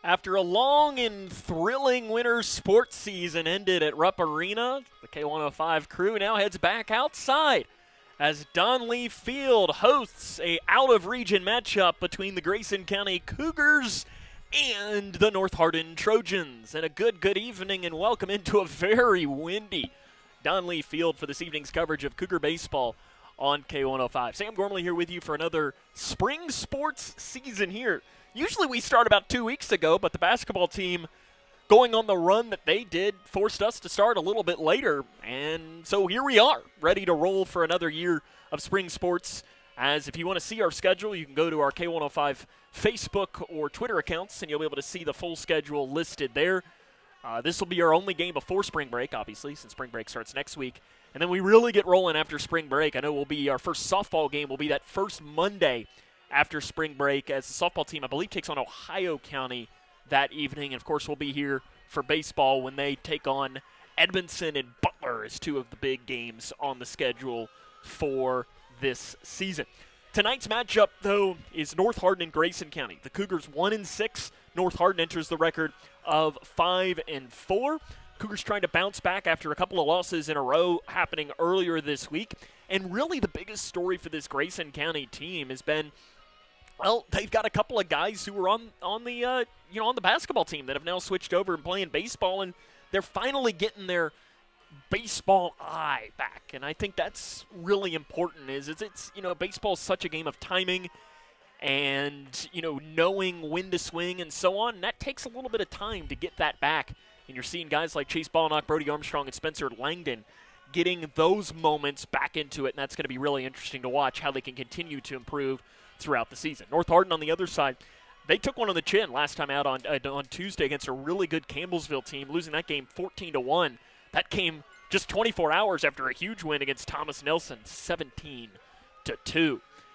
After a long and thrilling winter sports season ended at Rupp Arena, the K105 crew now heads back outside as Donley Field hosts a out-of-region matchup between the Grayson County Cougars and the North Hardin Trojans. And a good evening and welcome into a very windy Donley Field for this evening's coverage of Cougar baseball on K105. Sam Gormley here with you for another spring sports season here. Usually we start about 2 weeks ago, but the basketball team going on the run that they did forced us to start a little bit later. And so here we are, ready to roll for another year of spring sports. As if you want to see our schedule, you can go to our K105 Facebook or Twitter accounts, and you'll be able to see the full schedule listed there. This will be our only game before spring break, obviously, since spring break starts next week. And then we really get rolling after spring break. I know our first softball game will be that first Monday after spring break, as the softball team, I believe, takes on Ohio County that evening. And, of course, we'll be here for baseball when they take on Edmondson and Butler as two of the big games on the schedule for this season. Tonight's matchup, though, is North Hardin and Grayson County. The Cougars 1-6. North Hardin enters the record of 5-4. Cougars trying to bounce back after a couple of losses in a row happening earlier this week. And really the biggest story for this Grayson County team has been, well, they've got a couple of guys who were on the basketball team that have now switched over and playing baseball, and they're finally getting their baseball eye back. And I think that's really important. Baseball is such a game of timing and, knowing when to swing and so on. And that takes a little bit of time to get that back. And you're seeing guys like Chase Ballnock, Brody Armstrong, and Spencer Langdon getting those moments back into it. And that's going to be really interesting to watch how they can continue to improve throughout the season. North Hardin on the other side, they took one on the chin last time out on Tuesday against a really good Campbellsville team, losing that game 14-1. That came just 24 hours after a huge win against Thomas Nelson, 17-2.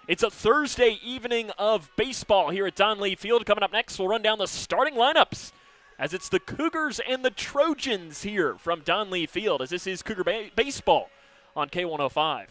It's a Thursday evening of baseball here at Donley Field. Coming up next, we'll run down the starting lineups as it's the Cougars and the Trojans here from Donley Field, as this is Cougar baseball on K105.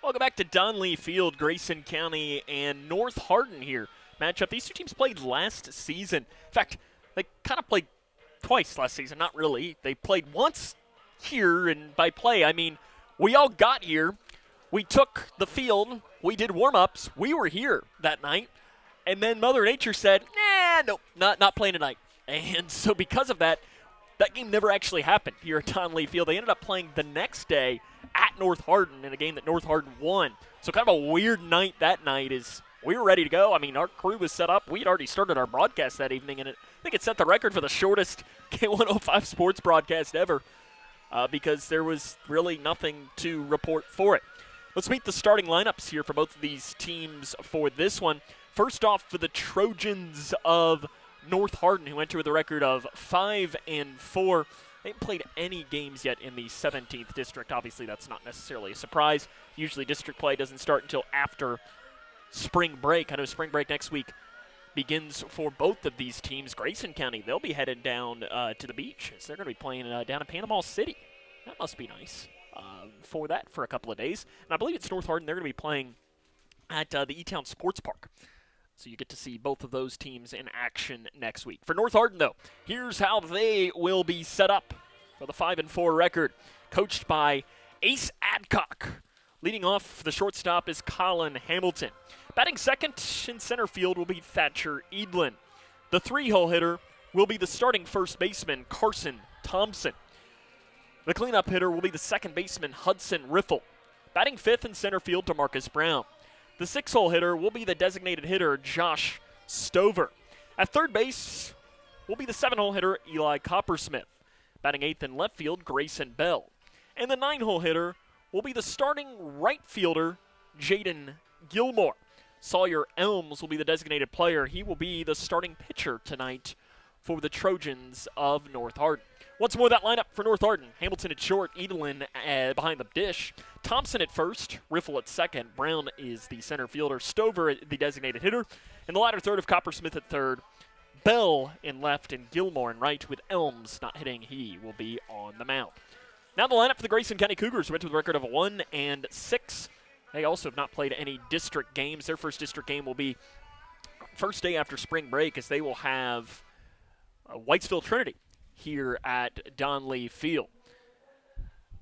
Welcome back to Donley Field, Grayson County and North Hardin here. Matchup. These two teams played last season. In fact, they kind of played twice last season. Not really. They played once here, and by play, I mean we all got here. We took the field. We did warm-ups. We were here that night. And then Mother Nature said, nope, not playing tonight. And so because of that, that game never actually happened here at Donley Field. They ended up playing the next day at North Hardin in a game that North Hardin won. So kind of a weird night that night is we were ready to go. I mean, our crew was set up. We had already started our broadcast that evening, and I think it set the record for the shortest K105 sports broadcast ever because there was really nothing to report for it. Let's meet the starting lineups here for both of these teams for this one. First off, for the Trojans of North Hardin, who enter with a record of 5-4. They haven't played any games yet in the 17th district. Obviously, that's not necessarily a surprise. Usually, district play doesn't start until after spring break. I know spring break next week begins for both of these teams. Grayson County, they'll be headed down to the beach as they're going to be playing down in Panama City. That must be nice for that for a couple of days. And I believe it's North Hardin. They're going to be playing at the E-Town Sports Park. So you get to see both of those teams in action next week. For North Hardin, though, here's how they will be set up for the 5-4 record. Coached by Ace Adcock. Leading off, the shortstop is Colin Hamilton. Batting second in center field will be Thatcher Edlin. The 3-hole hitter will be the starting first baseman, Carson Thompson. The cleanup hitter will be the second baseman, Hudson Riffle. Batting fifth in center field, DeMarcus Brown. The 6-hole hitter will be the designated hitter, Josh Stover. At third base will be the 7-hole hitter, Eli Coppersmith. Batting eighth in left field, Grayson Bell. And the 9-hole hitter will be the starting right fielder, Jaden Gilmore. Sawyer Elms will be the designated player. He will be the starting pitcher tonight for the Trojans of North Hardin. Once more, that lineup for North Hardin. Hamilton at short, Edlin behind the dish. Thompson at first, Riffle at second. Brown is the center fielder. Stover the designated hitter. And the latter third of Coppersmith at third. Bell in left and Gilmore in right with Elms not hitting. He will be on the mound. Now the lineup for the Grayson County Cougars went with a record of 1-6. They also have not played any district games. Their first district game will be first day after spring break as they will have Whitesville Trinity here at Donley Field.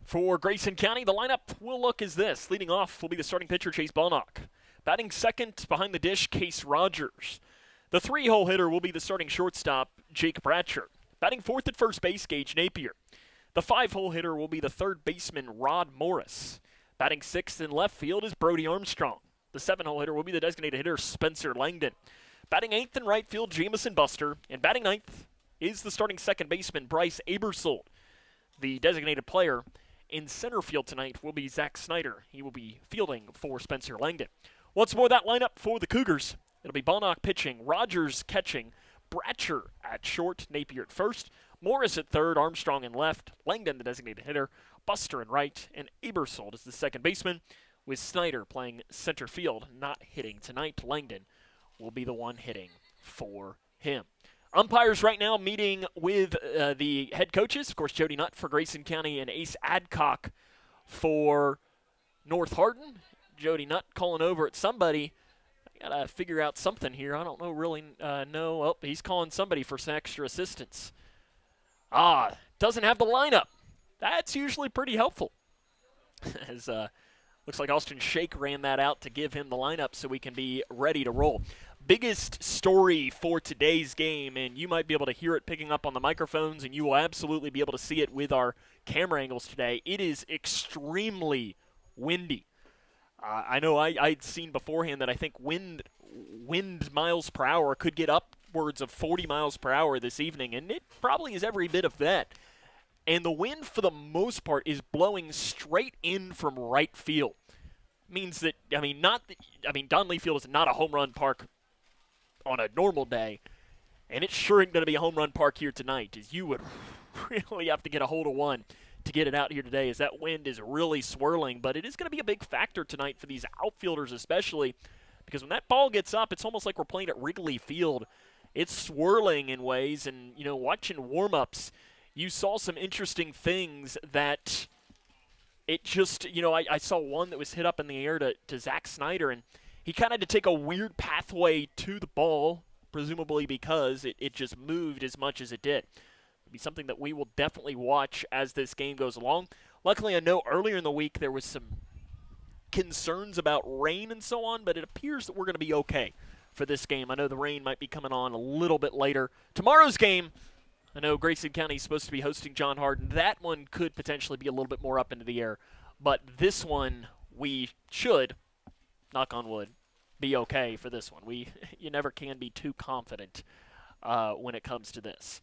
For Grayson County, the lineup will look as this. Leading off will be the starting pitcher, Chase Balnock. Batting second behind the dish, Case Rogers. The 3-hole hitter will be the starting shortstop, Jake Bratcher. Batting fourth at first base, Gage Napier. The 5-hole hitter will be the third baseman, Rod Morris. Batting sixth in left field is Brody Armstrong. The 7-hole hitter will be the designated hitter, Spencer Langdon. Batting eighth in right field, Jamison Buster. And batting ninth is the starting second baseman, Bryce Abersold. The designated player in center field tonight will be Zach Snyder. He will be fielding for Spencer Langdon. Once more, that lineup for the Cougars. It'll be Balnock pitching, Rogers catching, Bratcher at short, Napier at first, Morris at third, Armstrong in left, Langdon the designated hitter, Buster in right, and Abersold is the second baseman, with Snyder playing center field, not hitting tonight. Langdon will be the one hitting for him. Umpires right now meeting with the head coaches. Of course, Jody Nutt for Grayson County and Ace Adcock for North Hardin. Jody Nutt calling over at somebody. I got to figure out something here. I don't know really know. Oh, he's calling somebody for some extra assistance. Doesn't have the lineup. That's usually pretty helpful. As looks like Austin Shake ran that out to give him the lineup so we can be ready to roll. Biggest story for today's game, and you might be able to hear it picking up on the microphones, and you will absolutely be able to see it with our camera angles today. It is extremely windy. I know I'd seen beforehand that I think wind miles per hour could get upwards of 40 miles per hour this evening, and it probably is every bit of that. And the wind, for the most part, is blowing straight in from right field. Means that, Donley Field is not a home run park on a normal day, and it's sure ain't going to be a home run park here tonight, as you would really have to get a hold of one to get it out here today, as that wind is really swirling. But it is going to be a big factor tonight for these outfielders especially, because when that ball gets up, it's almost like we're playing at Wrigley Field. It's swirling in ways, and, watching warm-ups, you saw some interesting things that it just, I saw one that was hit up in the air to Zach Snyder, and he kind of had to take a weird pathway to the ball, presumably because it just moved as much as it did. It'll be something that we will definitely watch as this game goes along. Luckily, I know earlier in the week there was some concerns about rain and so on, but it appears that we're going to be okay for this game. I know the rain might be coming on a little bit later. Tomorrow's game, I know Grayson County is supposed to be hosting John Hardin. That one could potentially be a little bit more up into the air. But this one, we should, knock on wood, be okay for this one. You never can be too confident when it comes to this.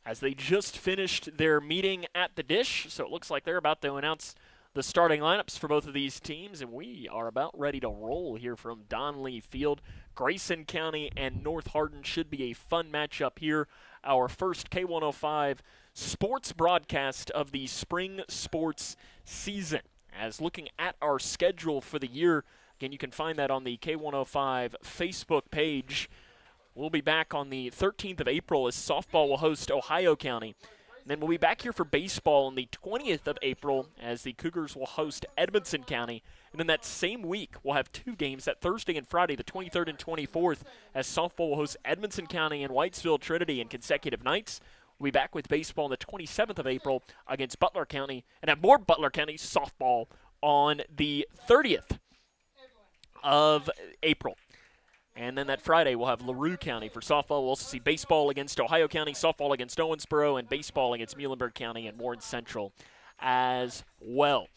As they just finished their meeting at the dish, so it looks like they're about to announce the starting lineups for both of these teams, and we are about ready to roll here from Donley Field. Grayson County and North Hardin should be a fun matchup here. Our first K105 sports broadcast of the spring sports season. As looking at our schedule for the year, again, you can find that on the K105 Facebook page. We'll be back on the 13th of April as softball will host Ohio County. And then we'll be back here for baseball on the 20th of April as the Cougars will host Edmonson County. And then that same week, we'll have two games, that Thursday and Friday, the 23rd and 24th, as softball will host Edmonson County and Whitesville Trinity in consecutive nights. We'll be back with baseball on the 27th of April against Butler County, and have more Butler County softball on the 30th of April. And then that Friday, we'll have LaRue County for softball. We'll also see baseball against Ohio County, softball against Owensboro, and baseball against Muhlenberg County and Warren Central as well.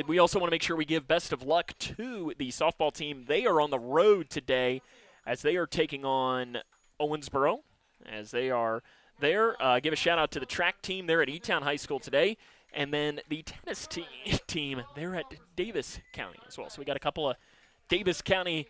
We also want to make sure we give best of luck to the softball team. They are on the road today as they are taking on Owensboro, as they are there. Give a shout-out to the track team there at E-Town High School today. And then the tennis team, they're at Davis County as well. So we got a couple of Davis County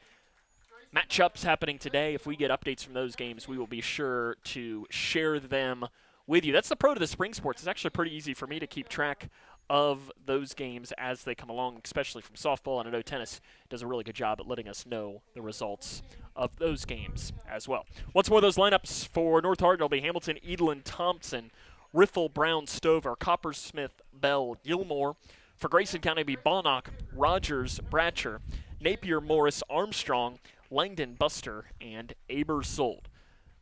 matchups happening today. If we get updates from those games, we will be sure to share them with you. That's the pro to the spring sports. It's actually pretty easy for me to keep track of those games as they come along, especially from softball. And I know tennis does a really good job at letting us know the results of those games as well. Once more, those lineups for North Hardin will be Hamilton, Edelin, Thompson, Riffle, Brown, Stover, Coppersmith, Bell, Gilmore. For Grayson County, it'll be Bonnock, Rogers, Bratcher, Napier, Morris, Armstrong, Langdon, Buster, and Abersold.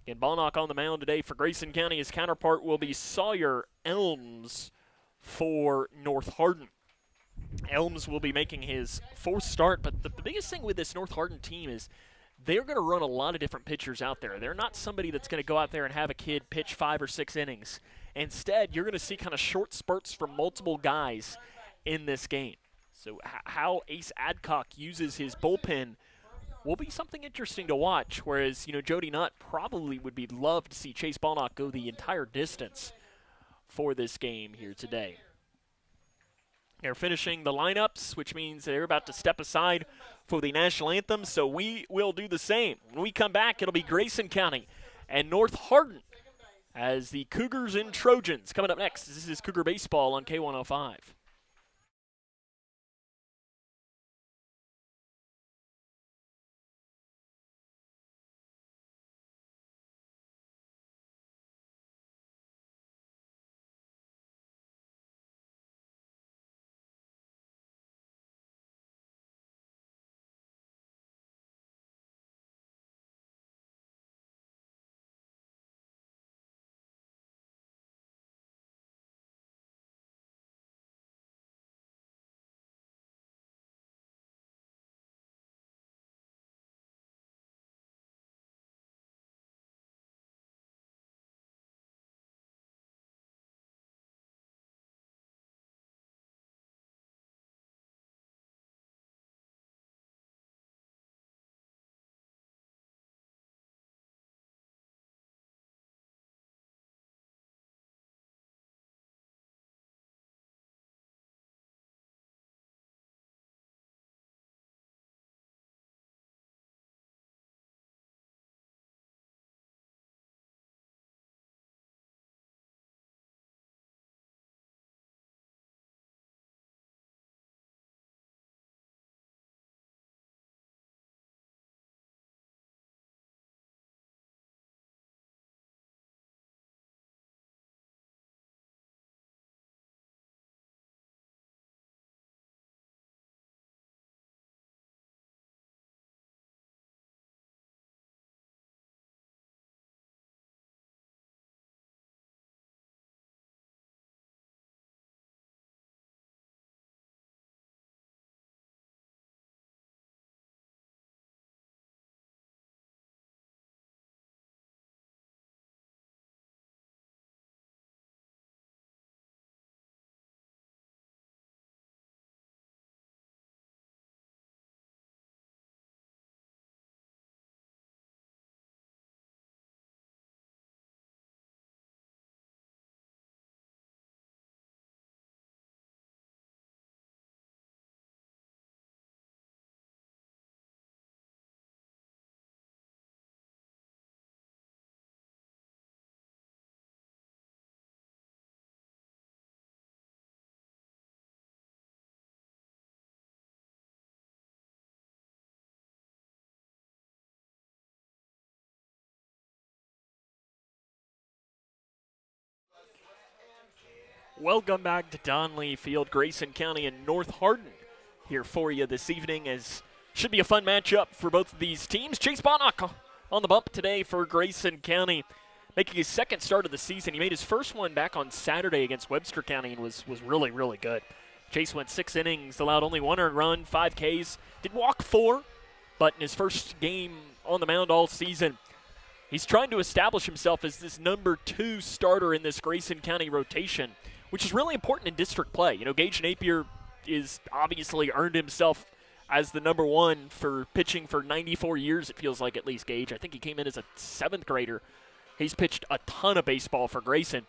Again, Bonnock on the mound today for Grayson County. His counterpart will be Sawyer Elms for North Hardin. Elms will be making his fourth start, but the biggest thing with this North Hardin team is they're going to run a lot of different pitchers out there. They're not somebody that's going to go out there and have a kid pitch 5 or 6 innings. Instead, you're going to see kind of short spurts from multiple guys in this game. So how Ace Adcock uses his bullpen will be something interesting to watch, whereas, Jody Nutt probably would be loved to see Chase Bonnock go the entire distance for this game here today. They're finishing the lineups, which means they're about to step aside for the national anthem, so we will do the same. When we come back, it'll be Grayson County and North Hardin as the Cougars and Trojans. Coming up next, this is Cougar Baseball on K105. Welcome back to Donley Field, Grayson County and North Hardin here for you this evening, as should be a fun matchup for both of these teams. Chase Bonnock on the bump today for Grayson County, making his second start of the season. He made his first one back on Saturday against Webster County and was really, really good. Chase went 6 innings, allowed only 1 earned run, 5 Ks, did walk 4, but in his first game on the mound all season, he's trying to establish himself as this number 2 starter in this Grayson County rotation, which is really important in district play. You know, Gage Napier is obviously earned himself as the number 1 for pitching for 94 years, it feels like, at least, Gage. I think he came in as a 7th grader. He's pitched a ton of baseball for Grayson.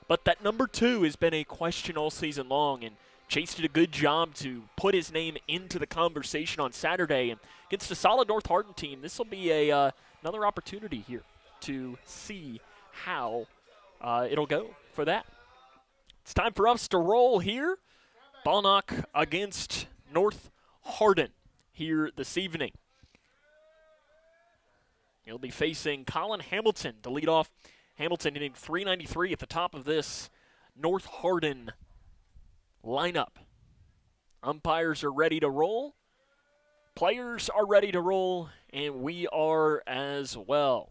But that number 2 has been a question all season long, and Chase did a good job to put his name into the conversation on Saturday. And against a solid North Hardin team, this will be another opportunity here to see how it'll go for that. It's time for us to roll here. Bonnock against North Hardin here this evening. He'll be facing Colin Hamilton to lead off. Hamilton hitting .393 at the top of this North Hardin lineup. Umpires are ready to roll. Players are ready to roll, and we are as well.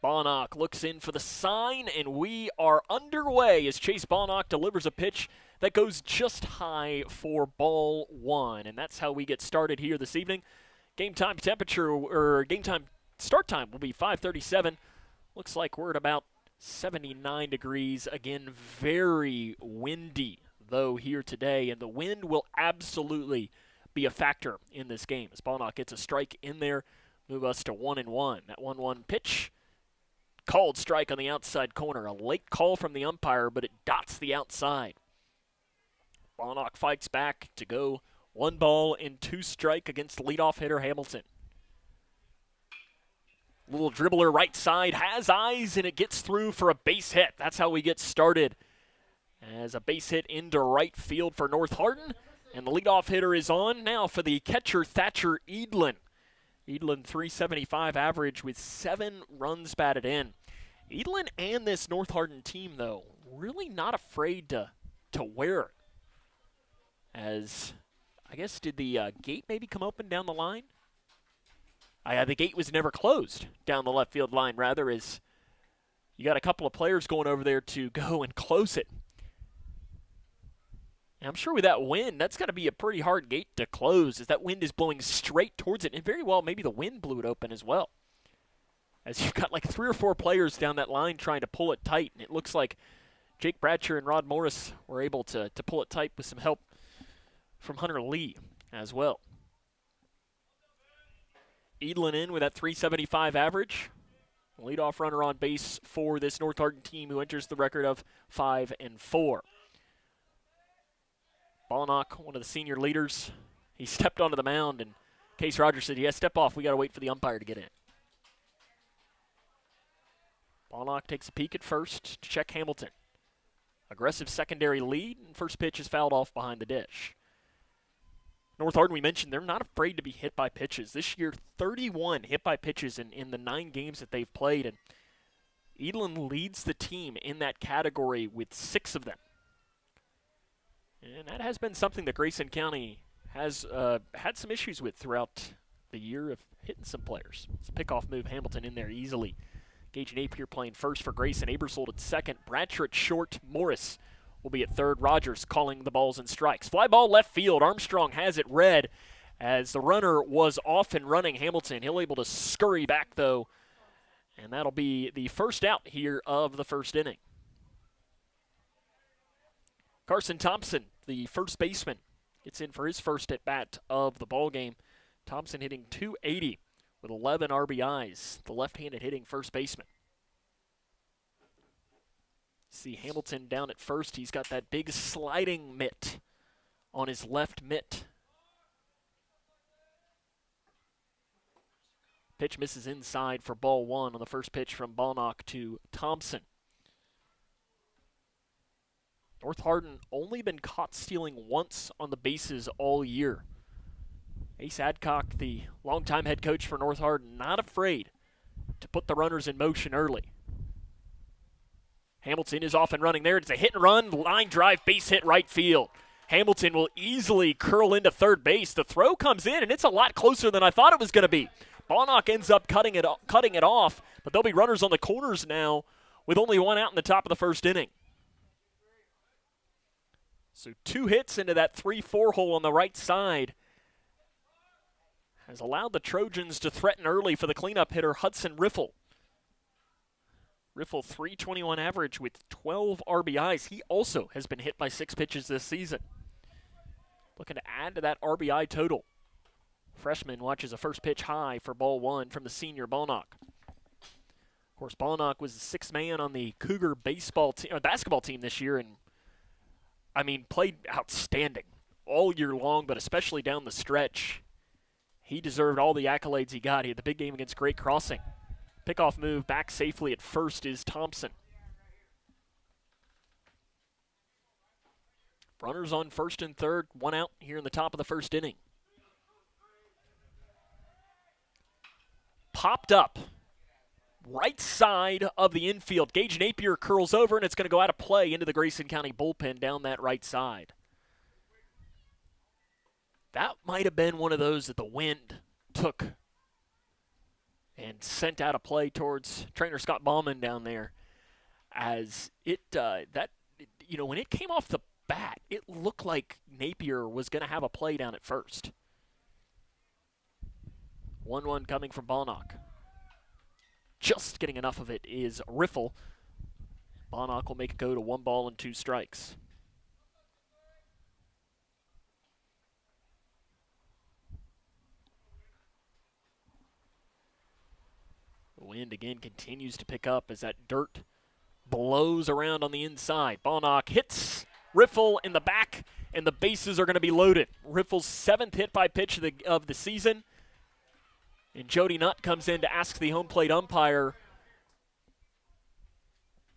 Bonnock looks in for the sign, and we are underway as Chase Bonnock delivers a pitch that goes just high for ball 1. And that's how we get started here this evening. Game time start time will be 5:37. Looks like we're at about 79 degrees. Again, very windy, though, here today. And the wind will absolutely be a factor in this game as Bonnock gets a strike in there, move us to 1-1. That 1-1 pitch. Called strike on the outside corner. A late call from the umpire, but it dots the outside. Bonnock fights back to go 1 ball and 2 strike against leadoff hitter Hamilton. Little dribbler right side, has eyes, and it gets through for a base hit. That's how we get started. As a base hit into right field for North Hardin, and the leadoff hitter is on now for the catcher Thatcher Edlin. Edlin, .375 average with 7 runs batted in. Edlin and this North Hardin team, though, really not afraid to wear it. As, I guess, did the gate maybe come open down the line? The gate was never closed down the left field line, rather, as you got a couple of players going over there to go and close it. And I'm sure with that wind, that's got to be a pretty hard gate to close, as that wind is blowing straight towards it. And very well, maybe the wind blew it open as well, as you've got like 3 or 4 players down that line trying to pull it tight. And it looks like Jake Bratcher and Rod Morris were able to pull it tight with some help from Hunter Lee as well. Edlin in with that .375 average. Leadoff runner on base for this North Hardin team, who enters the record of 5-4. Bonnock, one of the senior leaders, he stepped onto the mound, and Case Rogers said, yeah, step off. We got to wait for the umpire to get in. Bonnock takes a peek at first to check Hamilton. Aggressive secondary lead, and first pitch is fouled off behind the dish. North Hardin, we mentioned, they're not afraid to be hit by pitches. This year, 31 hit by pitches in the 9 games that they've played, and Edlin leads the team in that category with 6 of them. And that has been something that Grayson County has had some issues with throughout the year of hitting some players. It's a pickoff move, Hamilton in there easily. Gage Napier playing first for Grayson, Abersold at second, Bratcher at short, Morris will be at third, Rogers calling the balls and strikes. Fly ball left field, Armstrong has it read as the runner was off and running. Hamilton, he'll able to scurry back though, and that'll be the first out here of the first inning. Carson Thompson, the first baseman, gets in for his first at-bat of the ballgame. Thompson hitting .280 with 11 RBIs, the left-handed hitting first baseman. See Hamilton down at first. He's got that big sliding mitt on his left mitt. Pitch misses inside for ball 1 on the first pitch from Bonnock to Thompson. North Hardin only been caught stealing once on the bases all year. Ace Adcock, the longtime head coach for North Hardin, not afraid to put the runners in motion early. Hamilton is off and running there. It's a hit and run, line drive, base hit right field. Hamilton will easily curl into third base. The throw comes in, and it's a lot closer than I thought it was going to be. Bonnock ends up cutting it off, but there'll be runners on the corners now with only one out in the top of the first inning. So 2 hits into that 3-4 hole on the right side has allowed the Trojans to threaten early for the cleanup hitter, Hudson Riffle. Riffle, .321 average with 12 RBIs. He also has been hit by 6 pitches this season. Looking to add to that RBI total. Freshman watches a first pitch high for ball 1 from the senior Bonnock. Of course, Bonnock was the 6th man on the Cougar basketball team this year, and played outstanding all year long, but especially down the stretch. He deserved all the accolades he got. He had the big game against Great Crossing. Pickoff move back safely at first is Thompson. Runners on first and third, 1 out here in the top of the first inning. Popped up, right side of the infield. Gage Napier curls over, and it's going to go out of play into the Grayson County bullpen down that right side. That might have been one of those that the wind took and sent out a play towards trainer Scott Bauman down there. As when it came off the bat, it looked like Napier was going to have a play down at first. 1-1 coming from Bonnock. Just getting enough of it is Riffle. Bonnock will make it go to 1 ball and 2 strikes. The wind again continues to pick up as that dirt blows around on the inside. Bonnock hits Riffle in the back, and the bases are going to be loaded. Riffle's 7th hit by pitch of the season. And Jody Nutt comes in to ask the home plate umpire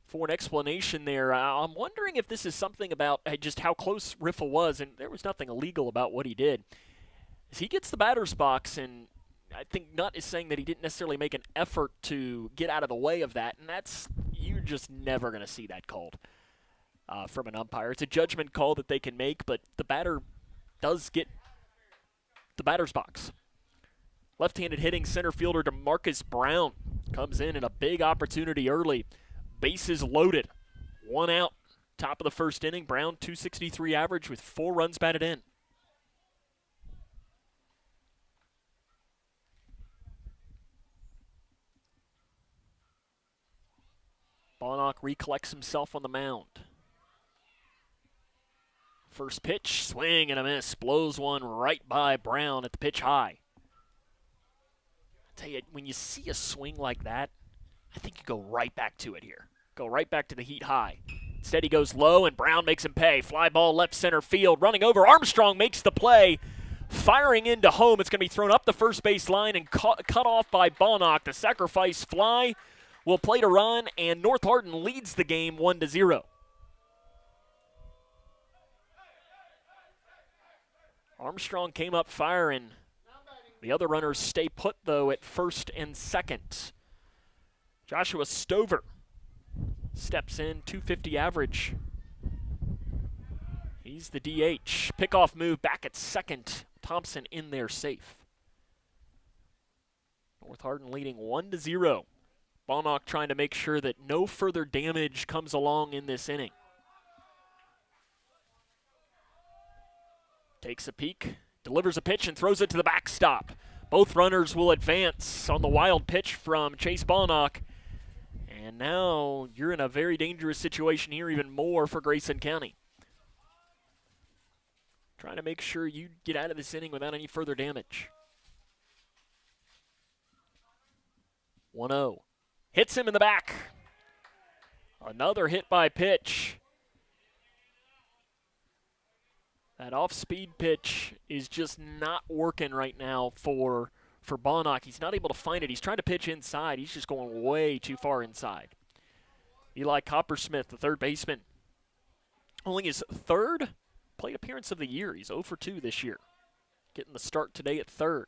for an explanation there. I'm wondering if this is something about just how close Riffle was, and there was nothing illegal about what he did. As he gets the batter's box, and I think Nutt is saying that he didn't necessarily make an effort to get out of the way of that, and you're just never going to see that called from an umpire. It's a judgment call that they can make, but the batter does get the batter's box. Left-handed hitting center fielder DeMarcus Brown comes in a big opportunity early. Bases loaded. 1 out. Top of the first inning. Brown, .263 average with 4 runs batted in. Bonnock recollects himself on the mound. First pitch, swing and a miss. Blows one right by Brown at the pitch high. I tell you, when you see a swing like that, I think you go right back to it here. Go right back to the heat high. Instead he goes low, and Brown makes him pay. Fly ball left center field. Running over, Armstrong makes the play. Firing into home. It's going to be thrown up the first base line and cut off by Bonnock. The sacrifice fly will play to run, and North Hardin leads the game 1-0. Armstrong came up firing. The other runners stay put, though, at first and second. Joshua Stover steps in, .250 average. He's the DH. Pickoff move back at second. Thompson in there safe. North Hardin leading 1-0. Bonnock trying to make sure that no further damage comes along in this inning. Takes a peek, delivers a pitch, and throws it to the backstop. Both runners will advance on the wild pitch from Chase Bonnock. And now you're in a very dangerous situation here, even more for Grayson County. Trying to make sure you get out of this inning without any further damage. 1-0. Hits him in the back. Another hit by pitch. That off-speed pitch is just not working right now for Bonnock. He's not able to find it. He's trying to pitch inside. He's just going way too far inside. Eli Coppersmith, the third baseman, only his 3rd plate appearance of the year. He's 0 for 2 this year. Getting the start today at 3rd.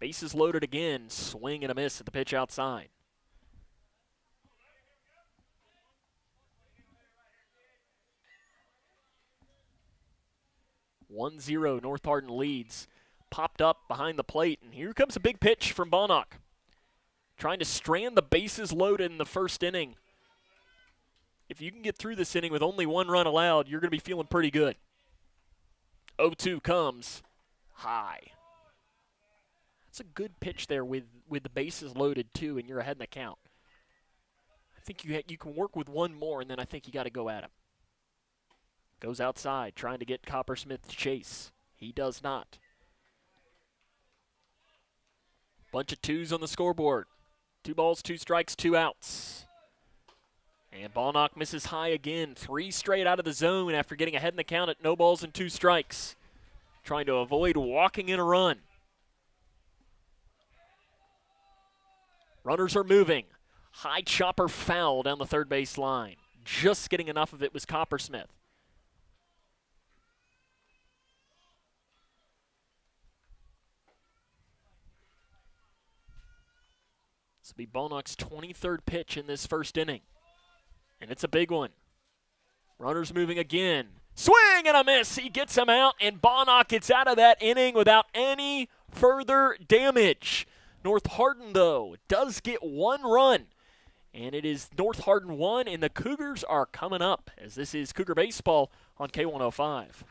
Bases loaded again. Swing and a miss at the pitch outside. 1-0 North Hardin leads. Popped up behind the plate, and here comes a big pitch from Bonnock. Trying to strand the bases loaded in the first inning. If you can get through this inning with only 1 run allowed, you're going to be feeling pretty good. 0-2 comes high. That's a good pitch there with the bases loaded, too, and you're ahead in the count. I think you can work with 1 more, and then I think you got to go at him. Goes outside, trying to get Coppersmith to chase. He does not. Bunch of 2s on the scoreboard. 2 balls, 2 strikes, 2 outs. And Bonnock misses high again. 3 straight out of the zone after getting ahead in the count at no balls and 2 strikes. Trying to avoid walking in a run. Runners are moving. High chopper foul down the third base line. Just getting enough of it was Coppersmith. This will be Bonnock's 23rd pitch in this first inning. And it's a big one. Runners moving again. Swing and a miss. He gets him out, and Bonnock gets out of that inning without any further damage. North Hardin, though, does get 1 run. And it is North Hardin 1, and the Cougars are coming up, as this is Cougar Baseball on K105.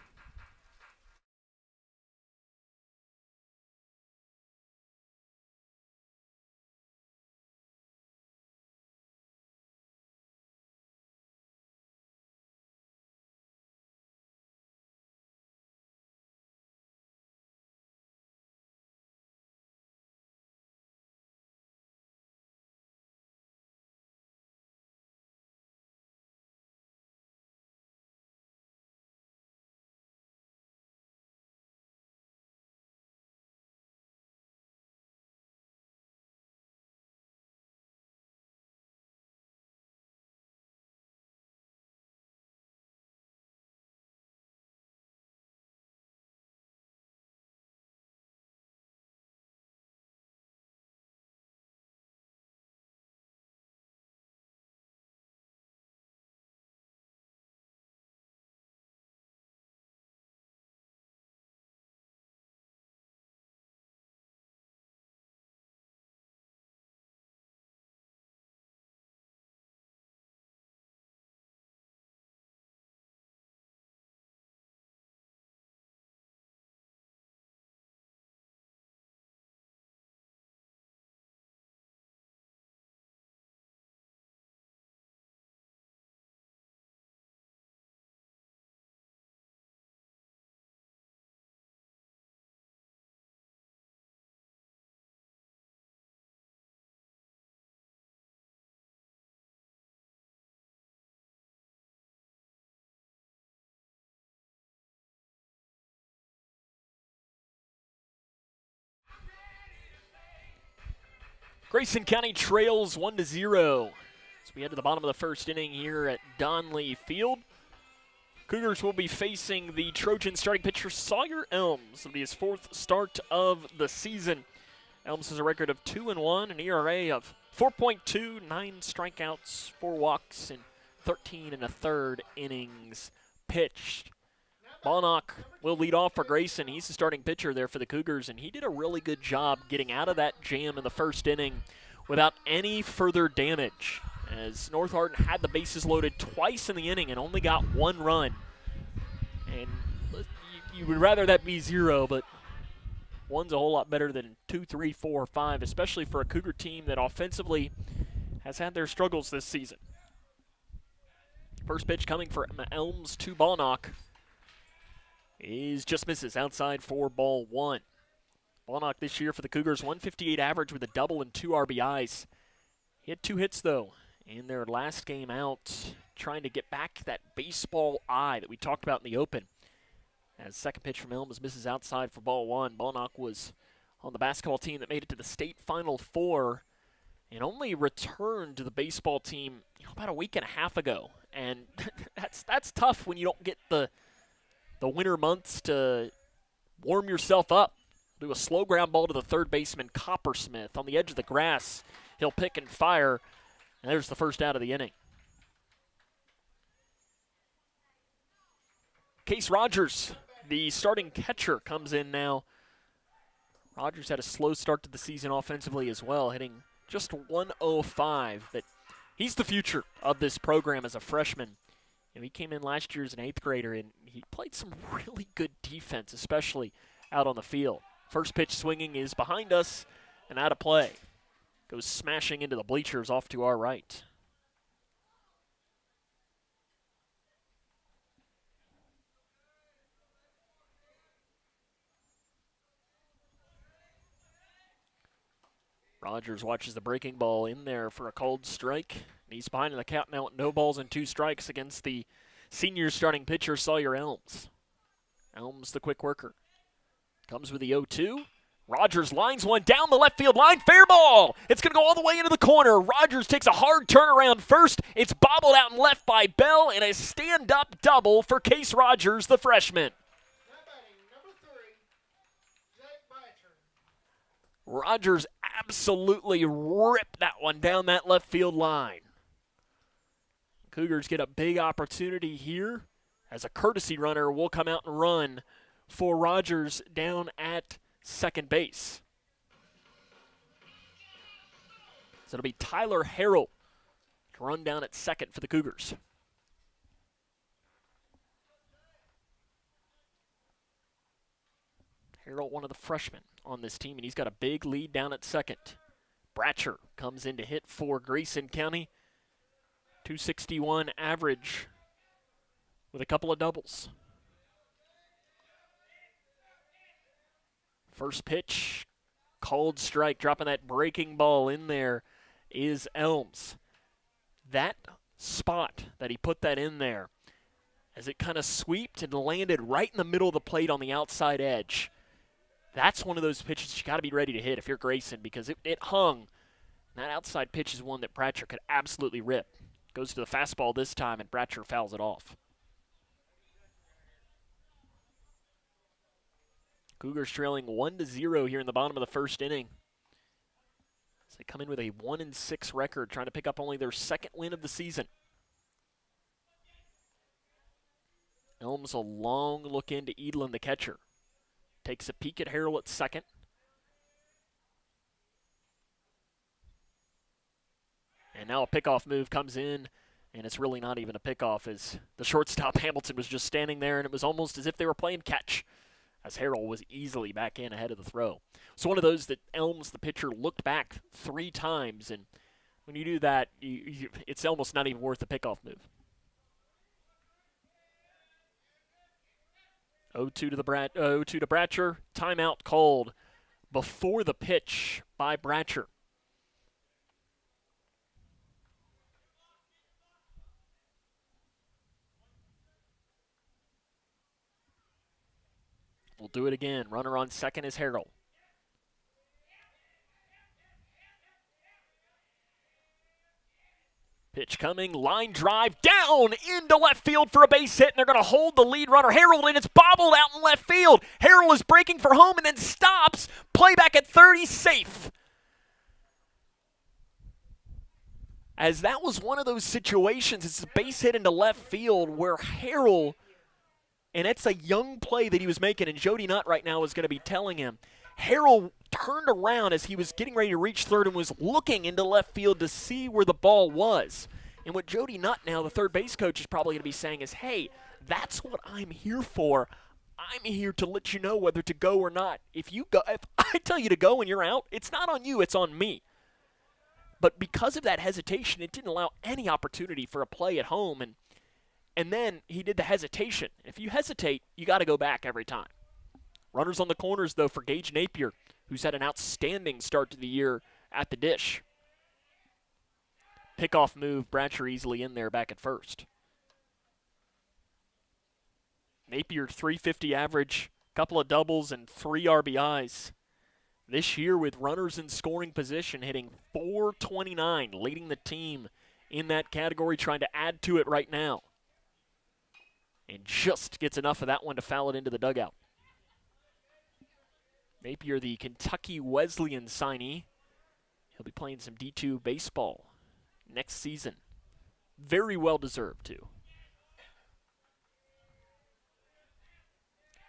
Grayson County trails 1-0. So we head to the bottom of the first inning here at Donley Field. Cougars will be facing the Trojan starting pitcher Sawyer Elms. It'll be his 4th start of the season. Elms has a record of 2-1, an ERA of 4.2, 9 strikeouts, 4 walks, and 13 1/3 innings pitched. Bonnock will lead off for Grayson. He's the starting pitcher there for the Cougars, and he did a really good job getting out of that jam in the first inning without any further damage, as North Hardin had the bases loaded twice in the inning and only got 1 run. And you would rather that be 0, but 1's a whole lot better than 2, 3, 4, 5, especially for a Cougar team that offensively has had their struggles this season. First pitch coming for Elms to Bonnock is just misses outside for ball 1. Bonnock this year for the Cougars, 158 average with a double and 2 RBIs. He had 2 hits, though, in their last game out, trying to get back that baseball eye that we talked about in the open. As second pitch from Elms misses outside for ball 1. Bonnock was on the basketball team that made it to the state Final Four and only returned to the baseball team about a week and a half ago. And that's tough when you don't get the winter months to warm yourself up. Do a slow ground ball to the third baseman, Coppersmith. On the edge of the grass, he'll pick and fire. And there's the first out of the inning. Case Rogers The starting catcher comes in now. Rogers had a slow start to the season offensively as well, hitting just 105, but he's the future of this program as a freshman. He came in last year as an 8th grader, and he played some really good defense, especially out on the field. First pitch swinging is behind us and out of play. Goes smashing into the bleachers off to our right. Rogers watches the breaking ball in there for a called strike. He's behind in the count now with no balls and 2 strikes against the senior starting pitcher, Sawyer Elms. Elms, the quick worker. Comes with the 0-2. Rogers lines one down the left field line. Fair ball. It's going to go all the way into the corner. Rogers takes a hard turnaround first. It's bobbled out and left by Bell, and a stand-up double for Case Rogers, the freshman. Rogers absolutely ripped that one down that left field line. Cougars get a big opportunity here as a courtesy runner will come out and run for Rogers down at second base. So it'll be Tyler Harrell to run down at second for the Cougars. Harrell, one of the freshmen on this team, and he's got a big lead down at second. Bratcher comes in to hit for Grayson County. 261 average with a couple of doubles. First pitch, called strike, dropping that breaking ball in there is Elms. That spot that he put that in there, as it kind of sweeped and landed right in the middle of the plate on the outside edge. That's one of those pitches you got to be ready to hit if you're Grayson, because it hung. And that outside pitch is one that Bratcher could absolutely rip. Goes to the fastball this time, and Bratcher fouls it off. Cougars trailing 1-0 here in the bottom of the first inning. As they come in with a 1-6 record, trying to pick up only their second win of the season. Elms a long look into Edlin, the catcher. Takes a peek at Harrell at second. And now a pickoff move comes in, and it's really not even a pickoff, as the shortstop Hamilton was just standing there, and it was almost as if they were playing catch, as Harrell was easily back in ahead of the throw. So one of those that Elms, the pitcher, looked back 3 times, and when you do that, it's almost not even worth the pickoff move. 0-2 to Bratcher. Timeout called before the pitch by Bratcher. We'll do it again. Runner on second is Harrell. Pitch coming, line drive down into left field for a base hit, and they're going to hold the lead runner, Harrell, and it's bobbled out in left field. Harrell is breaking for home and then stops. Play back at 30, safe. As that was one of those situations, it's a base hit into left field where Harrell, and it's a young play that he was making, and Jody Nutt right now is going to be telling him, Harrell turned around as he was getting ready to reach third and was looking into left field to see where the ball was. And what Jody Nutt now, the third base coach, is probably going to be saying is, hey, that's what I'm here for. I'm here to let you know whether to go or not. If I tell you to go and you're out, it's not on you, it's on me. But because of that hesitation, it didn't allow any opportunity for a play at home. And then he did the hesitation. If you hesitate, you got to go back every time. Runners on the corners, though, for Gage Napier, who's had an outstanding start to the year at the dish. Pickoff move, Bratcher easily in there back at first. Napier, 350 average, couple of doubles and 3 RBIs. This year with runners in scoring position, hitting .429, leading the team in that category, trying to add to it right now. And just gets enough of that one to foul it into the dugout. Napier, the Kentucky Wesleyan signee. He'll be playing some D2 baseball next season. Very well deserved, too.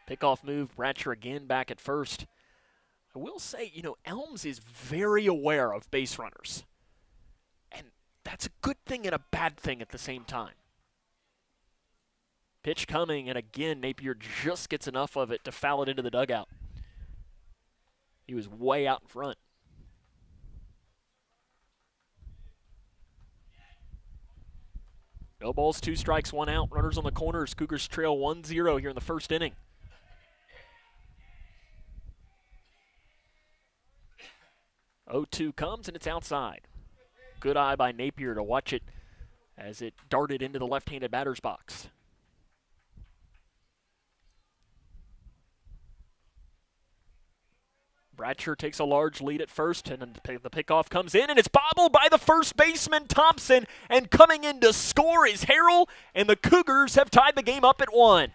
Pickoff move, Bratcher again back at first. I will say, Elms is very aware of base runners. And that's a good thing and a bad thing at the same time. Pitch coming, and again, Napier just gets enough of it to foul it into the dugout. He was way out in front. No balls, 2 strikes, 1 out. Runners on the corners. Cougars trail 1-0 here in the first inning. 0-2 comes, and it's outside. Good eye by Napier to watch it as it darted into the left-handed batter's box. Bratcher takes a large lead at first, and then the pickoff comes in, and it's bobbled by the first baseman, Thompson, and coming in to score is Harrell, and the Cougars have tied the game up at 1.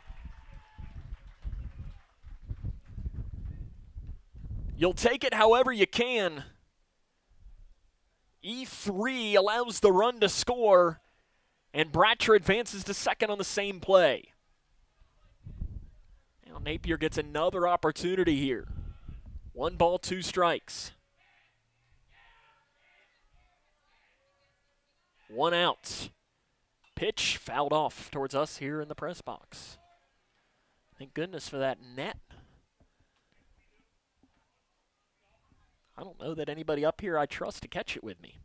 You'll take it however you can. E3 allows the run to score, and Bratcher advances to second on the same play. Now Napier gets another opportunity here. 1 ball, 2 strikes. 1 out. Pitch fouled off towards us here in the press box. Thank goodness for that net. I don't know that anybody up here I trust to catch it with me.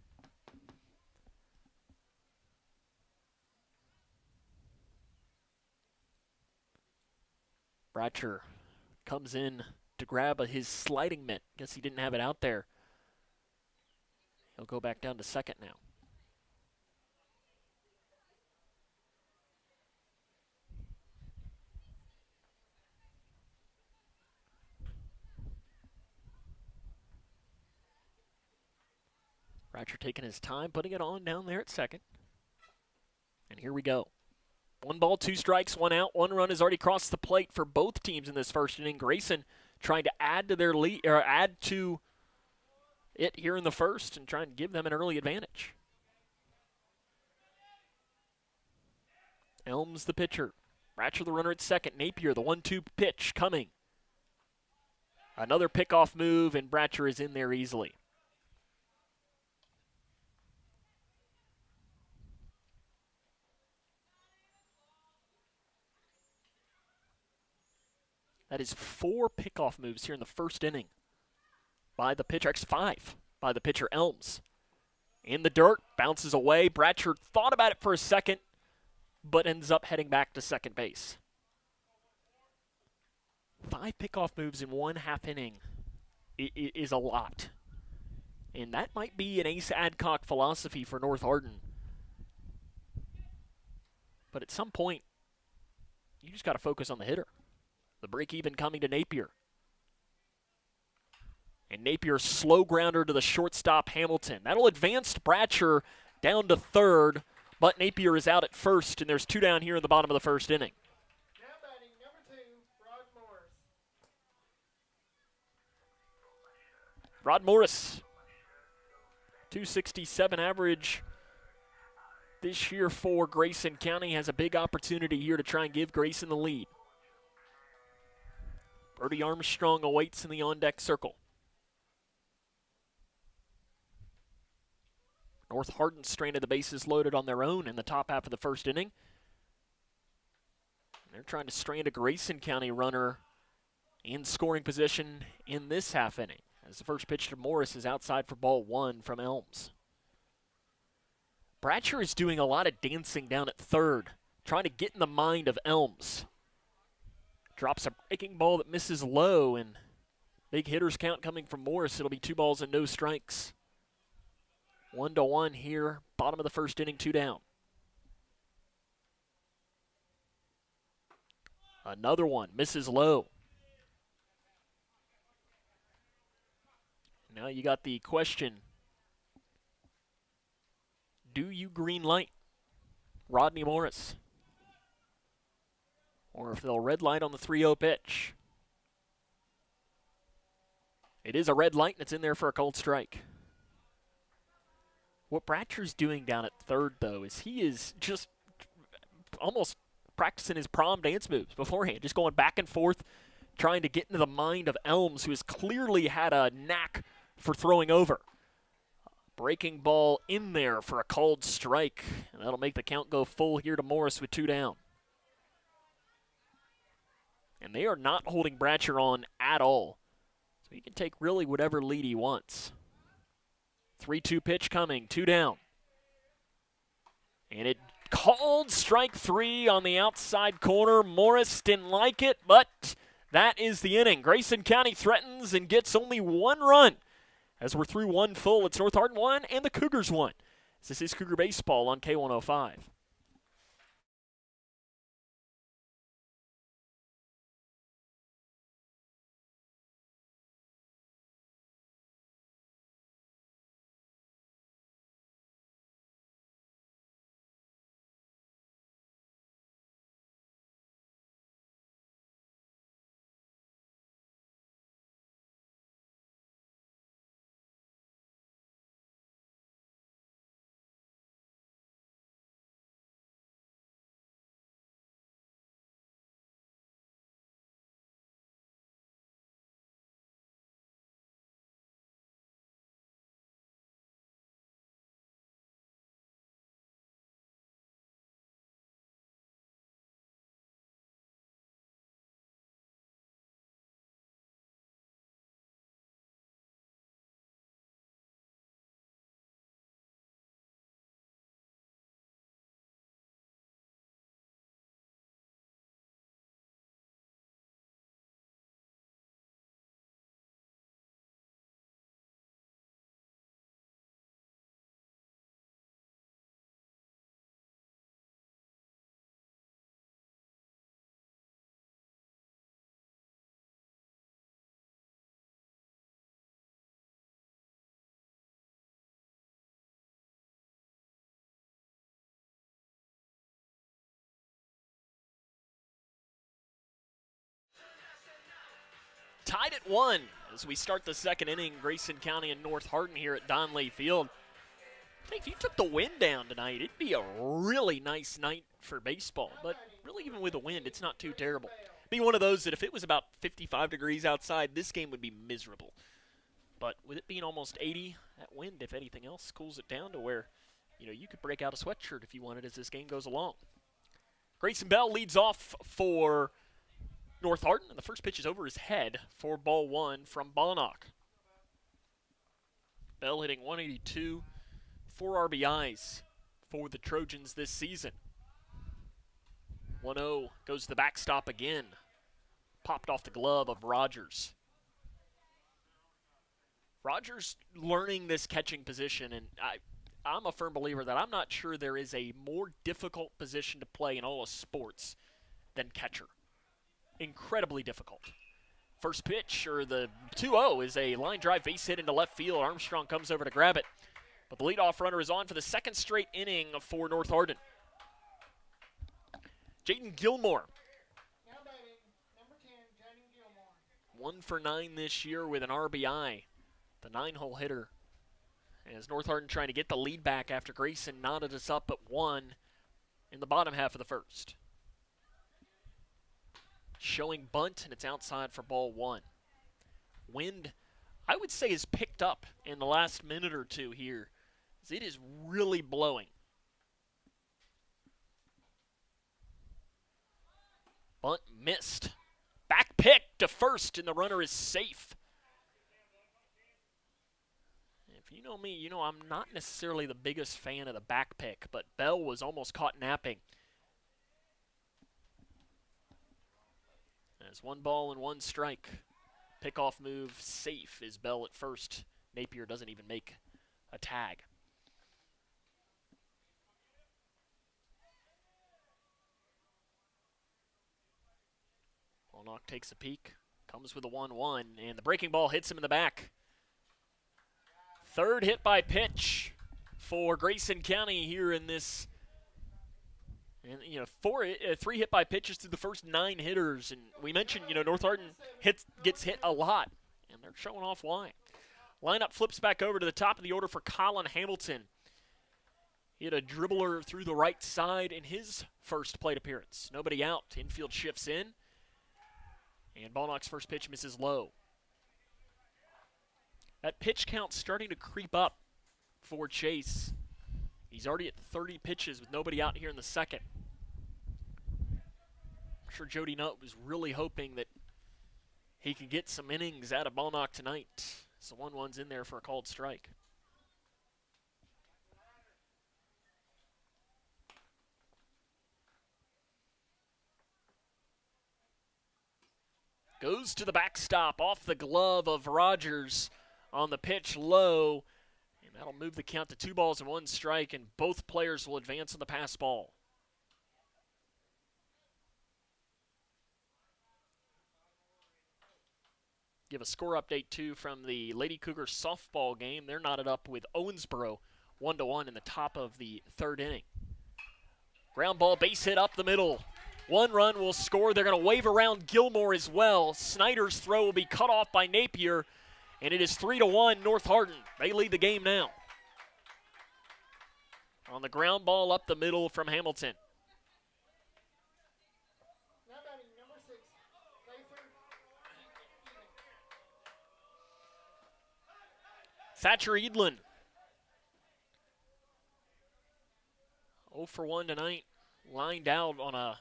Bratcher comes in to grab his sliding mitt. Guess he didn't have it out there. He'll go back down to second now. Bratcher taking his time, putting it on down there at second. And here we go. 1 ball, 2 strikes, 1 out. 1 run has already crossed the plate for both teams in this first inning. Grayson trying to add to their lead, or add to it here in the first and trying to give them an early advantage. Elms the pitcher. Bratcher the runner at second. Napier the 1-2 pitch coming. Another pickoff move, and Bratcher is in there easily. That is 4 pickoff moves here in the first inning by the pitcher. Actually, 5 by the pitcher, Elms. In the dirt, bounces away. Bratcher thought about it for a second, but ends up heading back to second base. 5 pickoff moves in 1/2 inning is a lot. And that might be an Ace Adcock philosophy for North Hardin. But at some point, you just got to focus on the hitter. The break even coming to Napier. And Napier's slow grounder to the shortstop, Hamilton. That'll advance Bratcher down to third, but Napier is out at first, and there's 2 down here in the bottom of the first inning. Now batting number 2, Rod Morris. Rod Morris, 267 average this year for Grayson County. Has a big opportunity here to try and give Grayson the lead. Brody Armstrong awaits in the on-deck circle. North Hardin stranded the bases loaded on their own in the top half of the first inning. They're trying to strand a Grayson County runner in scoring position in this half inning, as the first pitch to Morris is outside for ball 1 from Elms. Bratcher is doing a lot of dancing down at third, trying to get in the mind of Elms. Drops a breaking ball that misses low, and big hitters count coming from Morris. It'll be 2 balls and no strikes. 1-1 here, bottom of the first inning, 2 down. Another one, misses low. Now you got the question, do you green light Rodney Morris? Or if they'll red light on the 3-0 pitch. It is a red light, and it's in there for a cold strike. What Bratcher's doing down at third, though, is he is just almost practicing his prom dance moves beforehand, just going back and forth, trying to get into the mind of Elms, who has clearly had a knack for throwing over. Breaking ball in there for a called strike, and that'll make the count go full here to Morris with 2 down. And they are not holding Bratcher on at all, so he can take really whatever lead he wants. 3-2 pitch coming, 2 down. And it called strike 3 on the outside corner. Morris didn't like it, but that is the inning. Grayson County threatens and gets only 1 run. As we're through 1 full, it's North Hardin 1 and the Cougars 1. This is Cougar Baseball on K105. Tied at 1 as we start the second inning. Grayson County and North Hardin here at Donley Field. I think if you took the wind down tonight, it'd be a really nice night for baseball. But really, even with the wind, it's not too terrible. It'd be one of those that if it was about 55 degrees outside, this game would be miserable. But with it being almost 80, that wind, if anything else, cools it down to where, you could break out a sweatshirt if you wanted as this game goes along. Grayson Bell leads off for North Hardin, and the first pitch is over his head for ball 1 from Bonnock. Bell hitting 182, 4 RBIs for the Trojans this season. 1-0 goes to the backstop again. Popped off the glove of Rogers. Rogers learning this catching position, and I'm a firm believer that I'm not sure there is a more difficult position to play in all of sports than catcher. Incredibly difficult. First pitch, or the 2-0, is a line drive base hit into left field. Armstrong comes over to grab it. But the leadoff runner is on for the second straight inning for North Hardin. Jaden Gilmore. Now batting, number 10, Jaden Gilmore. 1 for 9 this year with an RBI. The 9-hole hitter. As North Hardin trying to get the lead back after Grayson knotted us up at 1 in the bottom half of the first. Showing bunt, and it's outside for ball 1. Wind, I would say, has picked up in the last minute or two here, as it is really blowing. Bunt missed. Back pick to first, and the runner is safe. If you know me, you know I'm not necessarily the biggest fan of the back pick, but Bell was almost caught napping. As 1 ball and 1 strike. Pickoff move safe is Bell at first. Napier doesn't even make a tag. Bonnock takes a peek, comes with a 1-1, and the breaking ball hits him in the back. Third hit by pitch for Grayson County here in this. And, 3 hit by pitches through the first 9 hitters. And we mentioned, North Hardin gets hit a lot. And they're showing off why. Lineup flips back over to the top of the order for Colin Hamilton. He had a dribbler through the right side in his first plate appearance. Nobody out. Infield shifts in. And Balnock's first pitch misses low. That pitch count's starting to creep up for Chase. He's already at 30 pitches with nobody out here in the second. I'm sure Jody Nutt was really hoping that he could get some innings out of Balnock tonight. So 1-1's in there for a called strike. Goes to the backstop off the glove of Rogers on the pitch low. And that'll move the count to 2-1 strike, and both players will advance on the pass ball. Give a score update, too, from the Lady Cougars softball game. They're knotted up with Owensboro 1-1 in the top of the third inning. Ground ball, base hit up the middle. 1 run will score. They're going to wave around Gilmore as well. Snyder's throw will be cut off by Napier, and it is 3-1 North Hardin. They lead the game now. On the ground ball up the middle from Hamilton. Now batting number 6, Thatcher Edlin. 0 for 1 tonight. Lined out on a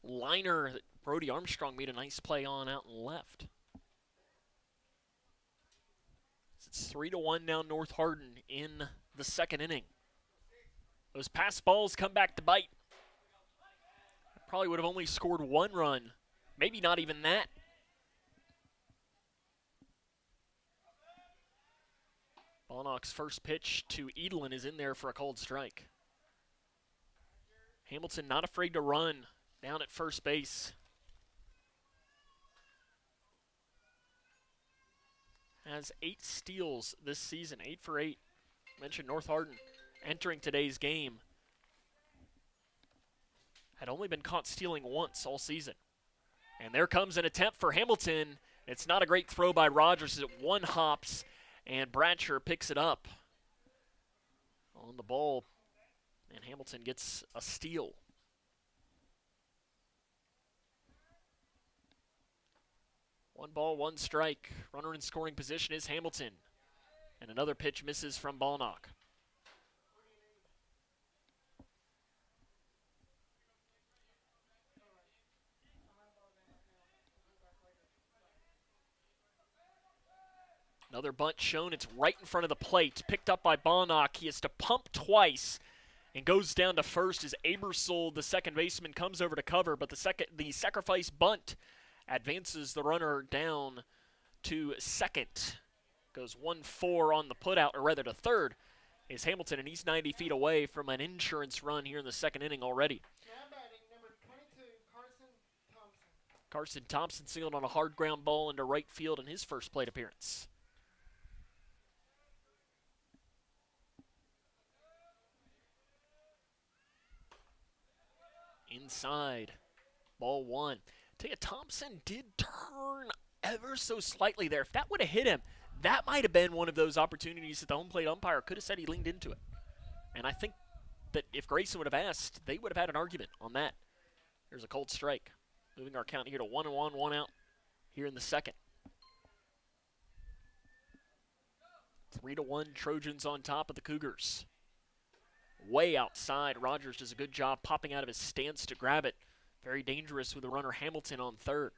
liner that Brody Armstrong made a nice play on out and left. It's 3-1 now North Hardin in the second inning. Those pass balls come back to bite. Probably would have only scored 1 run. Maybe not even that. Balnock's first pitch to Edlin is in there for a called strike. Hamilton not afraid to run down at first base. Has 8 steals this season, 8 for 8. Mentioned North Hardin entering today's game had only been caught stealing once all season. And there comes an attempt for Hamilton. It's not a great throw by Rogers as it one hops, and Bradsher picks it up on the ball, and Hamilton gets a steal. One ball, one strike. Runner in scoring position is Hamilton. And another pitch misses from Balnock. Another bunt shown. It's right in front of the plate. Picked up by Balnock. He has to pump twice and goes down to first as Abersold, the second baseman, comes over to cover. But the sacrifice bunt advances the runner down to second. Goes 1-4 on the putout, or rather to third, is Hamilton, and he's 90 feet away from an insurance run here in the second inning already. now batting number 22, Carson Thompson. Carson Thompson singled on a hard ground ball into right field in his first plate appearance. Inside, ball 1. Tell you, Thompson did turn ever so slightly there. If that would have hit him, that might have been one of those opportunities that the home plate umpire could have said he leaned into it. And I think that if Grayson would have asked, they would have had an argument on that. There's a cold strike. Moving our count here to 1-1, 1 out here in the second. 3-1 Trojans on top of the Cougars. Way outside. Rogers does a good job popping out of his stance to grab it. Very dangerous with the runner Hamilton on third.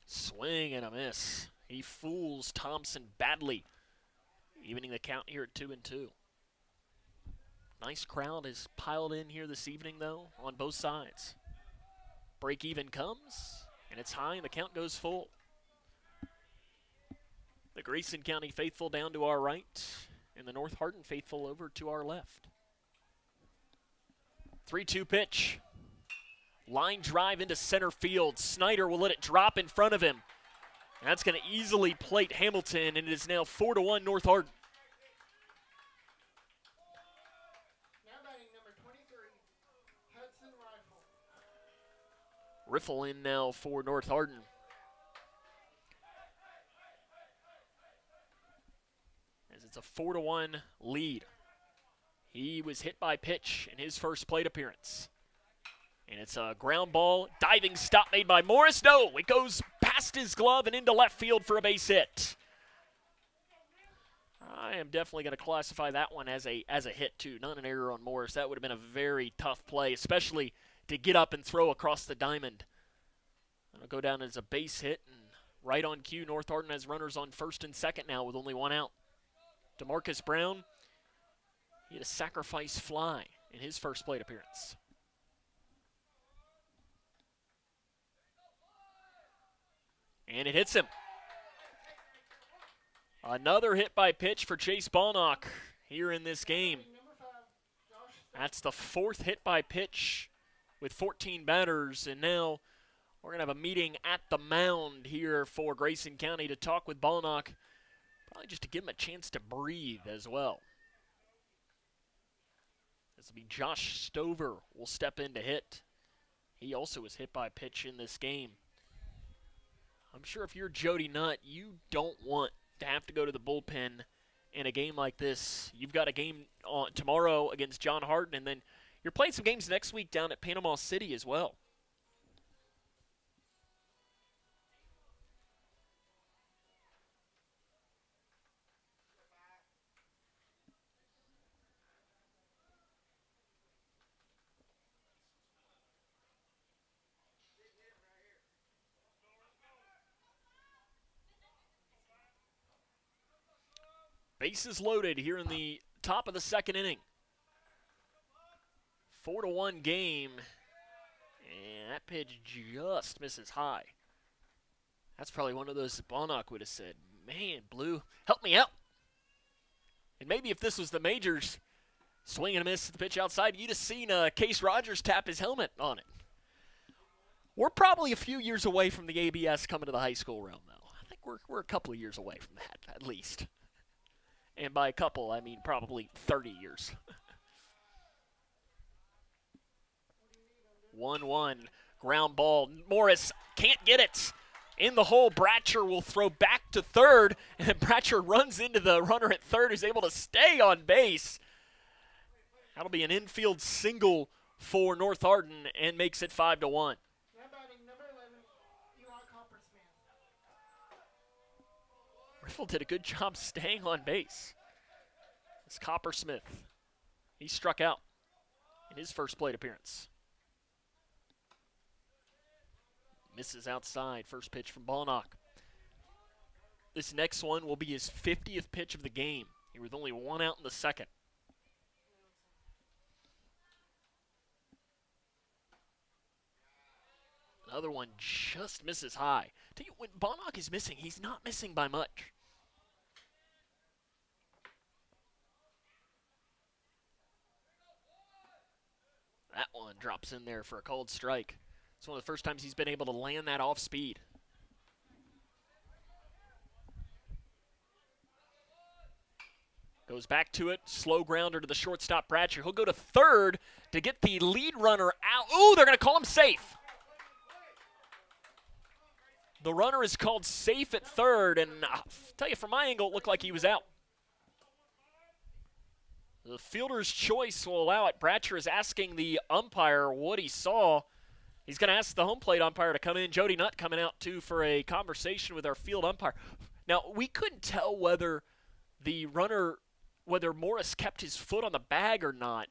Swing and a miss. He fools Thompson badly, evening the count here at 2-2. Nice crowd has piled in here this evening, though, on both sides. Break even comes, and it's high, and the count goes full. The Grayson County faithful down to our right, and the North Hardin faithful over to our left. 3-2 pitch. Line drive into center field. Snyder will let it drop in front of him. That's going to easily plate Hamilton, and it is now 4-1 North Hardin. Now batting number 23, Hudson Rifle. Riffle in now for North Hardin. it's a 4-1 lead. He was hit by pitch in his first plate appearance. And it's a ground ball, diving stop made by Morris. No, it goes past his glove and into left field for a base hit. I am definitely going to classify that one as a hit, too. Not an error on Morris. That would have been a very tough play, especially to get up and throw across the diamond. It'll go down as a base hit, and right on cue, North Hardin has runners on first and second now with only one out. DeMarcus Brown, he had a sacrifice fly in his first plate appearance. And it hits him. Another hit by pitch for Chase Balnock here in this game. That's the fourth hit by pitch with 14 batters, and now we're going to have a meeting at the mound here for Grayson County to talk with Balnock, probably just to give him a chance to breathe as well. This will be Josh Stover will step in to hit. He also was hit by pitch in this game. I'm sure if you're Jody Nutt, you don't want to have to go to the bullpen in a game like this. You've got a game on tomorrow against John Hardin, and then you're playing some games next week down at Panama City as well. Bases loaded here in the top of the second inning. 4-1 game. And that pitch just misses high. That's probably one of those that Balnock would have said, man, Blue, help me out. And maybe if this was the majors, swing and a miss at the pitch outside, you'd have seen Case Rogers tap his helmet on it. We're probably a few years away from the ABS coming to the high school realm, though. I think we're a couple of years away from that, at least. And by a couple, I mean probably 30 years. 1-1, ground ball. Morris can't get it. In the hole, Bratcher will throw back to third, and Bratcher runs into the runner at third who's able to stay on base. That'll be an infield single for North Hardin and makes it 5-1. Now batting number 11, Eli Coppersmith. Riffle did a good job staying on base. It's Coppersmith. He struck out in his first plate appearance. Misses outside. First pitch from Balnock. This next one will be his 50th pitch of the game. He was only one out in the second. Another one just misses high. Tell you, when Balnock is missing, he's not missing by much. That one drops in there for a called strike. It's one of the first times he's been able to land that off speed. Goes back to it. Slow grounder to the shortstop, Bratcher. He'll go to third to get the lead runner out. Ooh, they're going to call him safe. The runner is called safe at third, and I'll tell you, from my angle, it looked like he was out. The fielder's choice will allow it. Bratcher is asking the umpire what he saw. He's going to ask the home plate umpire to come in. Jody Nutt coming out, too, for a conversation with our field umpire. Now, we couldn't tell whether the runner, whether Morris kept his foot on the bag or not,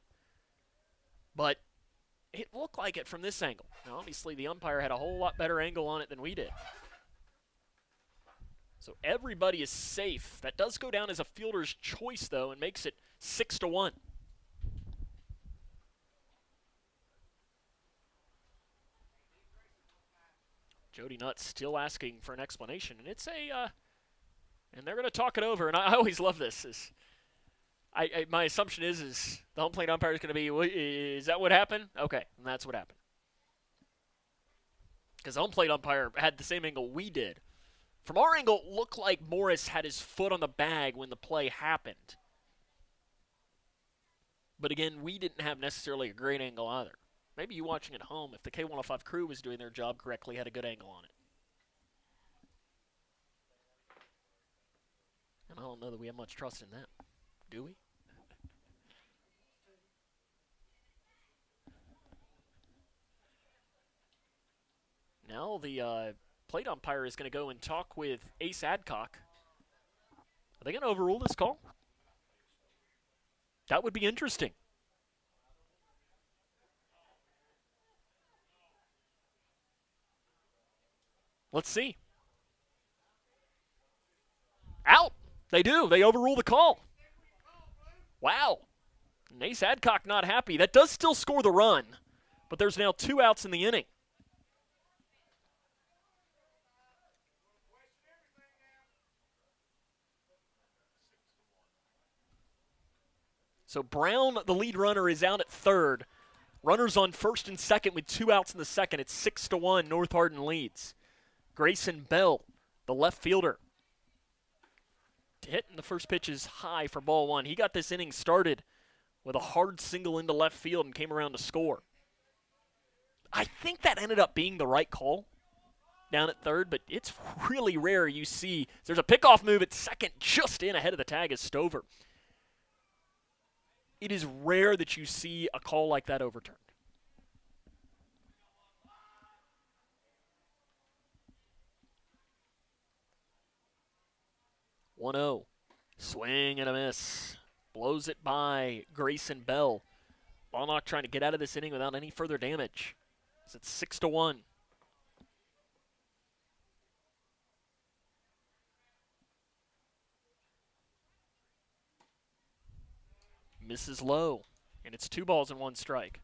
but it looked like it from this angle. Now, obviously, the umpire had a whole lot better angle on it than we did. So everybody is safe. That does go down as a fielder's choice, though, and makes it 6-1. Jody Nutt still asking for an explanation, and it's and they're going to talk it over. And I always love this. My assumption is the home plate umpire is going to be, is that what happened? Okay, and that's what happened. Because the home plate umpire had the same angle we did. From our angle, it looked like Morris had his foot on the bag when the play happened. But again, we didn't have necessarily a great angle either. Maybe you watching at home, if the K105 crew was doing their job correctly, had a good angle on it. I don't know that we have much trust in that. Do we? Now the plate umpire is going to go and talk with Ace Adcock. Are they going to overrule this call? That would be interesting. Let's see. Out. They do. They overrule the call. Wow. And Ace Adcock not happy. That does still score the run, but there's now 2 outs in the inning. So Brown, the lead runner, is out at third. Runners on first and second with 2 outs in the second. It's 6-1. North Hardin leads. Grayson Bell, the left fielder, hitting the first pitch is high for ball 1. He got this inning started with a hard single into left field and came around to score. I think that ended up being the right call down at third, but it's really rare you see. There's a pickoff move at second just in ahead of the tag is Stover. It is rare that you see a call like that overturned. 1-0. Swing and a miss. Blows it by Grayson Bell. Bonnock trying to get out of this inning without any further damage. It's 6-1. Misses low, and it's 2 balls and 1 strike.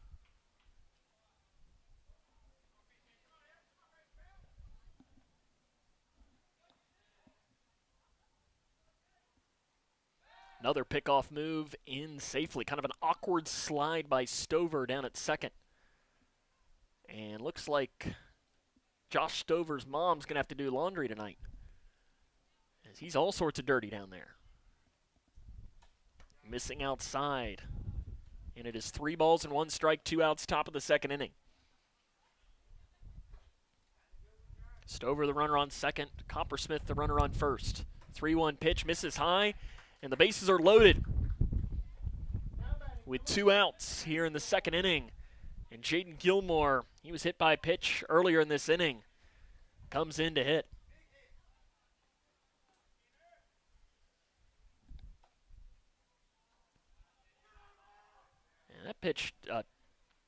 Another pickoff move in safely. Kind of an awkward slide by Stover down at second. And looks like Josh Stover's mom's going to have to do laundry tonight, as he's all sorts of dirty down there. Missing outside. And it is 3 balls and 1 strike, 2 outs, top of the second inning. Stover the runner on second. Coppersmith the runner on first. 3-1 pitch, misses high, and the bases are loaded with 2 outs here in the second inning. And Jaden Gilmore, he was hit by a pitch earlier in this inning, comes in to hit. And that pitch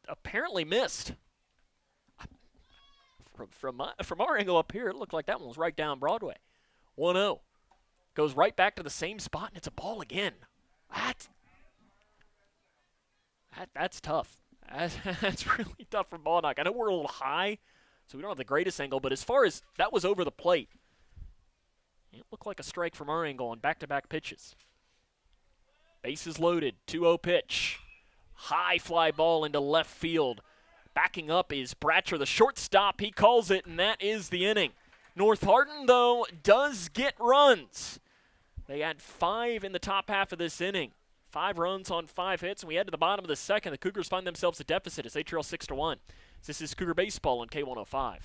apparently missed. From our angle up here, it looked like that one was right down Broadway. 1-0. Goes right back to the same spot, and it's a ball again. That's tough. That's really tough for Bonnock. I know we're a little high, so we don't have the greatest angle, but as far as that was over the plate, it looked like a strike from our angle on back-to-back pitches. Bases loaded, 2-0 pitch. High fly ball into left field. Backing up is Bratcher, the shortstop. He calls it, and that is the inning. North Hardin, though, does get runs. They had 5 in the top half of this inning. 5 runs on 5 hits, and we head to the bottom of the second. The Cougars find themselves a deficit as they trail 6-1. This is Cougar Baseball on K105.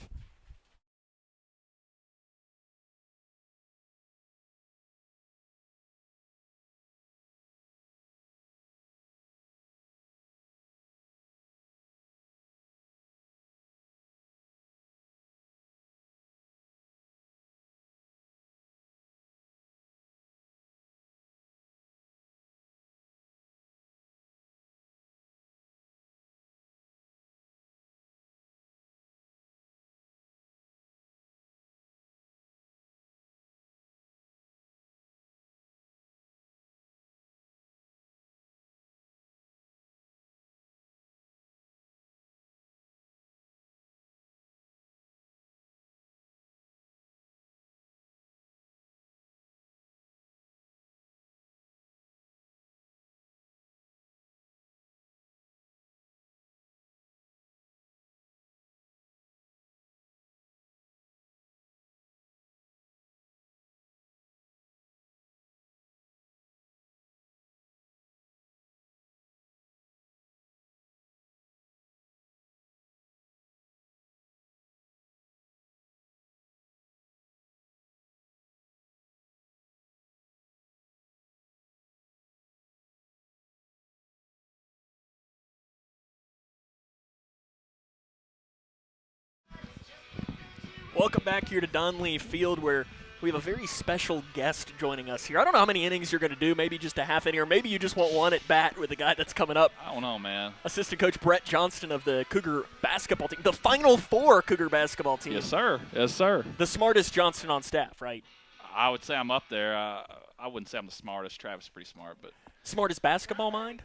Welcome back here to Donley Field, where we have a very special guest joining us here. I don't know how many innings you're going to do, maybe just a half inning, or maybe you just want one at bat with the guy that's coming up. I don't know, man. Assistant coach Brett Johnston of the Cougar basketball team, the Final Four Cougar basketball team. Yes, sir. Yes, sir. The smartest Johnston on staff, right? I would say I'm up there. I wouldn't say I'm the smartest. Travis is pretty smart, but Smartest basketball mind?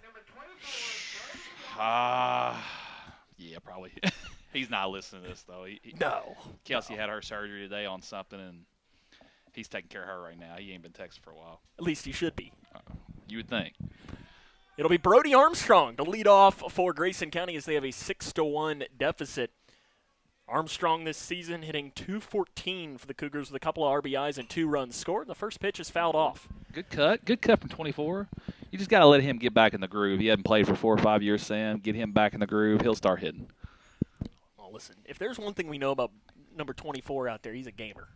yeah, probably. He's not listening to this, though. No. Kelsey had her surgery today on something, and he's taking care of her right now. He ain't been texting for a while. At least he should be. You would think. It'll be Brody Armstrong to lead off for Grayson County as they have a 6-1 deficit. Armstrong this season hitting .214 for the Cougars with a couple of RBIs and 2 runs scored. The first pitch is fouled off. Good cut. Good cut from 24. You just got to let him get back in the groove. He hasn't played for 4 or 5 years, Sam. Get him back in the groove. He'll start hitting. Well, listen, if there's one thing we know about number 24 out there, he's a gamer.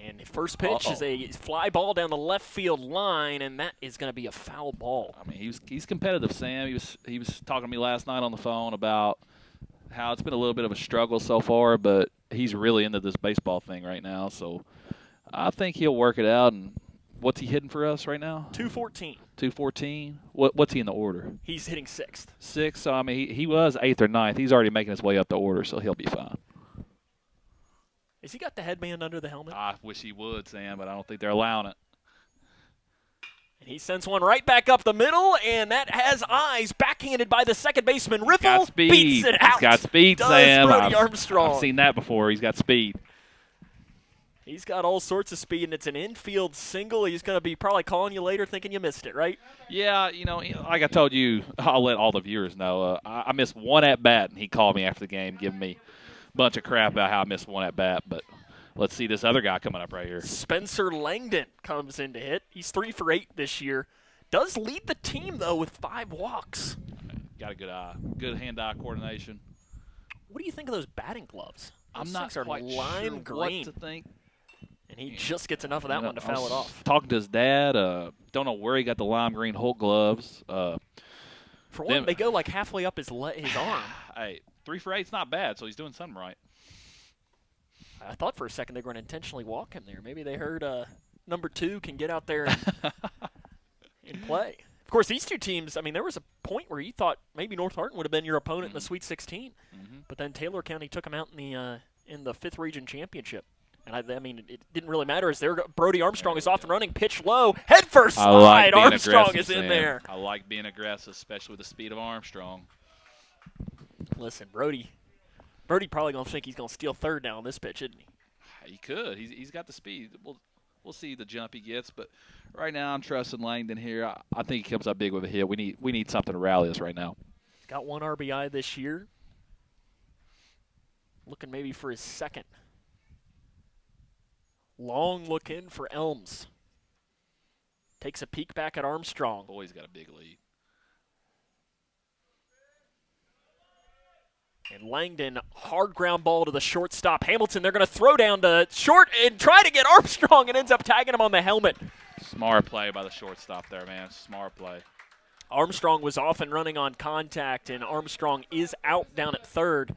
And the first pitch is a fly ball down the left field line, and that is going to be a foul ball. I mean, he's competitive, Sam. He was talking to me last night on the phone about how it's been a little bit of a struggle so far, but he's really into this baseball thing right now. So I think he'll work it out. And what's he hitting for us right now? .214. .214. What's he in the order? He's hitting 6th. 6th. So I mean, he was 8th or 9th. He's already making his way up the order, so he'll be fine. Has he got the headband under the helmet? I wish he would, Sam, but I don't think they're allowing it. And he sends one right back up the middle, and that has eyes. Backhanded by the second baseman. Riffle beats it out. He's got speed, Does Sam. Brody Armstrong. I've seen that before. He's got speed. He's got all sorts of speed, and it's an infield single. He's going to be probably calling you later thinking you missed it, right? Yeah, like I told you, I'll let all the viewers know. I missed one at-bat, and he called me after the game giving me a bunch of crap about how I missed one at-bat. But let's see this other guy coming up right here. Spencer Langdon comes in to hit. He's 3 for 8 this year. Does lead the team, though, with 5 walks. Got a good eye. Good hand-eye coordination. What do you think of those batting gloves? I'm Those not things are quite lime sure green. what to think. And he just gets enough of that one to foul it off. Talking to his dad, don't know where he got the lime green Hulk gloves. For one, they go like halfway up his arm. Hey, 3 for 8's not bad, so he's doing something right. I thought for a second they were going to intentionally walk him there. Maybe they heard number 2 can get out there and play. Of course, these two teams, I mean, there was a point where you thought maybe North Hardin would have been your opponent in the Sweet 16. But then Taylor County took them out in the 5th Region Championship. And I mean, it didn't really matter as Brody Armstrong is off and running, pitch low, head first slide. Armstrong is in there. I like being aggressive, especially with the speed of Armstrong. Listen, Brody probably going to think he's going to steal third now on this pitch, isn't he? He could. He's got the speed. We'll see the jump he gets, but right now I'm trusting Langdon here. I think he comes up big with a hit. We need something to rally us right now. Got 1 RBI this year. Looking maybe for his 2nd. Long look in for Elms. Takes a peek back at Armstrong. Boy, he's got a big lead. And Langdon, hard ground ball to the shortstop. Hamilton, they're going to throw down to short and try to get Armstrong and ends up tagging him on the helmet. Smart play by the shortstop there, man. Smart play. Armstrong was off and running on contact, and Armstrong is out down at third.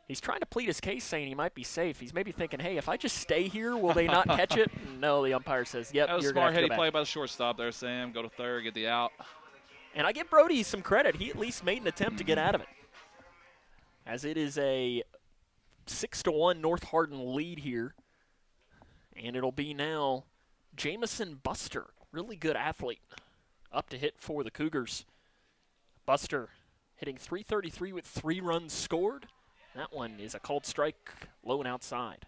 He's trying to plead his case, saying he might be safe. He's maybe thinking, hey, if I just stay here, will they not catch it? No, the umpire says, yep, that was you're a smart going to heady play by the shortstop there, Sam. Go to third, get the out. And I give Brody some credit. He at least made an attempt to get out of it. As it is a 6-1 North Hardin lead here. And it'll be now Jamison Buster, really good athlete, up to hit for the Cougars. Buster hitting .333 with 3 runs scored. That one is a called strike, low and outside.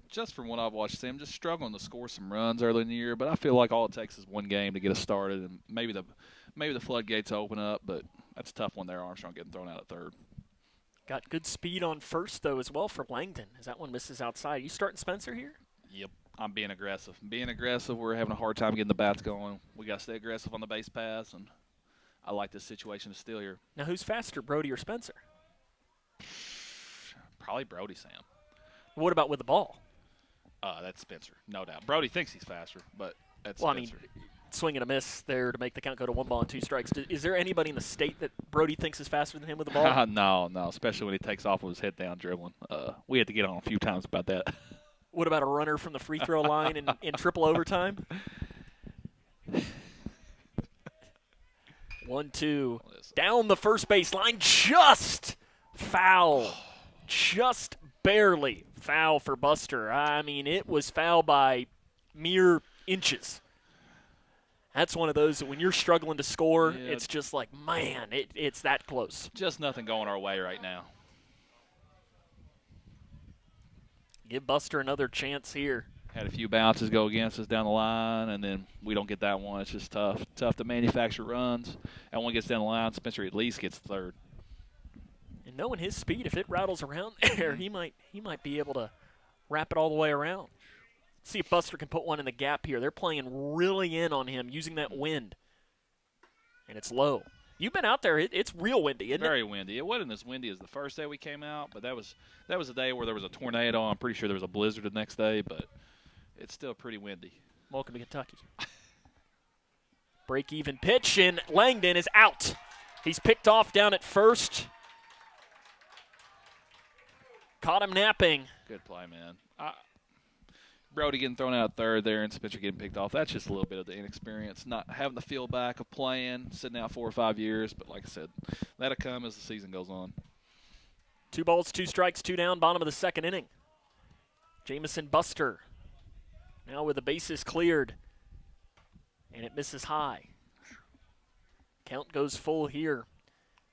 Just from what I've watched, Sam, just struggling to score some runs early in the year, but I feel like all it takes is one game to get us started, and maybe the floodgates open up, but that's a tough one there, Armstrong getting thrown out at third. Got good speed on first, though, as well for Langdon, as that one misses outside. You starting Spencer here? Yep, I'm being aggressive. We're having a hard time getting the bats going. We got to stay aggressive on the base pass, and I like this situation to steal here. Now, who's faster, Brody or Spencer? Probably Brody, Sam. What about with the ball? That's Spencer, no doubt. Brody thinks he's faster, but that's well, Spencer. I mean, swing and a miss there to make the count go to 1 ball and 2 strikes. Is there anybody in the state that Brody thinks is faster than him with the ball? No, especially when he takes off with his head down dribbling. We had to get on a few times about that. What about a runner from the free throw line in triple overtime? 1-2. Down the first base line. Just foul. Just barely foul for Buster. I mean, it was foul by mere inches. That's one of those that when you're struggling to score, it's just like, man, it's that close. Just nothing going our way right now. Give Buster another chance here. Had a few bounces go against us down the line, and then we don't get that one. It's just tough. Tough to manufacture runs. And when it gets down the line, Spencer at least gets third. And knowing his speed, if it rattles around there, he might be able to wrap it all the way around. See if Buster can put one in the gap here. They're playing really in on him, using that wind. And it's low. You've been out there. It's real windy, isn't it? Very windy. It wasn't as windy as the first day we came out, but that was a day where there was a tornado. I'm pretty sure there was a blizzard the next day, but it's still pretty windy. Welcome to Kentucky. Break-even pitch, and Langdon is out. He's picked off down at first. Caught him napping. Good play, man. Brody getting thrown out third there and Spencer getting picked off. That's just a little bit of the inexperience, not having the feel back of playing, sitting out 4 or 5 years. But like I said, that'll come as the season goes on. 2 balls, 2 strikes, 2 down, bottom of the second inning. Jamison Buster now with the bases cleared. And it misses high. Count goes full here.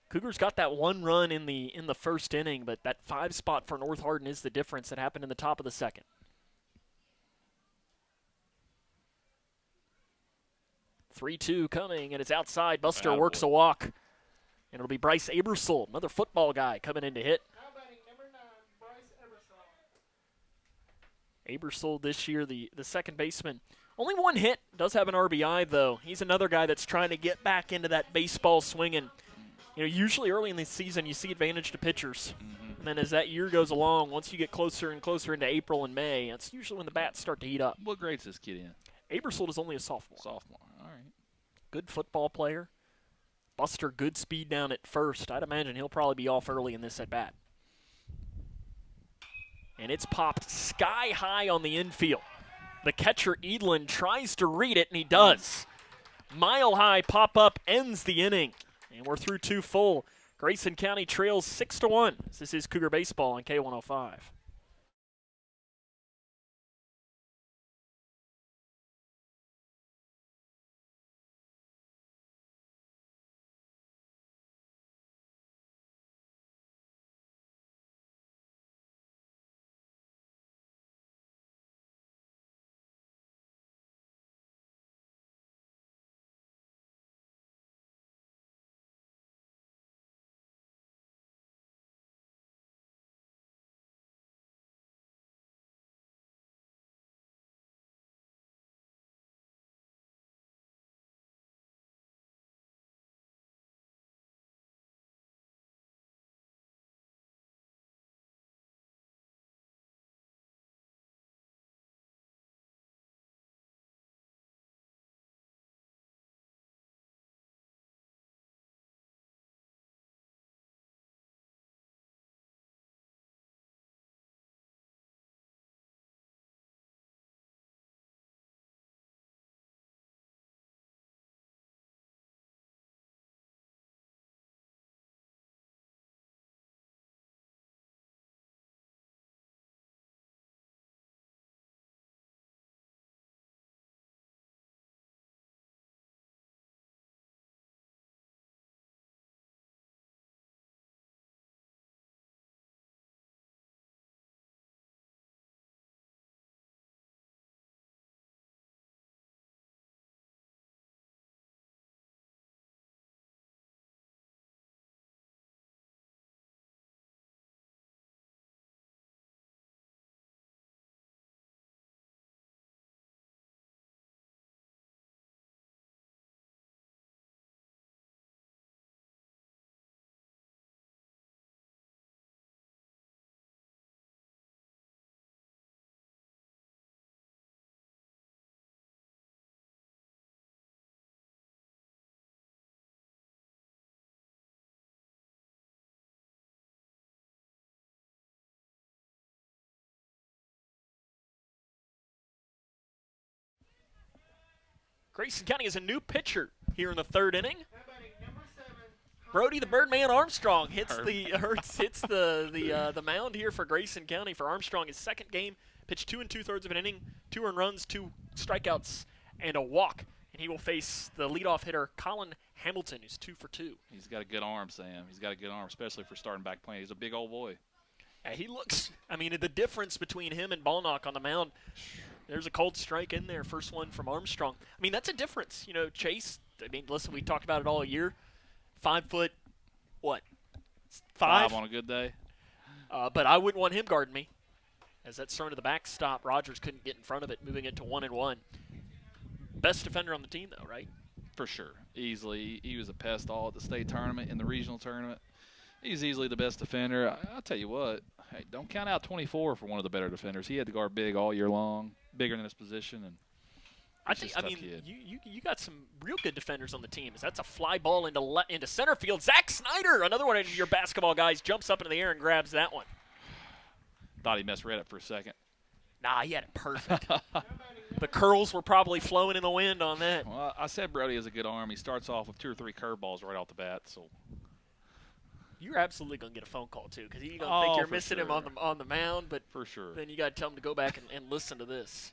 Cougars got that 1 run in the first inning, but that 5 spot for North Hardin is the difference that happened in the top of the second. (3-2) coming, and it's outside. Buster works a walk. And it'll be Bryce Abersold, another football guy, coming in to hit. Now batting number 9, Bryce Ebersol. Abersold this year, the second baseman. Only 1 hit. Does have an RBI, though. He's another guy that's trying to get back into that baseball swinging. You know, usually early in the season you see advantage to pitchers. And then as that year goes along, once you get closer and closer into April and May, that's usually when the bats start to heat up. What grade's this kid in? Abersold is only a sophomore. Sophomore. All right. Good football player. Buster, good speed down at first. I'd imagine he'll probably be off early in this at-bat. And it's popped sky high on the infield. The catcher, Edlin, tries to read it, and he does. Mile-high pop-up ends the inning. And we're through 2 full. Grayson County trails 6-1. This is Cougar Baseball on K105. Grayson County is a new pitcher here in the third inning. Now batting number 7. Brody the Birdman Armstrong hits the mound here for Grayson County. For Armstrong, his second game, pitched 2 2/3 of an inning, 2 earned runs, 2 strikeouts, and a walk. And he will face the leadoff hitter, Colin Hamilton, who's 2 for 2. He's got a good arm, Sam. He's got a good arm, especially for starting back playing. He's a big old boy. He looks, I mean, the difference between him and Ballnock on the mound, there's a cold strike in there, first one from Armstrong. I mean, that's a difference. You know, Chase, I mean, listen, we talked about it all year. 5 foot, what? 5 on a good day. But I wouldn't want him guarding me. As that's thrown to the backstop, Rogers couldn't get in front of it, moving it to 1-1. Best defender on the team, though, right? For sure. Easily. He was a pest all at the state tournament, in the regional tournament. He's easily the best defender. I'll tell you what, hey, don't count out 24 for one of the better defenders. He had to guard big all year long, bigger than his position. And I mean, you got some real good defenders on the team. That's a fly ball into center field. Zach Snyder, another one of your basketball guys, jumps up into the air and grabs that one. Thought he misread it for a second. Nah, he had it perfect. The curls were probably flowing in the wind on that. Well, I said Brody has a good arm. He starts off with 2 or 3 curveballs right off the bat. So you're absolutely going to get a phone call, too, because you're going to think you're missing him on the mound. But for sure. Then you got to tell him to go back and listen to this.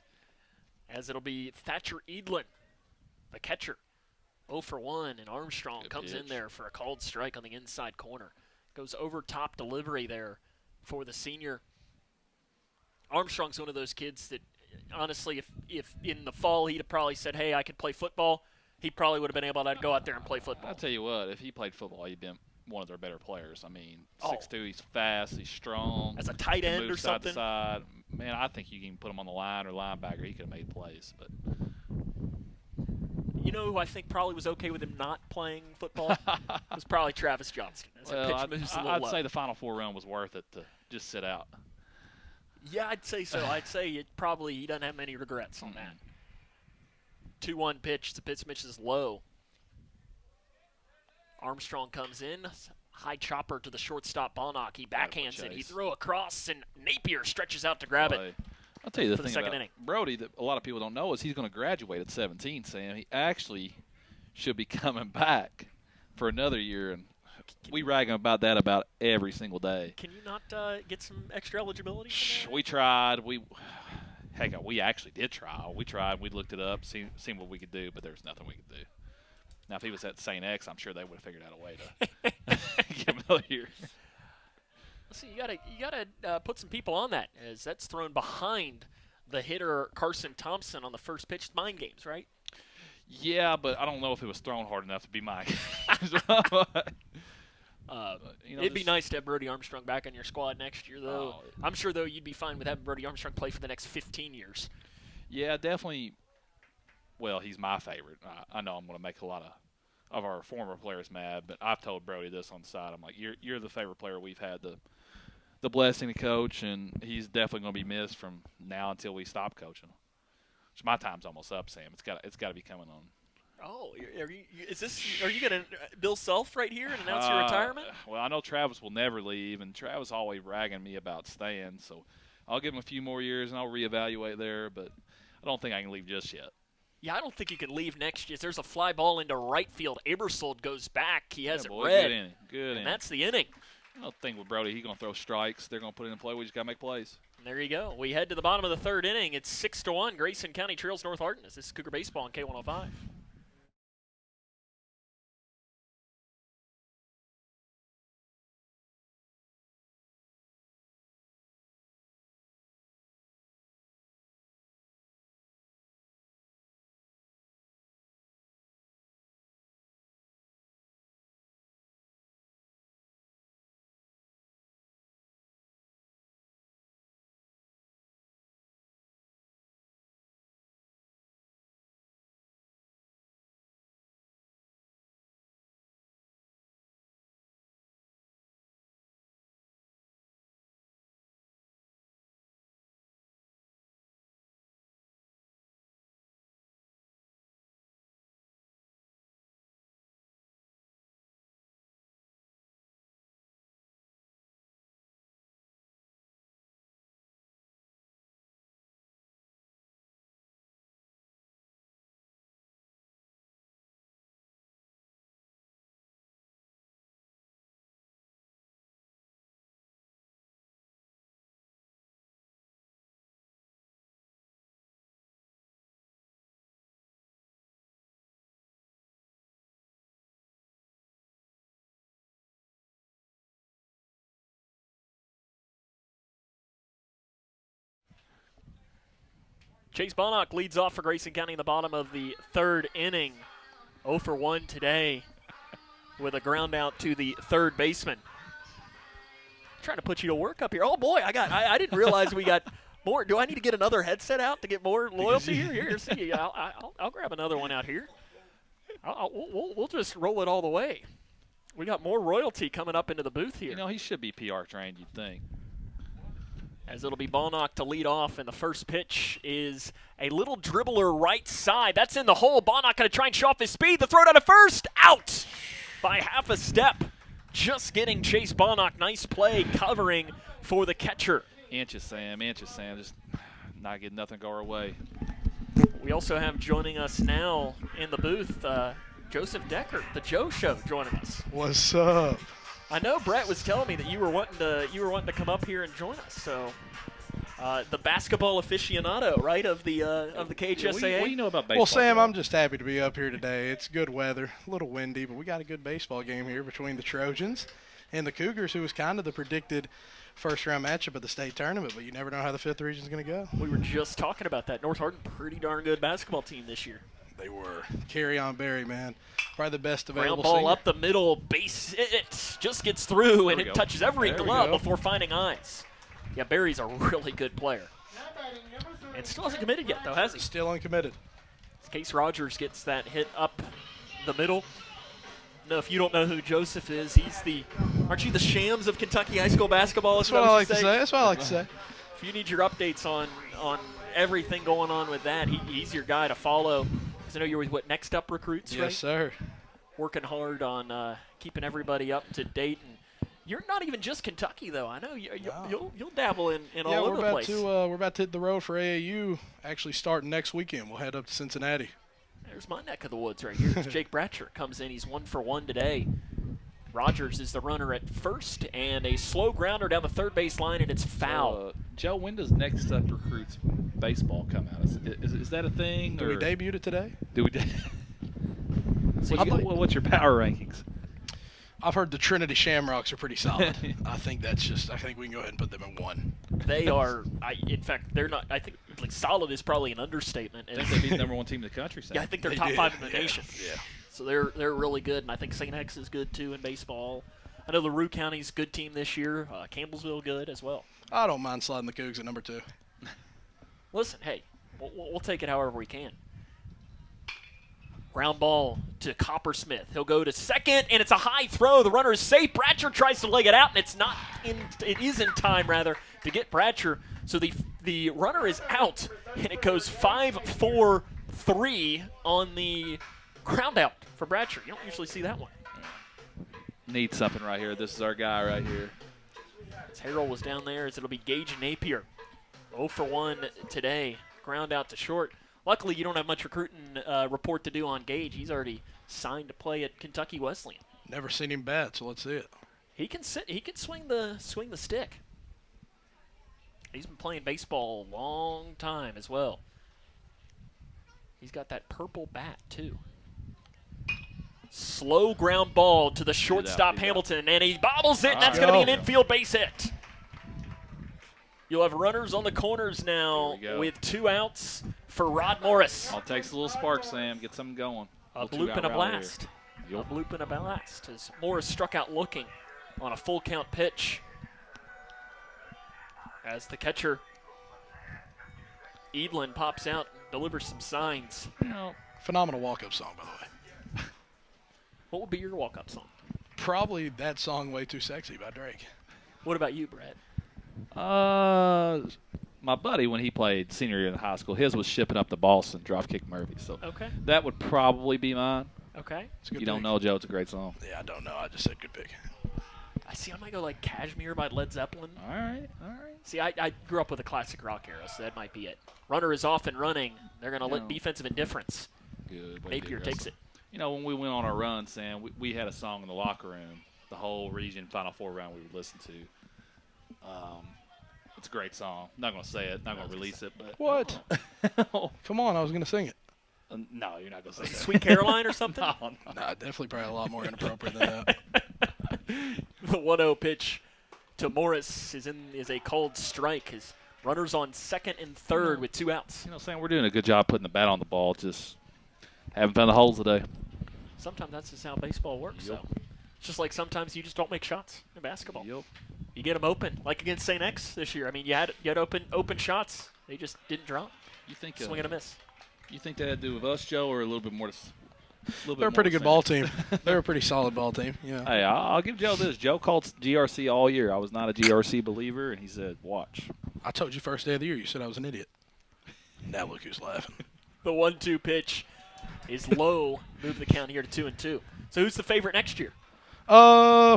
As it'll be Thatcher Edlin, the catcher, 0 for 1, and Armstrong comes in there for a called strike on the inside corner. Goes over top delivery there for the senior. Armstrong's one of those kids that, honestly, if in the fall he'd have probably said, hey, I could play football, he probably would have been able to go out there and play football. I'll tell you what, if he played football, he'd been one of their better players. I mean, 6'2", he's fast, he's strong. As a tight end or something. Side to side. Man, I think you can put him on the line or linebacker. He could have made plays. But you know who I think probably was okay with him not playing football? was probably Travis Johnston. I'd say the Final Four run was worth it to just sit out. Yeah, I'd say so. I'd say he doesn't have many regrets on that. 2-1 pitch. The pitch is low. Armstrong comes in. High chopper to the shortstop, Ballnock. He backhands it. He throws across, and Napier stretches out to grab it. I'll tell you the thing second about inning. Brody that a lot of people don't know is he's going to graduate at 17, Sam. He actually should be coming back for another year, and we rag him about that about every single day. Can you not get some extra eligibility? We tried. We actually did try. We tried. We looked it up, seen what we could do, but there's nothing we could do. Now, if he was at St. X, I'm sure they would have figured out a way to give him another year. Let's see, you gotta put some people on that, as that's thrown behind the hitter Carson Thompson on the first pitch. Mind games, right? Yeah, but I don't know if it was thrown hard enough to be mine. It'd be nice to have Brody Armstrong back on your squad next year, though. I'm sure, though, you'd be fine with having Brody Armstrong play for the next 15 years. Yeah, definitely. Well, he's my favorite. I know I'm going to make a lot of our former players mad, but I've told Brody this on the side. I'm like, you're the favorite player we've had the blessing to coach, and he's definitely going to be missed from now until we stop coaching. Which my time's almost up, Sam. It's got to be coming on. Oh, are you going to Bill Self right here and announce your retirement? Well, I know Travis will never leave, and Travis always ragging me about staying, so I'll give him a few more years and I'll reevaluate there, but I don't think I can leave just yet. Yeah, I don't think you can leave next year. There's a fly ball into right field. Abersold goes back. He has it red. Good inning. That's the inning. I don't think with Brody, he's going to throw strikes. They're going to put it in play. We just got to make plays. And there you go. We head to the bottom of the third inning. It's 6-1. Grayson County trails North Hardin. This is Cougar Baseball on K105. Chase Bonnock leads off for Grayson County in the bottom of the third inning. 0 for 1 today with a ground out to the third baseman. Trying to put you to work up here. Oh boy, I didn't realize we got more. Do I need to get another headset out to get more loyalty here? Here, see, I'll grab another one out here. We'll just roll it all the way. We got more royalty coming up into the booth here. You know, he should be PR trained, you'd think. As it'll be Bonnock to lead off, and the first pitch is a little dribbler right side. That's in the hole. Bonnock going to try and show off his speed. The throw down to first. Out by half a step. Just getting Chase Bonnock. Nice play covering for the catcher. Inches, Sam. Just not getting nothing go our way. We also have joining us now in the booth, Joseph Decker, the Joe Show, joining us. What's up? I know Brett was telling me that you were wanting to come up here and join us. So, the basketball aficionado, right, of the KHSAA. What do you know about baseball? Well, Sam, I'm just happy to be up here today. It's good weather, a little windy, but we got a good baseball game here between the Trojans and the Cougars, who was kind of the predicted first-round matchup of the state tournament, but you never know how the fifth region's going to go. We were just talking about that. North Hardin, pretty darn good basketball team this year. They were. Carry on Berry, man. Probably the best available Ground ball singer. up the middle, base it just gets through, and it touches every glove before finding eyes. Yeah, Barry's a really good player. Now batting number 3. And still hasn't committed yet, though, has he? Still uncommitted. Case Rogers gets that hit up the middle. No, if you don't know who Joseph is, aren't you the Shams of Kentucky high school basketball? That's what I like to say. That's what I like to say. If you need your updates on everything going on with that, he's your guy to follow. Because I know you're with, what, Next Up Recruits, right? Yes, sir. Working hard on keeping everybody up to date. And you're not even just Kentucky, though. I know you'll dabble in all over the place. We're about to hit the road for AAU, actually starting next weekend. We'll head up to Cincinnati. There's my neck of the woods right here. Jake Bratcher comes in. He's 1 for 1 today. Rogers is the runner at first, and a slow grounder down the third base line, and it's foul. Joe, when does Next Up Recruits baseball come out? Is that a thing? Do we debut it today? So what's your power rankings? I've heard the Trinity Shamrocks are pretty solid. I think we can go ahead and put them in 1. They are. In fact, they're not. I think like solid is probably an understatement. I think they'd be the number 1 team in the country. Yeah, I think they're top 5 in the Yeah, nation. Yeah. So they're really good, and I think St. X is good too in baseball. I know LaRue County's a good team this year. Campbellsville good as well. I don't mind sliding the Cougs at number 2. Listen, hey, we'll take it however we can. Ground ball to Coppersmith. He'll go to second, and it's a high throw. The runner is safe. Bratcher tries to leg it out, and it is in time, rather, to get Bratcher. So the runner is out, and it goes 5-4-3 on the ground out for Bratcher. You don't usually see that one. Need something right here. This is our guy right here. As Harrell was down there, as it'll be Gage Napier. 0 for 1 today. Ground out to short. Luckily, you don't have much recruiting report to do on Gage. He's already signed to play at Kentucky Wesleyan. Never seen him bat, so let's see it. He can swing the stick. He's been playing baseball a long time as well. He's got that purple bat too. Slow ground ball to the shortstop Hamilton, and he bobbles it, and that's going to be an infield base hit. You'll have runners on the corners now with 2 outs for Rod Morris. All takes a little spark, Sam. Get something going. A bloop and a blast. A bloop and a blast as Morris struck out looking on a full count pitch. As the catcher, Edlin, pops out and delivers some signs. Phenomenal walk-up song, by the way. What would be your walk-up song? Probably that song, Way Too Sexy by Drake. What about you, Brett? My buddy, when he played senior year in high school, his was Shipping Up to Boston, Dropkick Murphy. So that would probably be mine. Okay. You don't know, Joe. It's a great song. Yeah, I don't know. I just said good pick. I might go like Cashmere by Led Zeppelin. All right. See, I grew up with a classic rock era, so that might be it. Runner is off and running. They're going to let defensive indifference. Good. Napier takes it. When we went on our run, Sam, we had a song in the locker room, the whole region Final Four round we would listen to. It's a great song. Not going to say it. Not going to release it. But What? Come on, I was going to sing it. No, you're not going to say that. Sweet Caroline or something? No. Nah, definitely probably a lot more inappropriate than that. The 1-0 pitch to Morris is a called strike as Runners on second and third with 2 outs. You know, Sam, we're doing a good job putting the bat on the ball. Just haven't found the holes today. Sometimes that's just how baseball works. Yep. So it's just like sometimes you just don't make shots in basketball. Yep. You get them open, like against St. X this year. I mean, you had open shots. They just didn't drop. You think Swing and a miss. You think that had to do with us, Joe, or a little bit more? They're a pretty good ball team. They're a pretty solid ball team. Yeah. Hey, I'll give Joe this. Joe called GRC all year. I was not a GRC believer, and he said, "Watch." I told you first day of the year. You said I was an idiot. Now look who's laughing. The 1-2 pitch is low. Move the count here to 2-2. So who's the favorite next year? For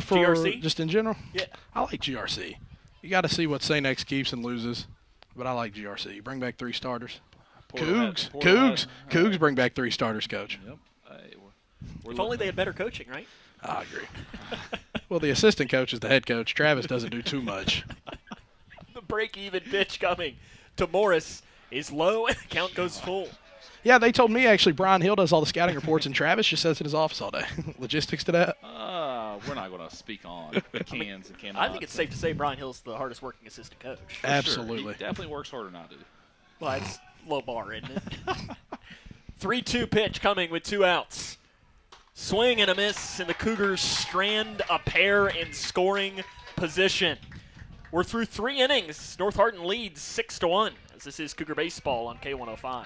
GRC? just in general? Yeah. I like GRC. You got to see what St. X keeps and loses, but I like GRC. You bring back 3 starters. Cougs bring back 3 starters, Coach. Yep. Hey, we're If only they had better coaching, right? I agree. Well, the assistant coach is the head coach. Travis doesn't do too much. The break-even pitch coming to Morris is low, and the count goes full. Yeah, they told me actually Brian Hill does all the scouting reports, and Travis just sits in his office all day. Logistics to that? we're not going to speak on cans and cannot. I think it's safe to say Brian Hill's the hardest working assistant coach. Absolutely. Sure. He definitely works harder than I do. Well, it's low bar, isn't it? 3-2 pitch coming with 2 outs. Swing and a miss, and the Cougars strand a pair in scoring position. We're through 3 innings. North Hardin leads 6-1, as this is Cougar Baseball on K105.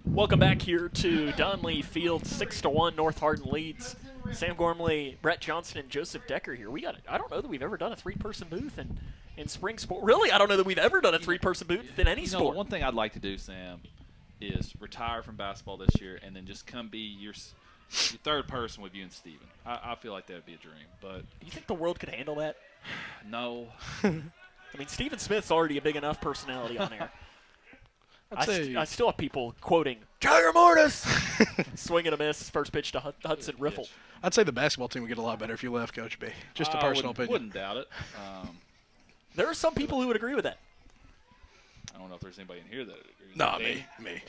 Welcome back here to Donley Field. 6-1, North Hardin leads. Sam Gormley, Brett Johnson, and Joseph Decker here. I don't know that we've ever done a 3-person booth in spring sport. Really, I don't know that we've ever done a 3-person booth in any sport. One thing I'd like to do, Sam, is retire from basketball this year and then just come be your third person with you and Steven. I feel like that would be a dream. But do you think the world could handle that? No. I mean, Steven Smith's already a big enough personality on air. I still have people quoting Tiger Mortis. Swing and a miss. First pitch to Hudson Riffle. I'd say the basketball team would get a lot better if you left, Coach B. Just a personal opinion. Wouldn't doubt it. There are some people who would agree with that. I don't know if there's anybody in here that agrees. No, me.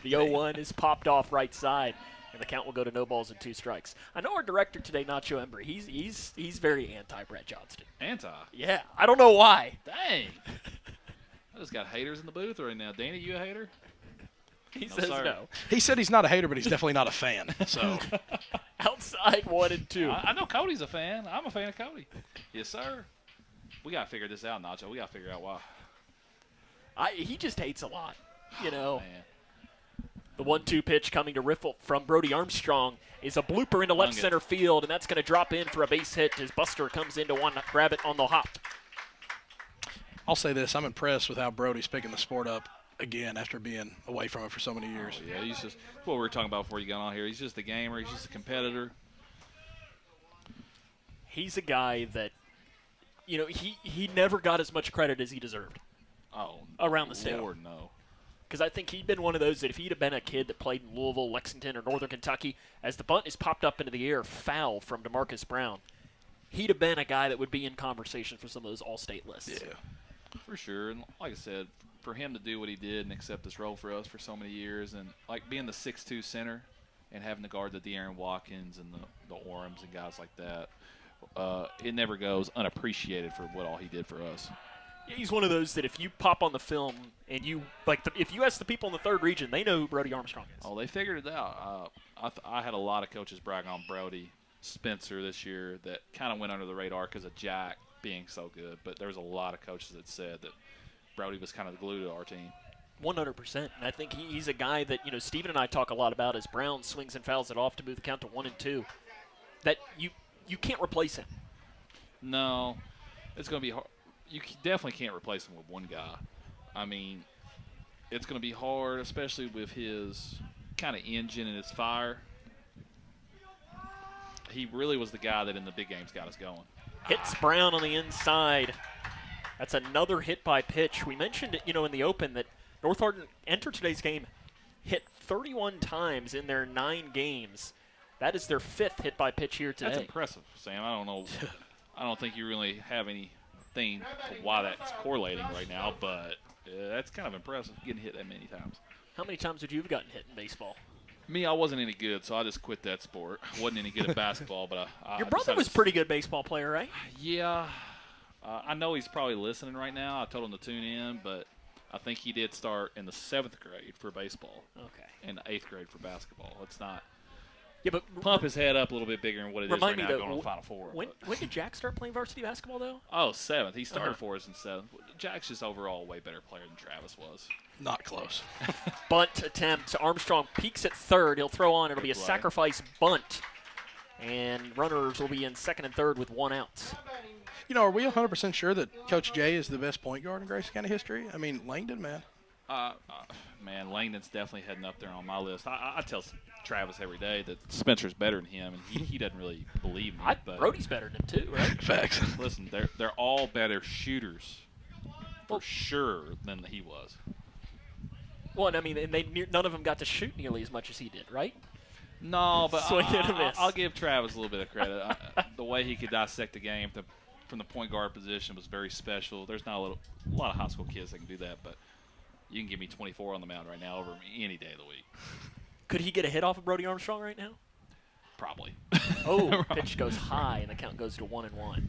The 0-1 is popped off right side, and the count will go to no balls and 2 strikes. I know our director today, Nacho Embry. He's very anti-Brett Johnston. Anti? Yeah, I don't know why. Dang. I just got haters in the booth right now. Danny, you a hater? He says sir. no. He said he's not a hater, but he's definitely not a fan. So Outside 1 and 2. I know Cody's a fan. I'm a fan of Cody. Yes, sir. We got to figure this out, Nacho. We got to figure out why. He just hates a lot, you know. Man. The 1-2 pitch coming to Riffle from Brody Armstrong is a blooper into left center field, and that's going to drop in for a base hit as Buster comes in to grab it on the hop. I'll say this. I'm impressed with how Brody's picking the sport up again after being away from it for so many years. Oh, yeah, he's just what we were talking about before you got on here. He's just a gamer. He's just a competitor. He's a guy that, he never got as much credit as he deserved. Oh, around the state. Lord, no. because I think he'd been one of those that if he'd have been a kid that played in Louisville, Lexington, or Northern Kentucky, as the bunt is popped up into the air, foul from DeMarcus Brown, he'd have been a guy that would be in conversation for some of those all-state lists. Yeah, for sure. And like I said, for him to do what he did and accept this role for us for so many years, and like being the 6'2" center and having to guard the De'Aaron Watkins and the Orams and guys like that, it never goes unappreciated for what all he did for us. He's one of those that if you pop on the film and you if you ask the people in the third region, they know who Brody Armstrong is. Oh, they figured it out. I had a lot of coaches brag on Brody Spencer this year that kind of went under the radar because of Jack being so good, but there was a lot of coaches that said that Brody was kind of the glue to our team. 100%. And I think he's a guy that, Steven and I talk a lot about as Brown swings and fouls it off to move the count to 1-2, that you can't replace him. No, it's going to be hard. You definitely can't replace him with one guy. I mean, it's going to be hard, especially with his kind of engine and his fire. He really was the guy that in the big games got us going. Hits Brown on the inside. That's another hit by pitch. We mentioned it, in the open that North Hardin entered today's game, hit 31 times in their 9 games. That is their 5th hit by pitch here today. That's impressive, Sam. I don't know. I don't think you really have anything to why that's correlating right now, but that's kind of impressive, getting hit that many times. How many times would you have gotten hit in baseball? Me, I wasn't any good, so I just quit that sport. Wasn't any good at basketball, but Your brother was a pretty good baseball player, right? Yeah. I know he's probably listening right now. I told him to tune in, but I think he did start in the 7th grade for baseball. Okay. And the 8th grade for basketball. It's not. Yeah, but pump his head up a little bit bigger than what it is right now though, going on Final Four. When did Jack start playing varsity basketball, though? Oh, 7th. He started for us in 7th. Jack's just overall a way better player than Travis was. Not close. Bunt attempt. Armstrong peeks at third. He'll throw on. It'll be a sacrifice bunt. And runners will be in second and third with 1 out. Are we 100% sure that Coach Jay is the best point guard in Grayson County history? I mean, Langdon, man. Man, Langdon's definitely heading up there on my list. I tell Travis every day that Spencer's better than him, and he doesn't really believe me. But Brody's better than him, too, right? Facts. Listen, they're all better shooters for sure than he was. Well, and I mean, none of them got to shoot nearly as much as he did, right? No, but Swing and a miss. I'll give Travis a little bit of credit. The way he could dissect the game from the point guard position was very special. There's not a lot of high school kids that can do that, but you can give me 24 on the mound right now over me any day of the week. Could he get a hit off of Brody Armstrong right now? Probably. Oh, pitch goes high, and the count goes to 1-1.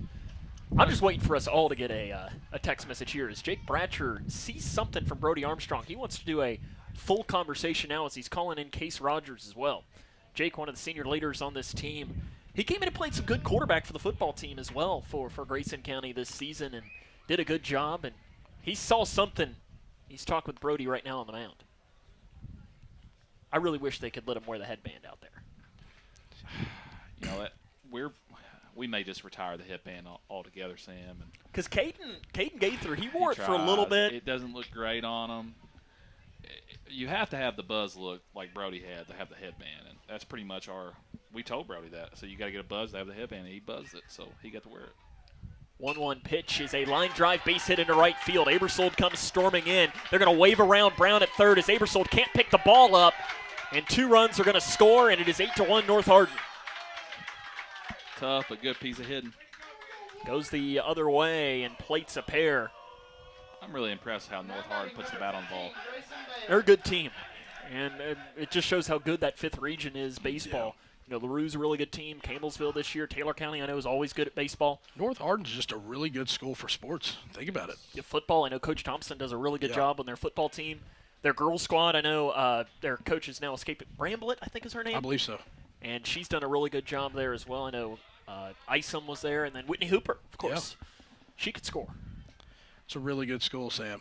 I'm just waiting for us all to get a text message here. As Jake Bratcher sees something from Brody Armstrong, he wants to do a full conversation now as he's calling in Case Rogers as well. Jake, one of the senior leaders on this team, he came in and played some good quarterback for the football team as well for Grayson County this season and did a good job. And he saw something. He's talking with Brody right now on the mound. I really wish they could let him wear the headband out there. We may just retire the headband altogether, Sam. Because Caden Gaither, he wore it for a little bit. It doesn't look great on him. You have to have the buzz look like Brody had to have the headband, and that's pretty much we told Brody that. So you got to get a buzz to have the headband, and he buzzed it, so he got to wear it. 1-1 pitch is a line drive base hit into right field. Abersold comes storming in. They're going to wave around Brown at third as Abersold can't pick the ball up, and 2 runs are going to score, and it is 8-1 North Hardin. Tough, but good piece of hitting. Goes the other way and plates a pair. I'm really impressed how North Hardin puts the bat on the ball. They're a good team, and it just shows how good that 5th region is baseball. Yeah. LaRue's a really good team. Campbellsville this year. Taylor County, I know, is always good at baseball. North Hardin's just a really good school for sports. Think about it. Yeah, football, I know Coach Thompson does a really good job on their football team. Their girls squad, I know their coach is now escaping. Bramblett, I think is her name. I believe so. And she's done a really good job there as well. I know Isom was there, and then Whitney Hooper, of course. Yeah. She could score. It's a really good school, Sam.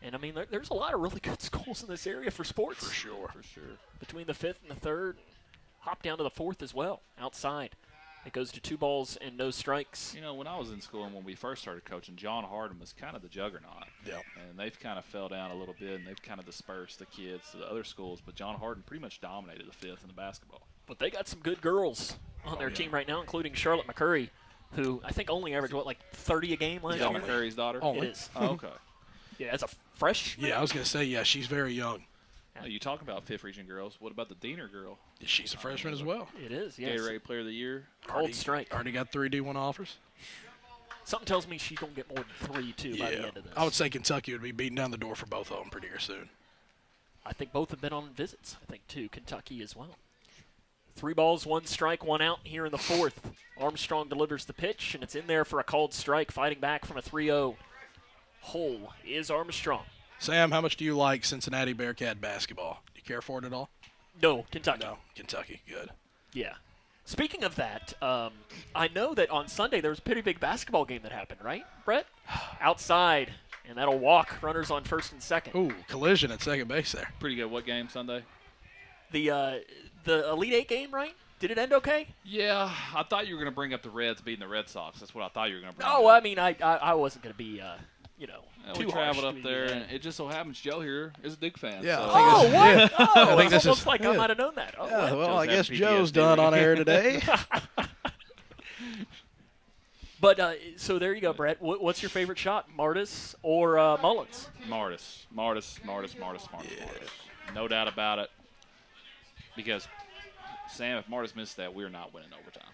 And, I mean, there's a lot of really good schools in this area for sports. For sure. Between the 5th and the 3rd, hop down to the 4th as well, outside. It goes to 2 balls and no strikes. When I was in school and when we first started coaching, John Hardin was kind of the juggernaut. Yeah. And they've kind of fell down a little bit, and they've kind of dispersed the kids to the other schools. But John Hardin pretty much dominated the 5th in the basketball. But they got some good girls on their team right now, including Charlotte McCurry, who I think only averaged, 30 a game last year? McCurry's daughter? It is. Oh, okay. Yeah, as a freshman. Yeah, I was going to say, yeah, she's very young. Oh, you talk about fifth region girls. What about the Diener girl? She's a freshman as well. It is, yes. Gatorade Player of the Year. Cold strike. Already got 3 D1 offers. Something tells me she's going to get more than 3, too, by the end of this. I would say Kentucky would be beating down the door for both of them pretty soon. I think both have been on visits, I think, too. Kentucky as well. 3 balls, 1 strike, 1 out here in the 4th. Armstrong delivers the pitch, and it's in there for a called strike. Fighting back from a 3-0 hole is Armstrong. Sam, how much do you like Cincinnati Bearcat basketball? Do you care for it at all? No, Kentucky. No, Kentucky. Good. Yeah. Speaking of that, I know that on Sunday there was a pretty big basketball game that happened, right, Brett? Outside, and that'll walk runners on first and second. Ooh, collision at second base there. Pretty good. What game Sunday? The Elite Eight game, right? Did it end okay? Yeah, I thought you were going to bring up the Reds beating the Red Sox. That's what I thought you were going to bring Oh, up. I mean, I wasn't going to be, We too traveled harsh up to there, you. and it just so happens Joe here is a Dig fan. Yeah, so. I think Oh, this- what? yeah. Oh, I think it's this almost is- like I yeah. might have known that. Oh, Yeah, what? well, I Joe's guess having Joe's PTSD. done on air today. But, so there you go, Brett. What's your favorite shot, Martis or Mullins? Martis. No doubt about it. Because, Sam, if Martis missed that, we're not winning overtime.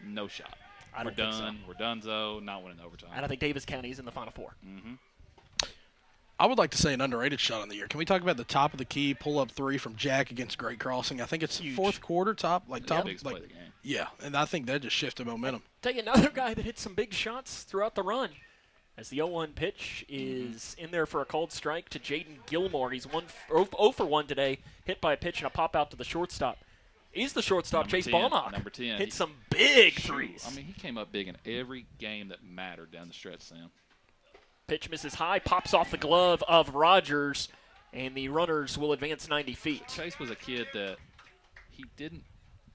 No shot. I don't we're think so. done. We're donezo. Not winning overtime. And I think Davis County is in the Final Four. Mm-hmm. I would like to say an underrated shot on the year. Can we talk about the top of the key pull-up 3 from Jack against Great Crossing? I think it's Huge. 4th quarter top. Biggest play of the game. Yeah, and I think that just shifted momentum. Tell you another guy that hit some big shots throughout the run. As the 0-1 pitch is in there for a called strike to Jaden Gilmore. He's 0 for 1 today, hit by a pitch and a pop out to the shortstop. He's the shortstop, Number Chase 10, Baumock. number 10. Hit some big Shoot. threes. I mean, he came up big in every game that mattered down the stretch, Sam. Pitch misses high, pops off the glove of Rogers, and the runners will advance 90 feet. Chase was a kid that he didn't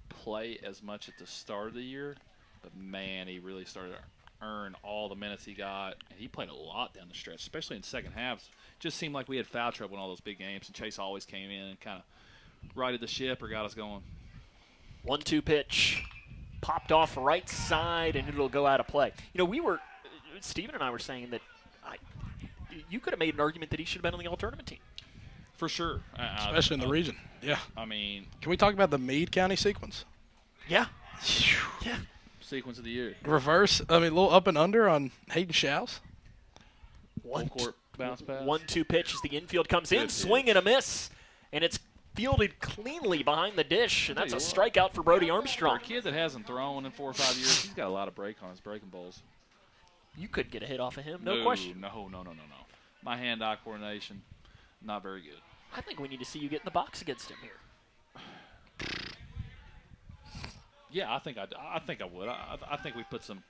play as much at the start of the year, but, man, he really started to earn all the minutes he got. And he played a lot down the stretch, especially in second halves. Just seemed like we had foul trouble in all those big games, and Chase always came in and kind of righted the ship or got us going. 1-2 pitch, popped off right side, and it'll go out of play. You know, Steven and I were saying that you could have made an argument that he should have been on the all-tournament team. For sure. Especially in the region. Yeah. I mean, Can we talk about the Meade County sequence? Yeah. Yeah. sequence of the year. Reverse, a little up and under on Hayden Schaus. Full court bounce pass. 1-2 pitch as the infield comes in, Good swing and a miss, and it's fielded cleanly behind the dish, and that's a strikeout for Brody For Armstrong. a kid that hasn't thrown in 4 or 5 years, he's got a lot of break on his breaking balls. You could get a hit off of him, no question. No. My hand-eye coordination, not very good. I think we need to see you get in the box against him here. Yeah, I think I would. I think we put some.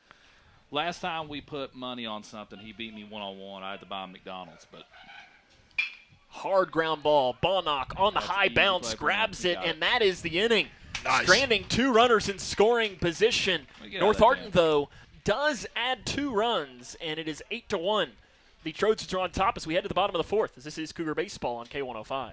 Last time we put money on something, he beat me one-on-one. I had to buy him McDonald's, but Hard ground ball. Bonnock on the That's high easy bounce, play for grabs him. it, Got it. and that is the inning. Nice. Stranding 2 runners in scoring position. Get out of North that Hardin, jam. though, does add 2 runs, and it is 8-1. The Trojans are on top as we head to the bottom of the 4th, as this is Cougar Baseball on K105.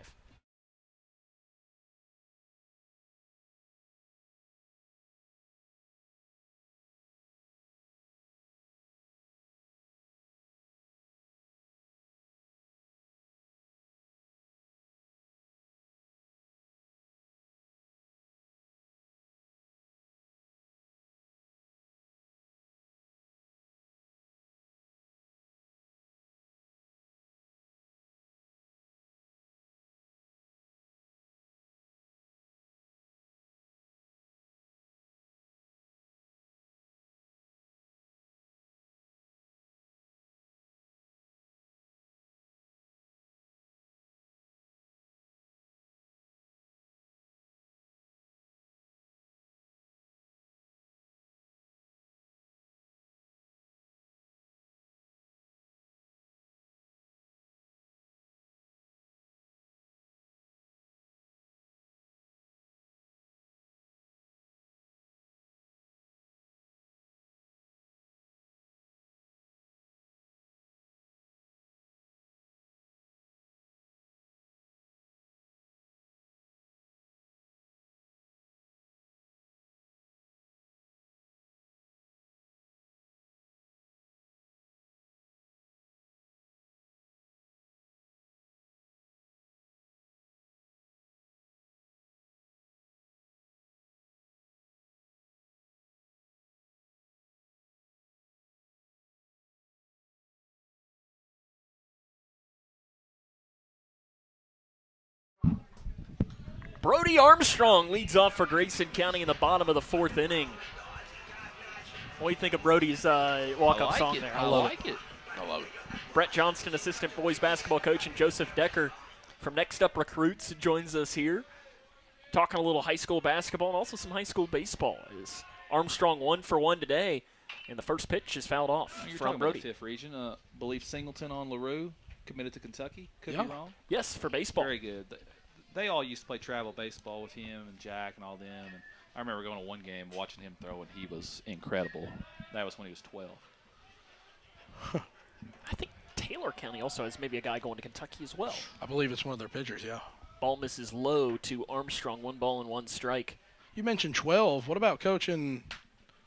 Brody Armstrong leads off for Grayson County in the bottom of the 4th inning. What do you think of Brody's walk-up song there? I like it. I love it. Brett Johnston, assistant boys basketball coach, and Joseph Decker from Next Up Recruits joins us here. Talking a little high school basketball and also some high school baseball. Is Armstrong 1 for 1 today, and the first pitch is fouled off You're from talking Brody. about the 5th region. Believe Singleton on LaRue, committed to Kentucky. Could Yeah. be wrong. Yes, for baseball. Very good. They all used to play travel baseball with him and Jack and all them. And I remember going to one game, watching him throw, and he was incredible. That was when he was 12. I think Taylor County also has maybe a guy going to Kentucky as well. I believe it's one of their pitchers, yeah. Ball misses low to Armstrong. 1 ball and 1 strike. You mentioned 12. What about coaching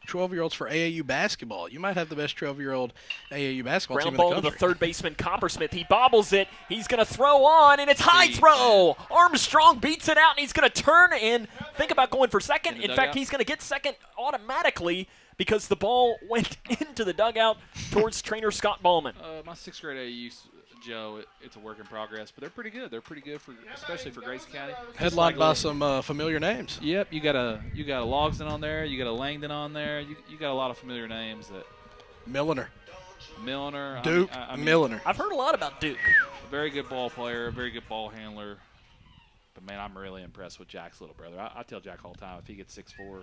12-year-olds for AAU basketball? You might have the best 12-year-old AAU basketball Ground team ball in to the the country. third baseman, Coppersmith. He bobbles it. He's going to throw on, and it's high Deep, throw. Armstrong beats it out, and he's going to turn and think about going for second. In the In fact, dugout? he's going to get second automatically because the ball went into the dugout towards trainer Scott Ballman. My 6th grade AAU, Joe, it's a work in progress, but they're pretty good. They're pretty good, especially for Grayson County. Headlined by some familiar names. Yep, you got a Logsdon on there, you got a Langdon on there, you got a lot of familiar names. That Milliner. Milner, Duke I mean, Milliner. I've heard a lot about Duke. a very good ball player, a very good ball handler. But man, I'm really impressed with Jack's little brother. I tell Jack all the time, if he gets 6'4",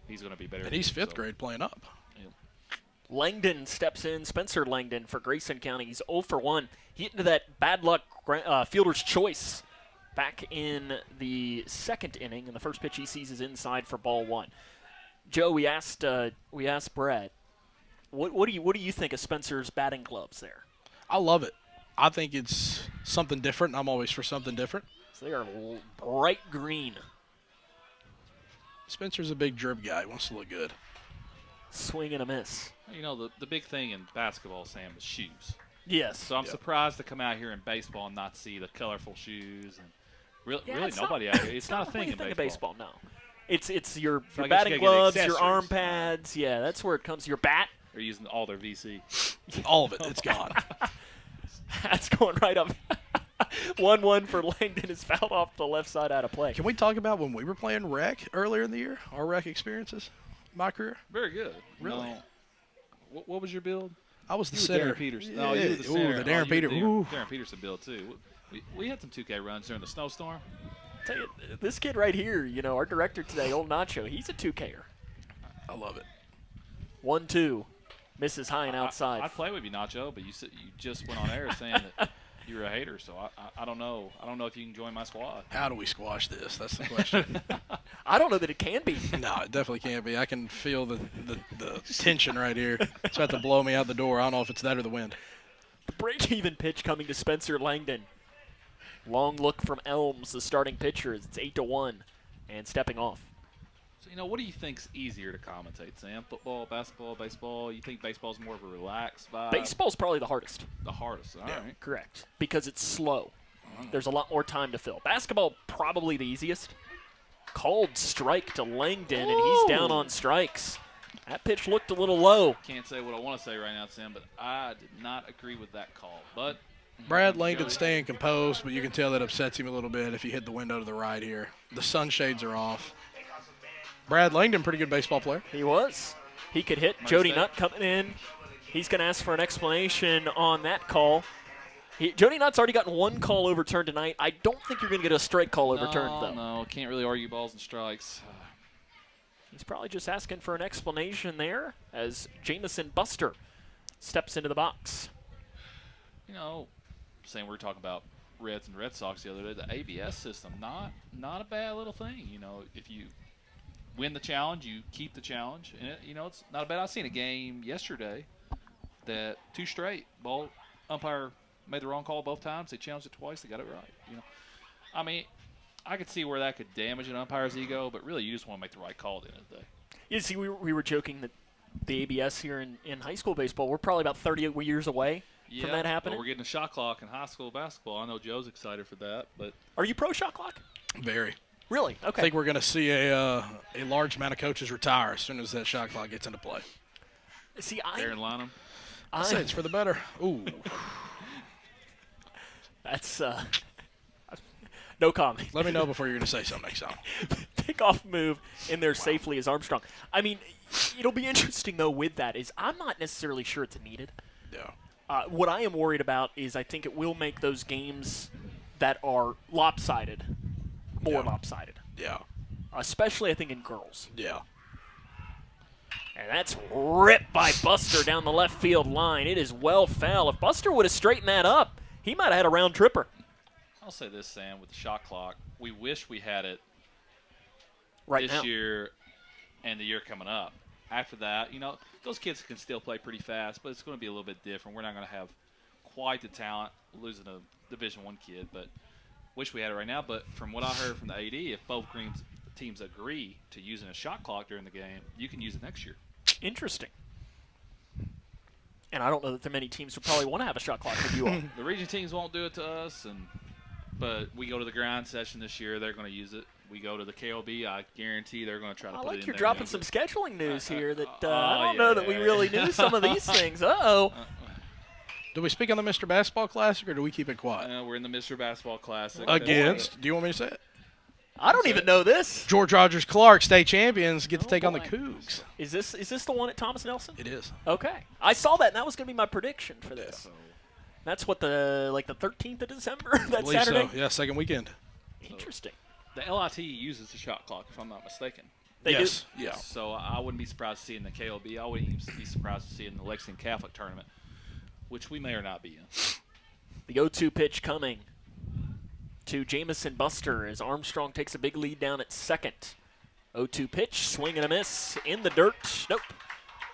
he's going to be better. And than he's him, 5th so. grade playing up. Langdon steps in. Spencer Langdon for Grayson County. He's 0 for 1. He hit into that bad luck fielder's choice back in the 2nd inning, and the first pitch he sees is inside for ball 1. Joe, we asked Brett, what do you think of Spencer's batting gloves there? I love it. I think it's something different. I'm always for something different. So they are bright green. Spencer's a big drib guy. He wants to look good. Swing and a miss. You know, the big thing in basketball, Sam, is shoes. Yes. So I'm Yep. surprised to come out here in baseball and not see the colorful shoes. And really it's nobody not, out here. It's not a thing in baseball. No. It's your So I guess you batting gotta get gloves, your accessories. arm pads. Yeah, that's where it comes. Your bat. They're using all their VC. All of it. It's gone. That's going right up. 1-1 for Langdon is fouled off the left side out of play. Can we talk about when we were playing rec earlier in the year? Our rec experiences? My career? Very good. Really? No. What was your build? I was the You were center. Darren Peterson. Yeah. No, you were the center. Ooh, the Darren Peter. Ooh. Darren Peterson build, too. We had some 2K runs during the snowstorm. Tell you, this kid right here, our director today, old Nacho, he's a 2Ker. I love it. 1-2. Misses high and outside. I'd play with you, Nacho, but you just went on air saying that you were a hater, so I don't know. I don't know if you can join my squad. How do we squash this? That's the question. I don't know that it can be. No, it definitely can't be. I can feel the tension right here. It's about to blow me out the door. I don't know if it's that or the wind. The break-even pitch coming to Spencer Langdon. Long look from Elms, the starting pitcher. It's 8-1, and stepping off. So, what do you think's easier to commentate, Sam? Football, basketball, baseball? You think baseball's more of a relaxed vibe? Baseball's probably the hardest. The hardest. All right. Correct. Because it's slow. There's a lot more time to fill. Basketball, probably the easiest. Called strike to Langdon, and he's down on strikes. That pitch looked a little low. Can't say what I want to say right now, Sam, but I did not agree with that call. But Brad Langdon staying composed, but you can tell that upsets him a little bit if you hit the window to the right here. The sunshades are off. Brad Langdon, pretty good baseball player. He was. He could hit. Jody Nutt coming in. He's going to ask for an explanation on that call. Jody Nutt's already gotten one call overturned tonight. I don't think you're going to get a strike call overturned, though. No, can't really argue balls and strikes. He's probably just asking for an explanation there as Jamison Buster steps into the box. Saying we were talking about Reds and Red Sox the other day, the ABS system, not a bad little thing. If you win the challenge, you keep the challenge. And, it's not a bad. I seen a game yesterday that 2 straight ball umpire made the wrong call both times. They challenged it twice. They got it right. I mean, I could see where that could damage an umpire's ego, but really you just want to make the right call at the end of the day. You see, we were joking that the ABS here in high school baseball, we're probably about 30 years away from that happening. Well, we're getting a shot clock in high school basketball. I know Joe's excited for that, but Are you pro shot clock? Very. Really? Okay. I think we're going to see a large amount of coaches retire as soon as that shot clock gets into play. See, Aaron Lynham. I say it's for the better. Ooh. That's No comment. Let me know before you're going to say something next time. Pickoff move in there safely is Armstrong. I mean, it'll be interesting, though, with that is I'm not necessarily sure it's needed. Yeah. What I am worried about is I think it will make those games that are lopsided more lopsided. Yeah. Especially, I think, in girls. Yeah. And that's ripped by Buster down the left field line. It is well foul. If Buster would have straightened that up, he might have had a round tripper. I'll say this, Sam, with the shot clock, we wish we had it Right this now. year and the year coming up. After that, those kids can still play pretty fast, but it's going to be a little bit different. We're not going to have quite the talent losing a Division I kid, but wish we had it right now. But from what I heard from the AD, if both teams agree to using a shot clock during the game, you can use it next year. Interesting. And I don't know that there are many teams who probably want to have a shot clock with you all. The region teams won't do it to us, but we go to the grind session this year. They're going to use it. We go to the KOB. I guarantee they're going to try to I put it in like you're there dropping and some use scheduling news here that Oh, I don't yeah, know that yeah, we yeah. really knew some of these things. Uh-oh. Do we speak on the Mr. Basketball Classic, or do we keep it quiet? We're in the Mr. Basketball Classic. Against, do you want me to say it? I don't even know this. George Rogers Clark, state champions, get to take on the boy. Cougs. Is this the one at Thomas Nelson? It is. Okay. I saw that, and that was going to be my prediction for this. So, That's what the 13th of December, I that believe Saturday? so. Yeah, second weekend. Interesting. the LIT uses the shot clock, if I'm not mistaken. They yes. do. Yeah. So I wouldn't be surprised to see it in the KLB. I wouldn't even be surprised to see it in the Lexington Catholic tournament, which we may or not be in. The 0-2 pitch coming to Jamison Buster as Armstrong takes a big lead down at second. 0-2 pitch, swing and a miss in the dirt. Nope.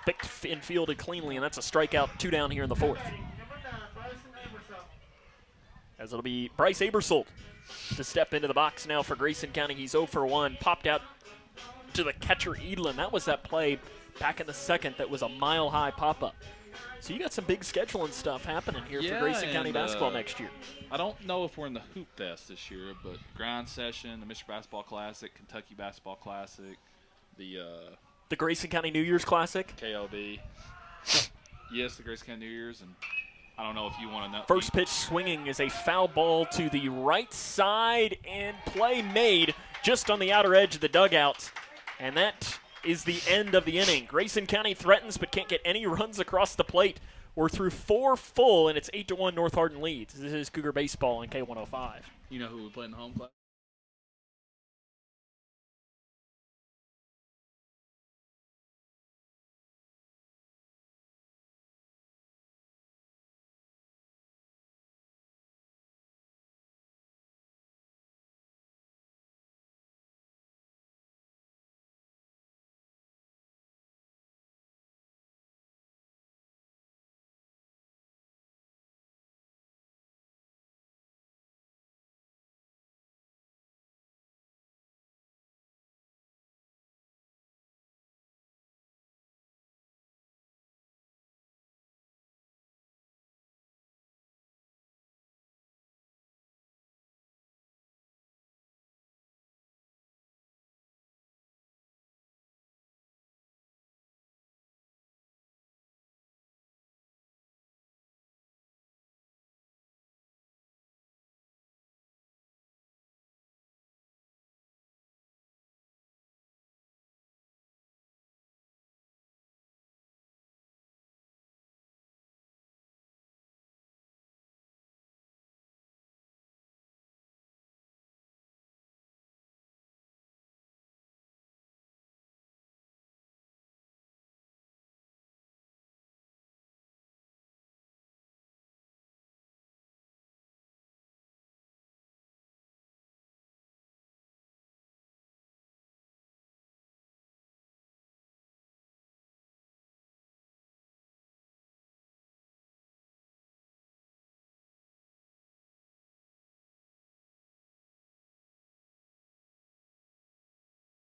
Picked and fielded cleanly, and that's a strikeout. 2 down here in the fourth. Number 9, Bryson Emerson. As it'll be Bryce Abersold to step into the box now for Grayson County. He's 0 for 1. Popped out to the catcher Edlin. That was that play back in the second that was a mile-high pop-up. So you got some big scheduling stuff happening here for Grayson County basketball next year. I don't know if we're in the Hoop Fest this year, but Grind Session, the Mr. Basketball Classic, Kentucky Basketball Classic, The Grayson County New Year's Classic. KLB. Yes, the Grayson County New Year's, and I don't know if you want to know. First pitch swinging is a foul ball to the right side, and play made just on the outer edge of the dugout. And that is the end of the inning. Grayson County threatens but can't get any runs across the plate. We're through 4 full, and it's 8-1 North Hardin leads. This is Cougar Baseball on K105. You know who we play in the home class?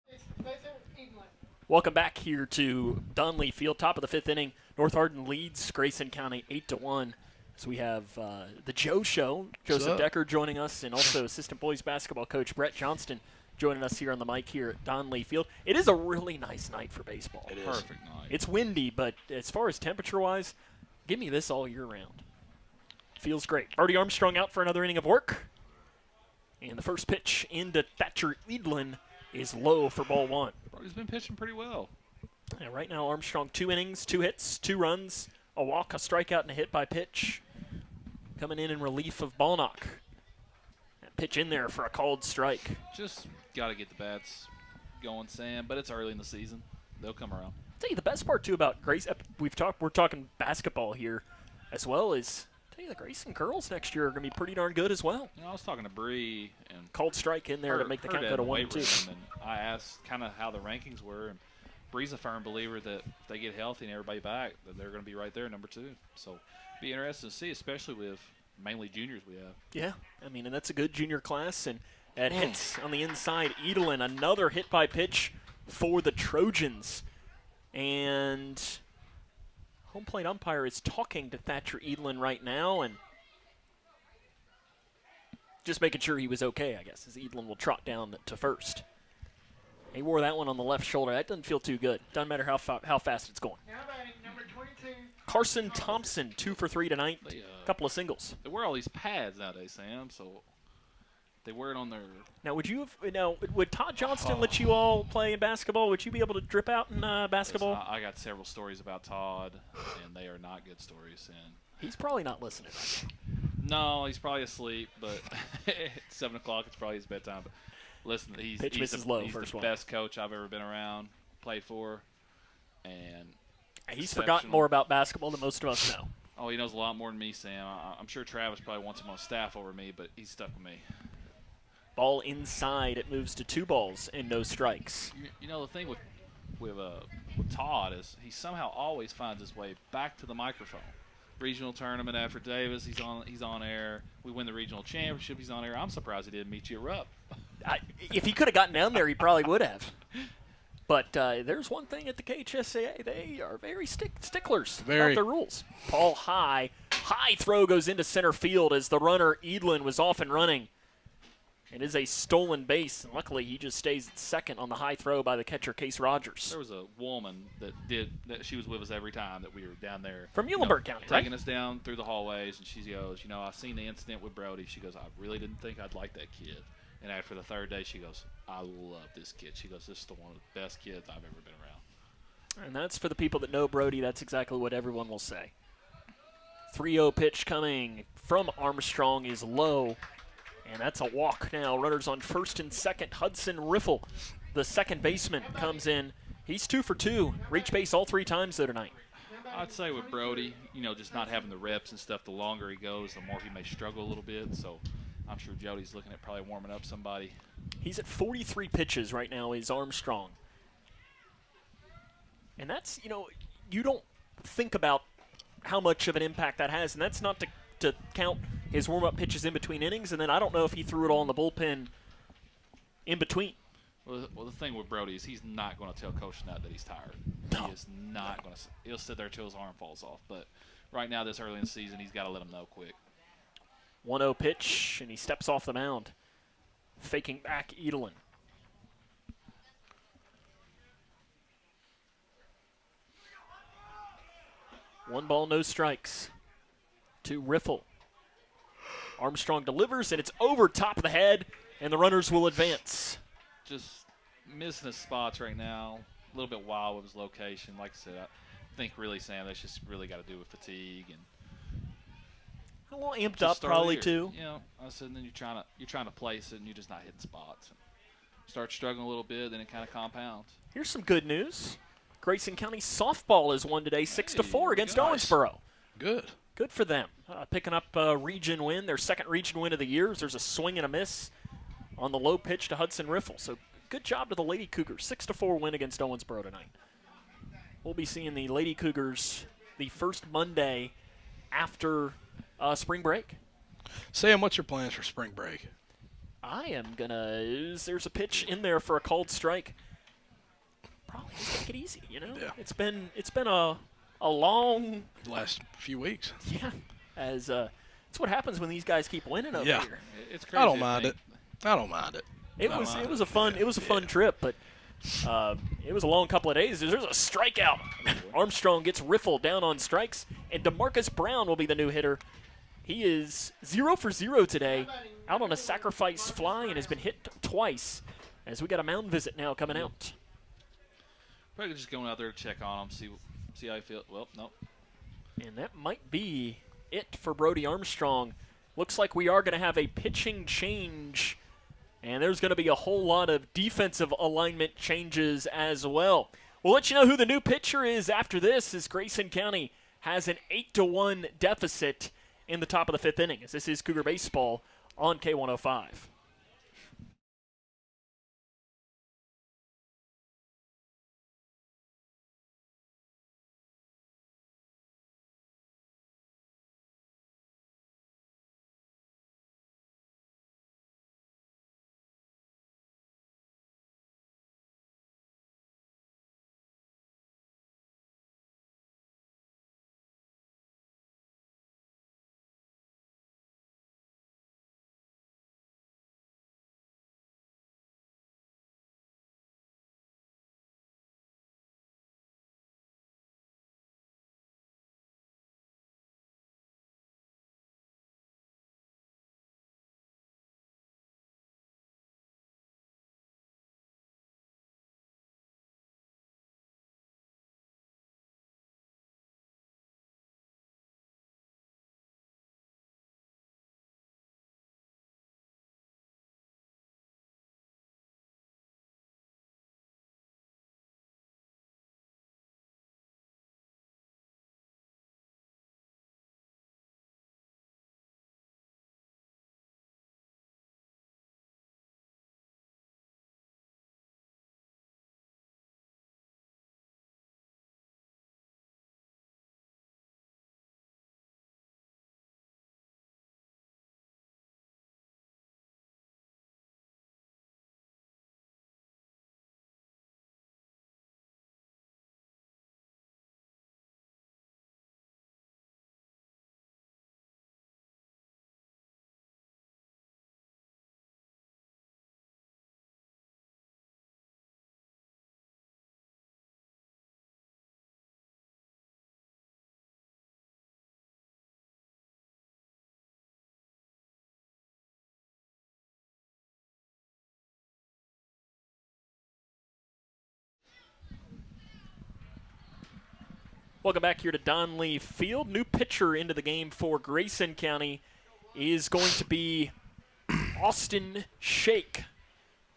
It's Professor England. Welcome back here to Dunley Field, top of the 5th inning. North Hardin leads Grayson County 8-1. So we have the Joe Show, Joseph Decker joining us, and also assistant boys basketball coach Brett Johnston joining us here on the mic here at Dunley Field. It is a really nice night for baseball. It is. Perfect night. It's windy, but as far as temperature-wise, give me this all year round. Feels great. Brody Armstrong out for another inning of work. And the first pitch into Thatcher Edlin is low for ball 1. Brody's been pitching pretty well. Yeah, right now Armstrong 2 innings, 2 hits, 2 runs, a walk, a strikeout, and a hit by pitch. Coming in relief of Ballnock. That pitch in there for a called strike. Just got to get the bats going, Sam, but it's early in the season. They'll come around. I'll tell you the best part too about Grace. We're talking basketball here, as well as. I'll tell you the Grayson girls next year are going to be pretty darn good as well. You know, I was talking to Bree and Called strike in there to make the count go to 1 and 2. And I asked kind of how the rankings were, and Bree's a firm believer that if they get healthy and everybody back, that they're going to be right there, number 2. So, be interesting to see, especially with mainly juniors we have. Yeah, I mean, and that's a good junior class, and at hits on the inside, Edlin, another hit by pitch for the Trojans. And home plate umpire is talking to Thatcher Edlin right now and just making sure he was okay, I guess, as Edlin will trot down to first. He wore that one on the left shoulder. That doesn't feel too good. Doesn't matter how fast it's going. Now batting number 22. Carson Thompson, 2 for 3 tonight. A couple of singles. They wear all these pads nowadays, Sam, so they wear it on their. Now, would Todd Johnston let you all play in basketball? Would you be able to drip out in basketball? Listen, I got several stories about Todd, and they are not good stories. And he's probably not listening. no, he's probably asleep. But it's 7 o'clock. It's probably his bedtime. But listen, he's the best coach I've ever been around, played for, and he's forgotten more about basketball than most of us know. Oh, he knows a lot more than me, Sam. I'm sure Travis probably wants him on staff over me, but he's stuck with me. Ball inside. It moves to 2 balls and no strikes. You know, the thing with Todd is he somehow always finds his way back to the microphone. Regional tournament after Davis, he's on air. We win the regional championship, he's on air. I'm surprised he didn't meet you at Rupp. If he could have gotten down there, he probably would have. But there's one thing at the KHSAA. They are very sticklers about their rules. Paul high throw goes into center field as the runner Edlin was off and running. It is a stolen base, and luckily he just stays at second on the high throw by the catcher, Case Rogers. There was a woman that she was with us every time that we were down there. From Muhlenberg County, taking us down through the hallways, and she goes, I seen the incident with Brody. She goes, I really didn't think I'd like that kid. And after the 3rd day, she goes, I love this kid. She goes, this is one of the best kids I've ever been around. And that's for the people that know Brody. That's exactly what everyone will say. 3-0 pitch coming from Armstrong is low. And that's a walk now. Runners on first and second. Hudson Riffle, the second baseman, comes in. He's 2 for 2. Reach base all 3 times, though, tonight. I'd say with Brody, just not having the reps and stuff, the longer he goes, the more he may struggle a little bit. So I'm sure Jody's looking at probably warming up somebody. He's at 43 pitches right now. He's Armstrong. And that's, you don't think about how much of an impact that has. And that's not to count his warm-up pitches in between innings, and then I don't know if he threw it all in the bullpen in between. Well, the thing with Brody is he's not going to tell Coach Nutt that he's tired. No. He is not going to. He'll sit there till his arm falls off. But right now, this early in the season, he's got to let him know quick. 1-0 pitch, and he steps off the mound, faking back Edlin. One ball, no strikes. To Riffle. Armstrong delivers, and it's over top of the head, and the runners will advance. Just missing his spots right now. A little bit wild with his location. Like I said, I think really, Sam, that's just really got to do with fatigue and a little amped up, probably too. I said, and then you're trying to place it, and you're just not hitting spots. Start struggling a little bit, then it kind of compounds. Here's some good news. Grayson County softball has won today, 6-4 against Owensboro. Good for them. Picking up a region win, their second region win of the year. There's a swing and a miss on the low pitch to Hudson Riffle. So good job to the Lady Cougars. 6-4 win against Owensboro tonight. We'll be seeing the Lady Cougars the first Monday after spring break. Sam, what's your plans for spring break? There's a pitch in there for a called strike. Probably just take it easy, Yeah. It's been a long last few weeks. Yeah, it's what happens when these guys keep winning over here. It's crazy. I don't mind it. It was a fun trip, but it was a long couple of days. There's a strikeout. Armstrong gets Riffle down on strikes, and DeMarcus Brown will be the new hitter. He is 0 for 0 today. out on a sacrifice fly and has been hit twice. As we got a mound visit now coming out. Probably just going out there to check on him, see how he feels. Well, no. And that might be it for Brody Armstrong. Looks like we are going to have a pitching change, and there's going to be a whole lot of defensive alignment changes as well. We'll let you know who the new pitcher is after this, as Grayson County has an 8-1 deficit in the top of the fifth inning, as this is Cougar Baseball on K105. Welcome back here to Donley Field. New pitcher into the game for Grayson County is going to be Austin Shake.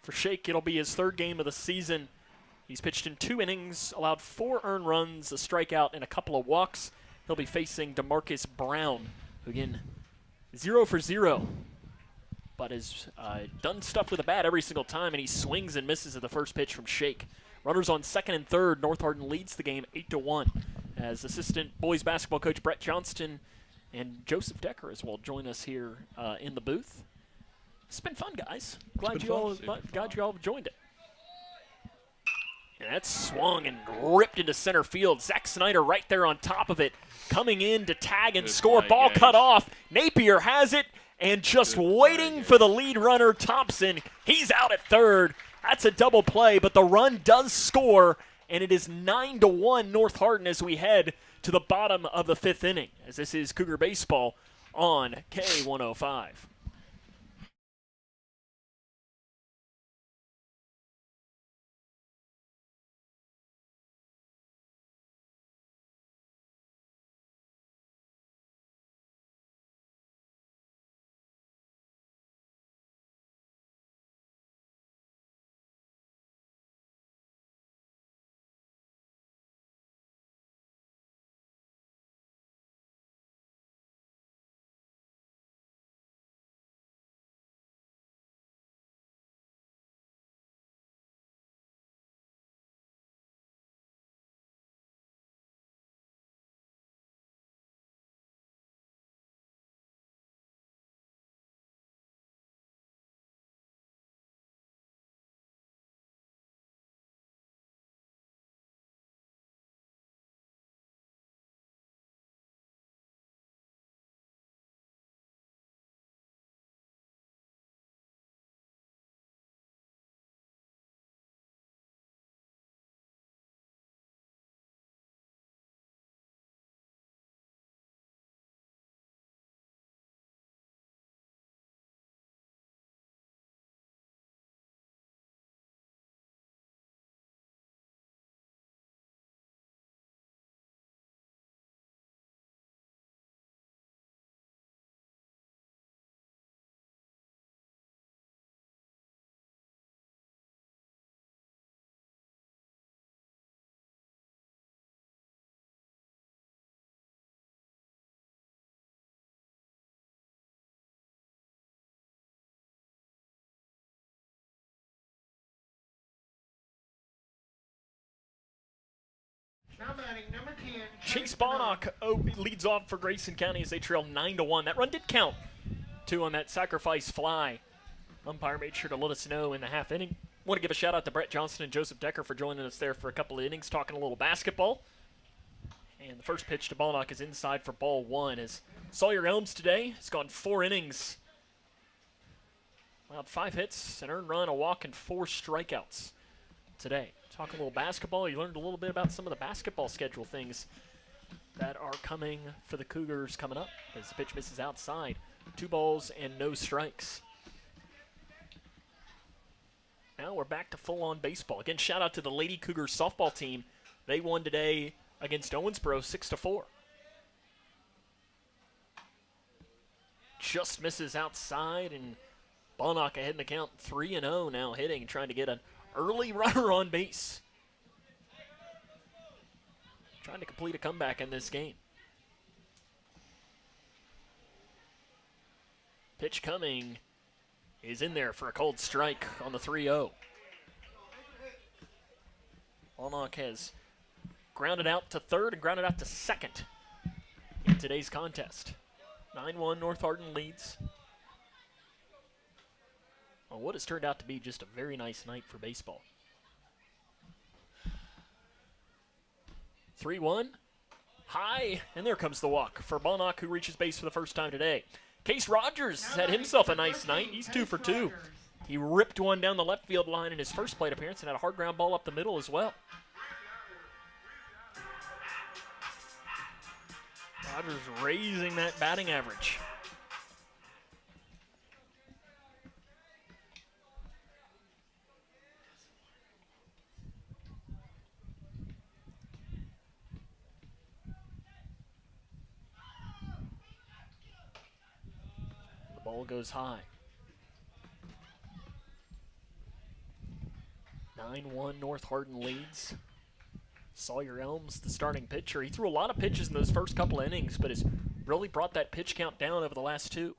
For Shake, it'll be his third game of the season. He's pitched in 2 innings, allowed 4 earned runs, a strikeout, and a couple of walks. He'll be facing DeMarcus Brown, who again, 0 for 0, but has done stuff with a bat every single time, and he swings and misses at the first pitch from Shake. Runners on second and third. North Hardin leads the game 8-1. As assistant boys basketball coach Brett Johnston and Joseph Decker as well join us here in the booth. It's been fun, guys. Glad you all have joined it. And that's swung and ripped into center field. Zach Snyder right there on top of it, coming in to tag and score. Ball cut off. Napier has it, and just waiting for the lead runner, Thompson. He's out at third. That's a double play, but the run does score, and it is 9-1 North Hardin as we head to the bottom of the fifth inning, as this is Cougar Baseball on K105. Now batting number 10. Chase Bonnock. Bonnock leads off for Grayson County as they trail 9-1. That run did count, too, on that sacrifice fly. Umpire made sure to let us know in the half inning. Want to give a shout out to Brett Johnson and Joseph Decker for joining us there for a couple of innings, talking a little basketball. And the first pitch to Bonnock is inside for ball one. As Sawyer Elms today has gone 4 innings, allowed 5 hits, an earned run, a walk, and 4 strikeouts today. Talking a little basketball, you learned a little bit about some of the basketball schedule things that are coming for the Cougars coming up as the pitch misses outside. 2 balls and no strikes. Now we're back to full-on baseball. Again, shout out to the Lady Cougars softball team. They won today against Owensboro 6-4. Just misses outside, and Bonnock ahead in the count 3-0 now hitting, trying to get an early runner on base. Trying to complete a comeback in this game. Pitch coming is in there for a cold strike on the 3-0. Bonnock has grounded out to third and grounded out to second in today's contest. 9-1 North Hardin leads. Well, what has turned out to be just a very nice night for baseball. 3-1, high, and there comes the walk for Bonnock, who reaches base for the first time today. Case Rogers has had himself a nice night. He's 2 for 2. He ripped one down the left field line in his first plate appearance and had a hard ground ball up the middle as well. Rogers raising that batting average. The ball goes high. 9-1 North Hardin leads. Sawyer Elms, the starting pitcher. He threw a lot of pitches in those first couple of innings, but has really brought that pitch count down over the last 2.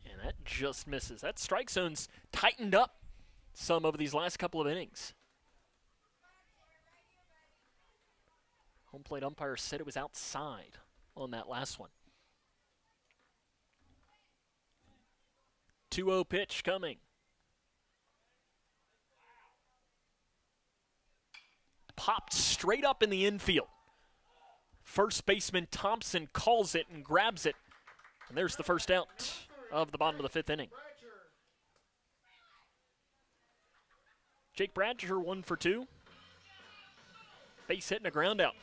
And that just misses. That strike zone's tightened up some over these last couple of innings. Home plate umpire said it was outside on that last one. 2-0 pitch coming. Popped straight up in the infield. First baseman Thompson calls it and grabs it. And there's the first out of the bottom of the 5th inning. Jake Bradger 1 for 2. Base hit and a ground out.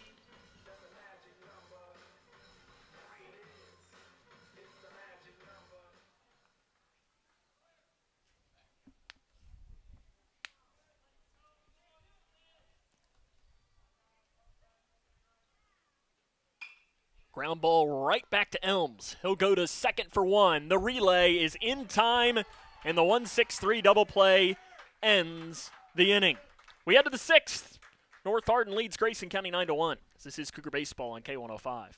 Ground ball right back to Elms. He'll go to second for 1. The relay is in time, and the 1-6-3 double play ends the inning. We head to the 6th. North Hardin leads Grayson County 9-1. This is Cougar Baseball on K105.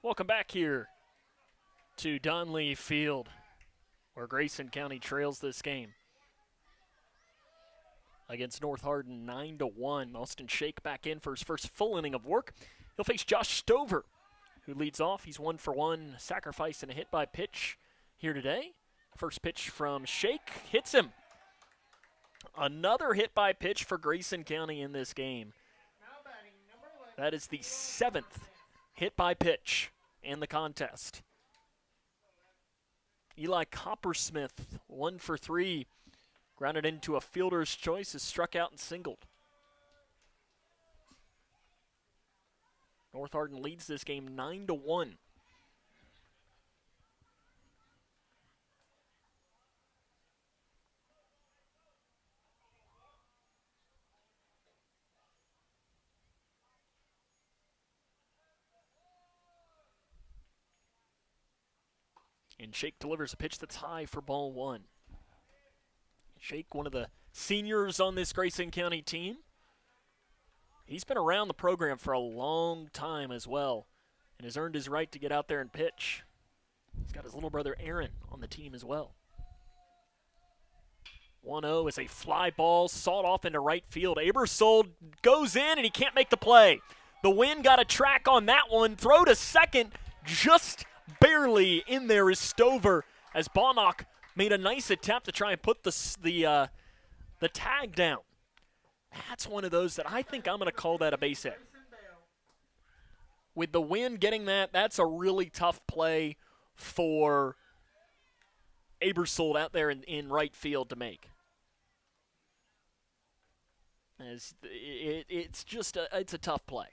Welcome back here to Donley Field, where Grayson County trails this game against North Hardin 9-1. Austin Shake back in for his first full inning of work. He'll face Josh Stover, who leads off. He's 1 for 1, sacrifice and a hit by pitch here today. First pitch from Shake hits him. Another hit by pitch for Grayson County in this game. Now batting, number 11. That is the 7th hit by pitch in the contest. Eli Coppersmith, 1 for 3. Grounded into a fielder's choice, is struck out and singled. North Hardin leads this game 9-1. And Shake delivers a pitch that's high for ball 1. Shake, one of the seniors on this Grayson County team. He's been around the program for a long time as well and has earned his right to get out there and pitch. He's got his little brother Aaron on the team as well. 1-0 is a fly ball sawed off into right field. Abersold goes in and he can't make the play. The wind got a track on that one. Throw to second, just barely in there is Stover as Bonnock made a nice attempt to try and put the tag down. That's one of those that I think I'm going to call that a base hit. With the wind getting that, that's a really tough play for Abersold out there in right field to make. As it's just it's a tough play.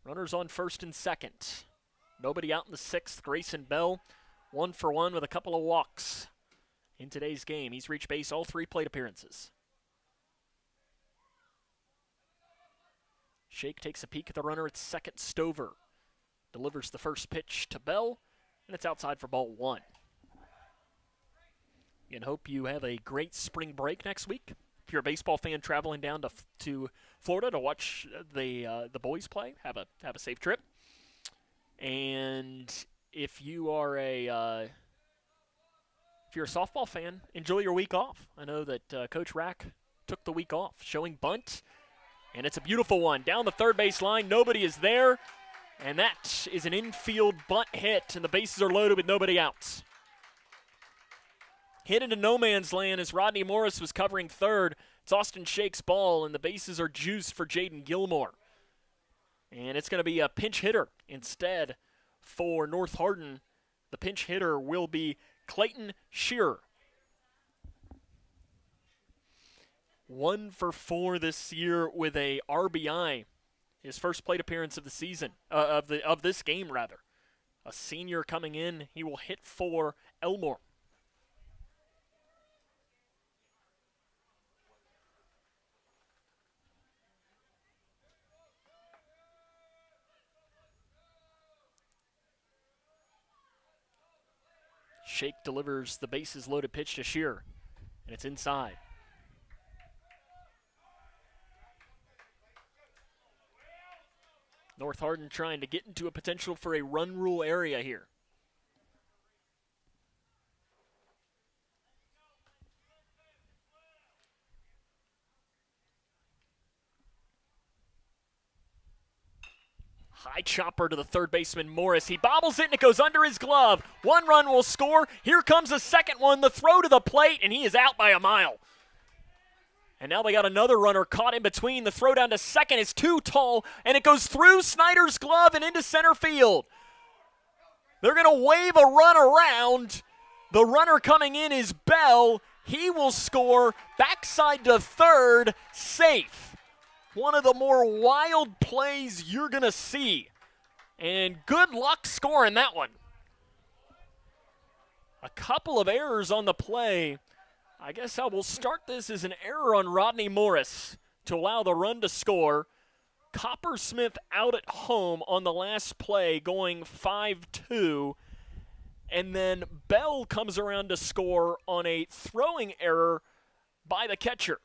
Runners on first and second. Nobody out in the 6th. Grayson Bell, 1 for 1 with a couple of walks in today's game. He's reached base all 3 plate appearances. Shake takes a peek at the runner at second. Stover delivers the first pitch to Bell, and it's outside for ball 1. And hope you have a great spring break next week. If you're a baseball fan traveling down to Florida to watch the boys play, have a safe trip. And if you are a softball fan, enjoy your week off. I know that Coach Rack took the week off, showing bunt, and it's a beautiful one down the third base line. Nobody is there, and that is an infield bunt hit, and the bases are loaded with nobody out. Hit into no man's land as Rodney Morris was covering third. It's Austin Shake's ball, and the bases are juiced for Jaden Gilmore. And it's going to be a pinch hitter instead for North Hardin. The pinch hitter will be Clayton Shearer. 1 for 4 this year with a RBI. His first plate appearance of the season, of this game rather. A senior coming in, he will hit for Elmore. Shake delivers the bases loaded pitch to Shearer, and it's inside. North Hardin trying to get into a potential for a run rule area here. High chopper to the third baseman, Morris. He bobbles it, and it goes under his glove. 1 run will score. Here comes a second one. The throw to the plate, and he is out by a mile. And now they got another runner caught in between. The throw down to second is too tall, and it goes through Snyder's glove and into center field. They're going to wave a run around. The runner coming in is Bell. He will score backside to third, safe. One of the more wild plays you're going to see. And good luck scoring that one. A couple of errors on the play. I guess I will start this as an error on Rodney Morris to allow the run to score. Coppersmith out at home on the last play going 5-2. And then Bell comes around to score on a throwing error by the catcher.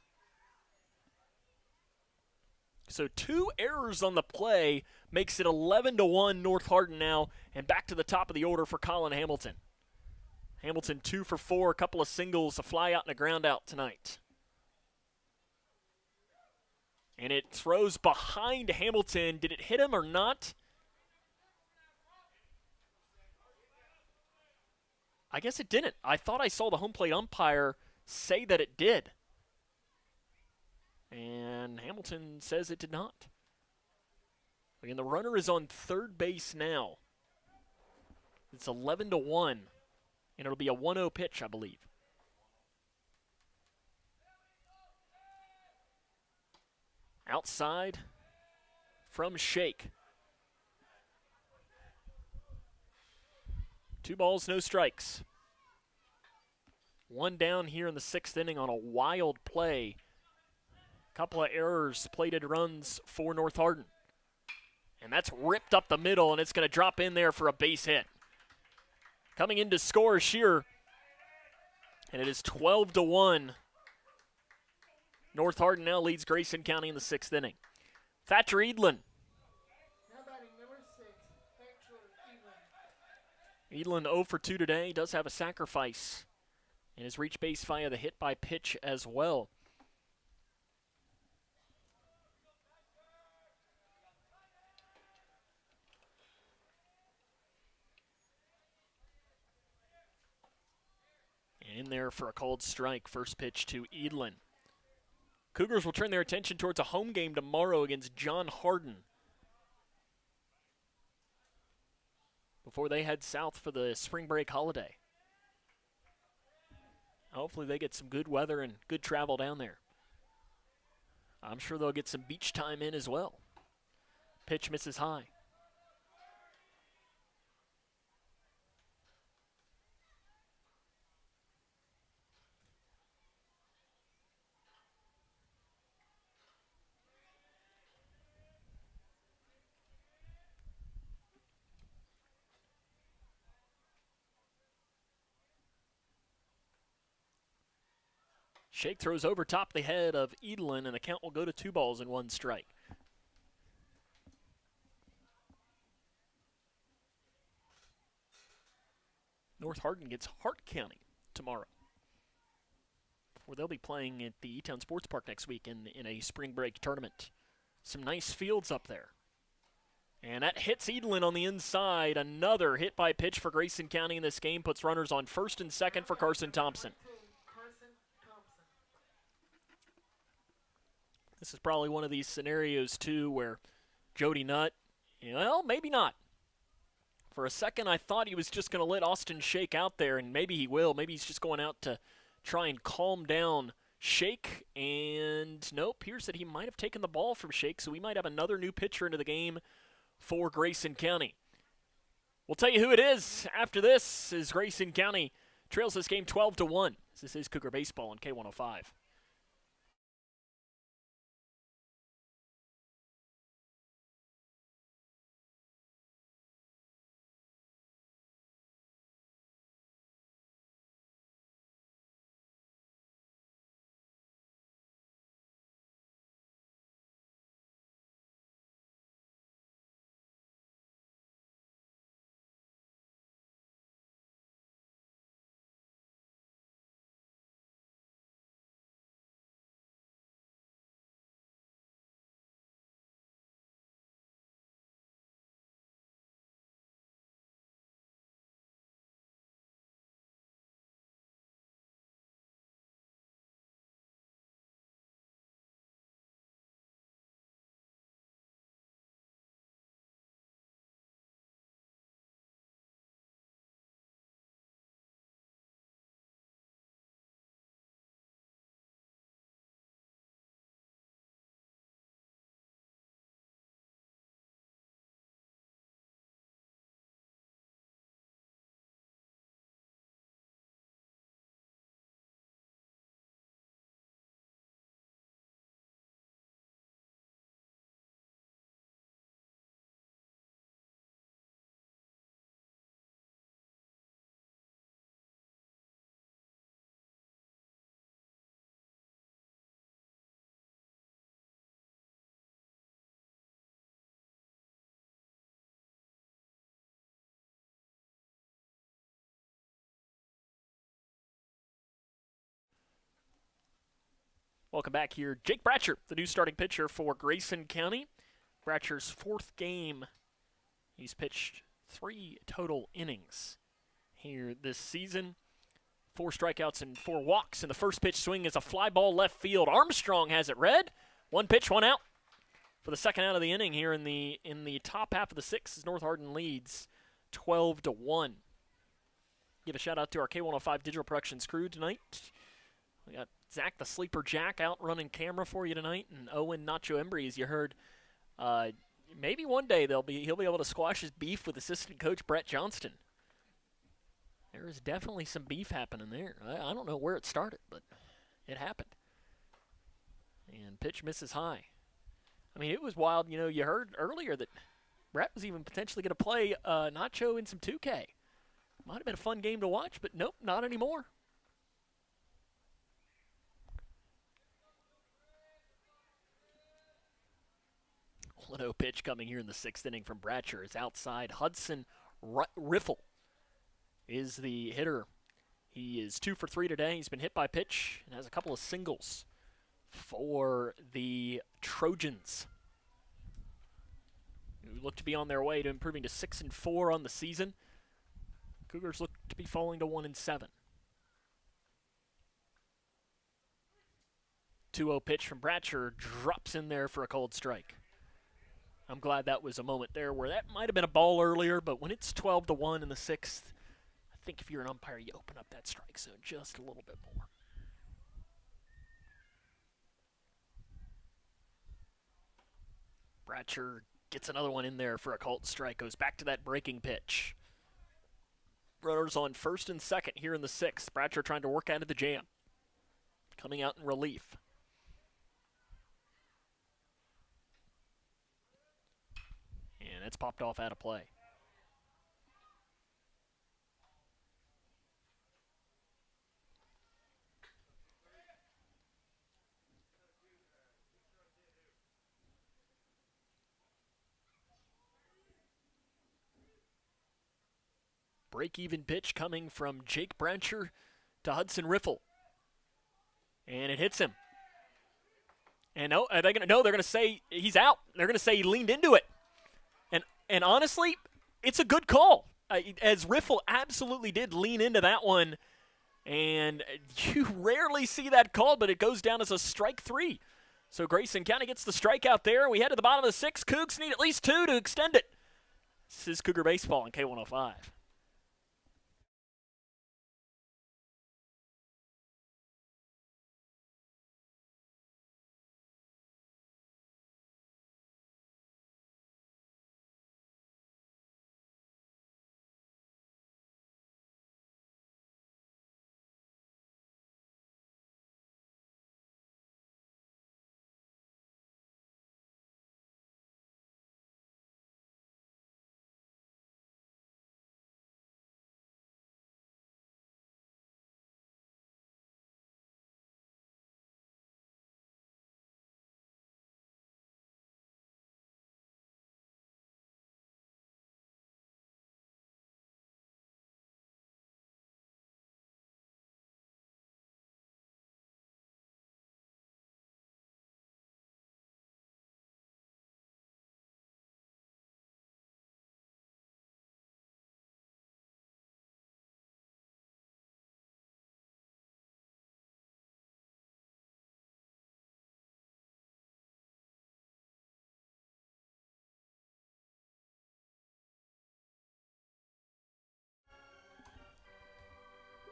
So 2 errors on the play makes it 11-1 North Hardin now, and back to the top of the order for Colin Hamilton. Hamilton 2 for 4, a couple of singles, a fly out and a ground out tonight. And it throws behind Hamilton. Did it hit him or not? I guess it didn't. I thought I saw the home plate umpire say that it did. And Hamilton says it did not. Again, the runner is on third base now. It's 11-1, and it'll be a 1-0 pitch, I believe. Outside from Shake. 2 balls, no strikes. 1 down here in the 6th inning on a wild play. Couple of errors, plated runs for North Hardin. And that's ripped up the middle, and it's going to drop in there for a base hit. Coming in to score Shearer, and it is 12-1. North Hardin now leads Grayson County in the 6th inning. Thatcher Edlin. Now batting number 6, Thatcher Edlin. Edlin 0 for 2 today. Does have a sacrifice. And has reached base via the hit by pitch as well. And in there for a called strike. First pitch to Edlin. Cougars will turn their attention towards a home game tomorrow against John Hardin before they head south for the spring break holiday. Hopefully they get some good weather and good travel down there. I'm sure they'll get some beach time in as well. Pitch misses high. Shake throws over top the head of Edlin, and the count will go to 2 balls and 1 strike. North Hardin gets Hart County tomorrow, where they'll be playing at the E-Town Sports Park next week in a spring break tournament. Some nice fields up there. And that hits Edlin on the inside. Another hit by pitch for Grayson County in this game puts runners on first and second for Carson Thompson. This is probably one of these scenarios, too, where Jody Nutt, well, maybe not. For a second, I thought he was just going to let Austin Shake out there, and maybe he will. Maybe he's just going out to try and calm down Shake. And no, appears that he might have taken the ball from Shake, so we might have another new pitcher into the game for Grayson County. We'll tell you who it is after this, as Grayson County trails this game 12-1. This is Cougar Baseball on K105. Welcome back here. Jake Bratcher, the new starting pitcher for Grayson County. Bratcher's 4th game. He's pitched 3 total innings here this season. 4 strikeouts and 4 walks. And the first pitch swing is a fly ball left field. Armstrong has it read. 1 pitch, 1 out for the second out of the inning here in the top half of the 6th as North Hardin leads 12-1. Give a shout out to our K105 Digital Productions crew tonight. We got Zach the Sleeper Jack out running camera for you tonight, and Owen Nacho Embry, as you heard. Maybe one day he'll be able to squash his beef with assistant coach Brett Johnston. There is definitely some beef happening there. I don't know where it started, but it happened. And pitch misses high. I mean, it was wild. You know, you heard earlier that Brett was even potentially going to play Nacho in some 2K. Might have been a fun game to watch, but nope, not anymore. 1-0 pitch coming here in the 6th inning from Bratcher is outside. Hudson Riffle is the hitter. He is 2 for 3 today. He's been hit by pitch and has a couple of singles for the Trojans, who look to be on their way to improving to 6-4 on the season. Cougars look to be falling to 1-7. 2-0 pitch from Bratcher drops in there for a cold strike. I'm glad that was a moment there where that might have been a ball earlier, but when it's 12-1 in the 6th, I think if you're an umpire, you open up that strike zone just a little bit more. Bratcher gets another one in there for a cold strike, goes back to that breaking pitch. Runners on 1st and 2nd here in the 6th. Bratcher trying to work out of the jam. Coming out in relief. And it's popped off out of play. Break-even pitch coming from Jake Bratcher to Hudson Riffle. And it hits him. And no, they're going to say he's out. They're going to say he leaned into it. And honestly, it's a good call. As Riffle absolutely did lean into that one. And you rarely see that called, but it goes down as a strike 3. So Grayson County gets the strikeout there. We head to the bottom of the 6th. Cougs need at least 2 to extend it. This is Cougar Baseball on K105.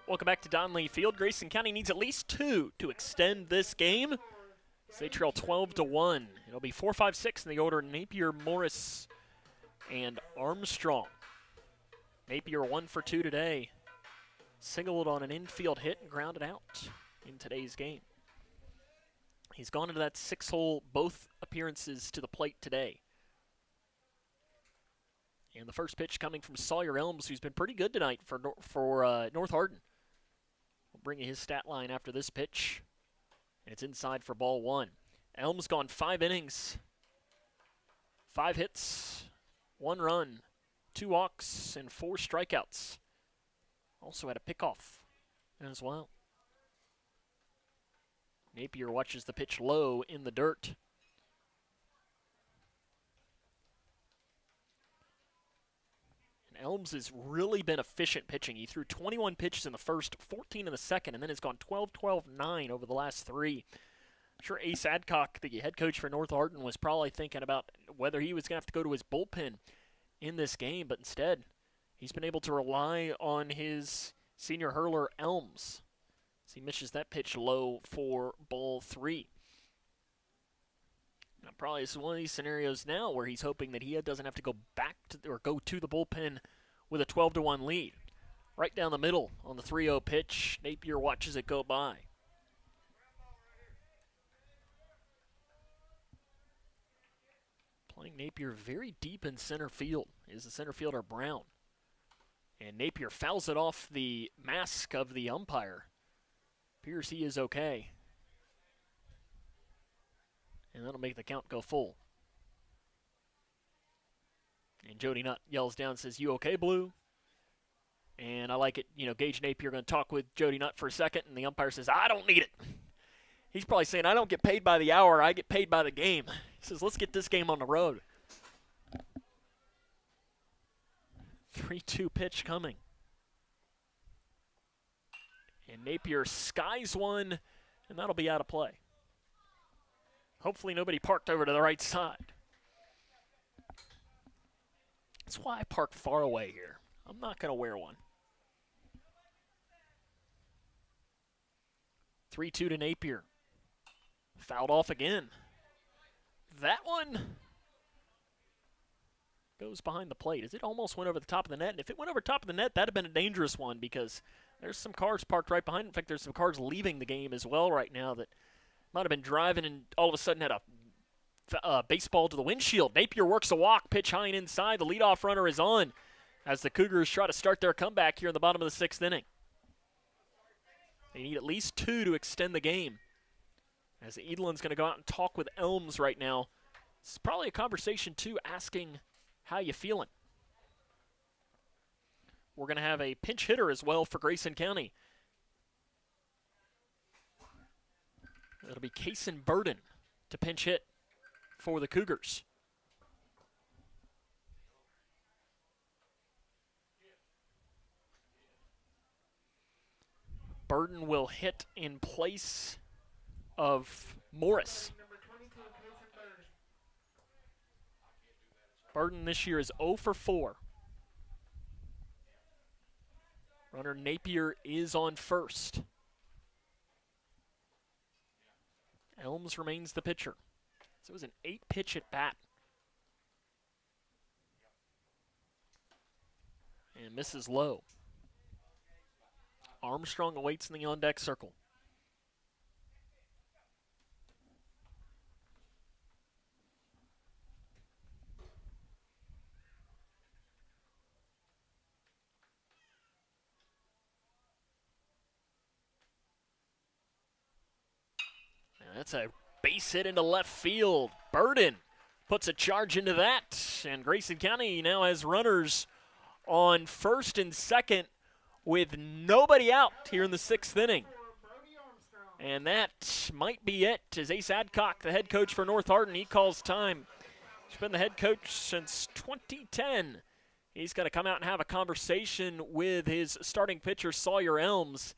Welcome back to Donley Field. Grayson County needs at least 2 to extend this game. So they trail 12-1. It'll be 4-5-6 in the order: Napier, Morris, and Armstrong. Napier 1 for 2 today. Singled on an infield hit and grounded out in today's game. He's gone into that 6-hole both appearances to the plate today. And the first pitch coming from Sawyer Elms, who's been pretty good tonight for North Hardin. We'll bring you his stat line after this pitch. And it's inside for ball 1. Elms gone 5 innings, 5 hits, 1 run, 2 walks, and 4 strikeouts. Also had a pickoff as well. Napier watches the pitch low in the dirt. And Elms has really been efficient pitching. He threw 21 pitches in the first, 14 in the second, and then has gone 12-12-9 over the last 3. I'm sure Ace Adcock, the head coach for North Hardin, was probably thinking about whether he was going to have to go to his bullpen in this game, but instead he's been able to rely on his senior hurler, Elms, as he misses that pitch low for ball 3. Now, probably this is one of these scenarios now where he's hoping that he doesn't have to go back to or go to the bullpen with a 12-1 lead. Right down the middle on the 3-0 pitch, Napier watches it go by. Playing Napier very deep in center field is the center fielder Brown. And Napier fouls it off the mask of the umpire. Appears he is okay. And that'll make the count go full. And Jody Nutt yells down and says, "You okay, Blue?" And I like it, Gage Napier going to talk with Jody Nutt for a second, and the umpire says, "I don't need it." He's probably saying, "I don't get paid by the hour, I get paid by the game." He says, "Let's get this game on the road." 3-2 pitch coming. And Napier skies one, and that'll be out of play. Hopefully nobody parked over to the right side. That's why I park far away here. I'm not going to wear one. 3-2 to Napier. Fouled off again. That one goes behind the plate, as it almost went over the top of the net. And if it went over top of the net, that'd have been a dangerous one, because there's some cars parked right behind. In fact, there's some cars leaving the game as well right now that might have been driving and all of a sudden had a baseball to the windshield. Napier works a walk, pitch high and inside. The leadoff runner is on as the Cougars try to start their comeback here in the bottom of the 6th inning. They need at least 2 to extend the game, as Edelin's going to go out and talk with Elms right now. It's probably a conversation, too, asking how you feeling. We're going to have a pinch hitter as well for Grayson County. It'll be Kaysen Burden to pinch hit for the Cougars. Burden will hit in place of Morris. Burden this year is 0 for 4. Runner Napier is on first. Elms remains the pitcher. So it was an 8-pitch at bat. And misses low. Armstrong awaits in the on-deck circle. That's a base hit into left field. Burden puts a charge into that. And Grayson County now has runners on first and second with nobody out here in the 6th inning. And that might be it, as Ace Adcock, the head coach for North Hardin, he calls time. He's been the head coach since 2010. He's going to come out and have a conversation with his starting pitcher, Sawyer Elms.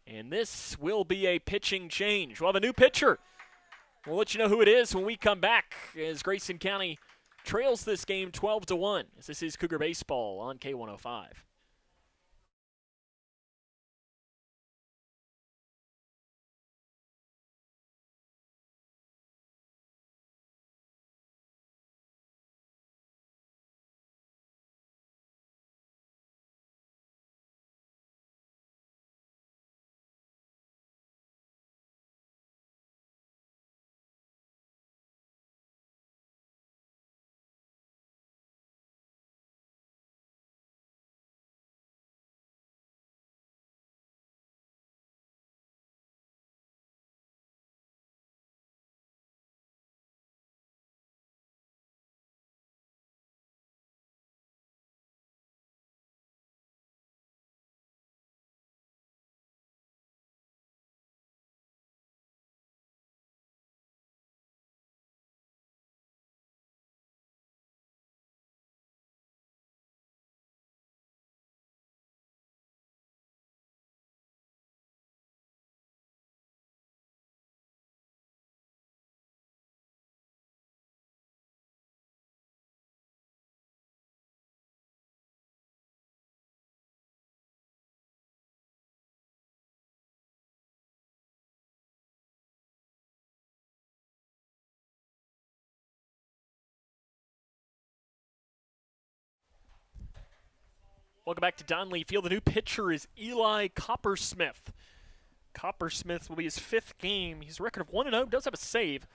And this will be a pitching change. We'll have a new pitcher. We'll let you know who it is when we come back, as Grayson County trails this game 12-1. As this is Cougar Baseball on K105. Welcome back to Donley Field. The new pitcher is Eli Coppersmith. Coppersmith will be his 5th game. He's a record of 1-0, does have a save.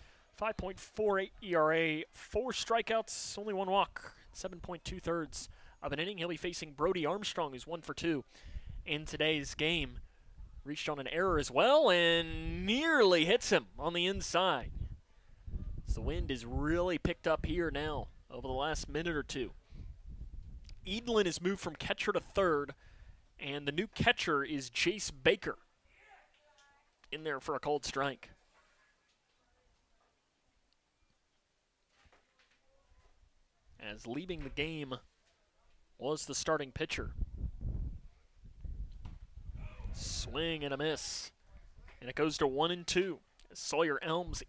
5.48 ERA, 4 strikeouts, only 1 walk, 7.2 of an inning. He'll be facing Brody Armstrong, who's 1 for 2 in today's game. Reached on an error as well and nearly hits him on the inside. So the wind is really picked up here now over the last minute or two. Edlin is moved from catcher to third, and the new catcher is Chase Baker. In there for a cold strike. As leaving the game was the starting pitcher. Swing and a miss. And it goes to 1-2. Sawyer Elms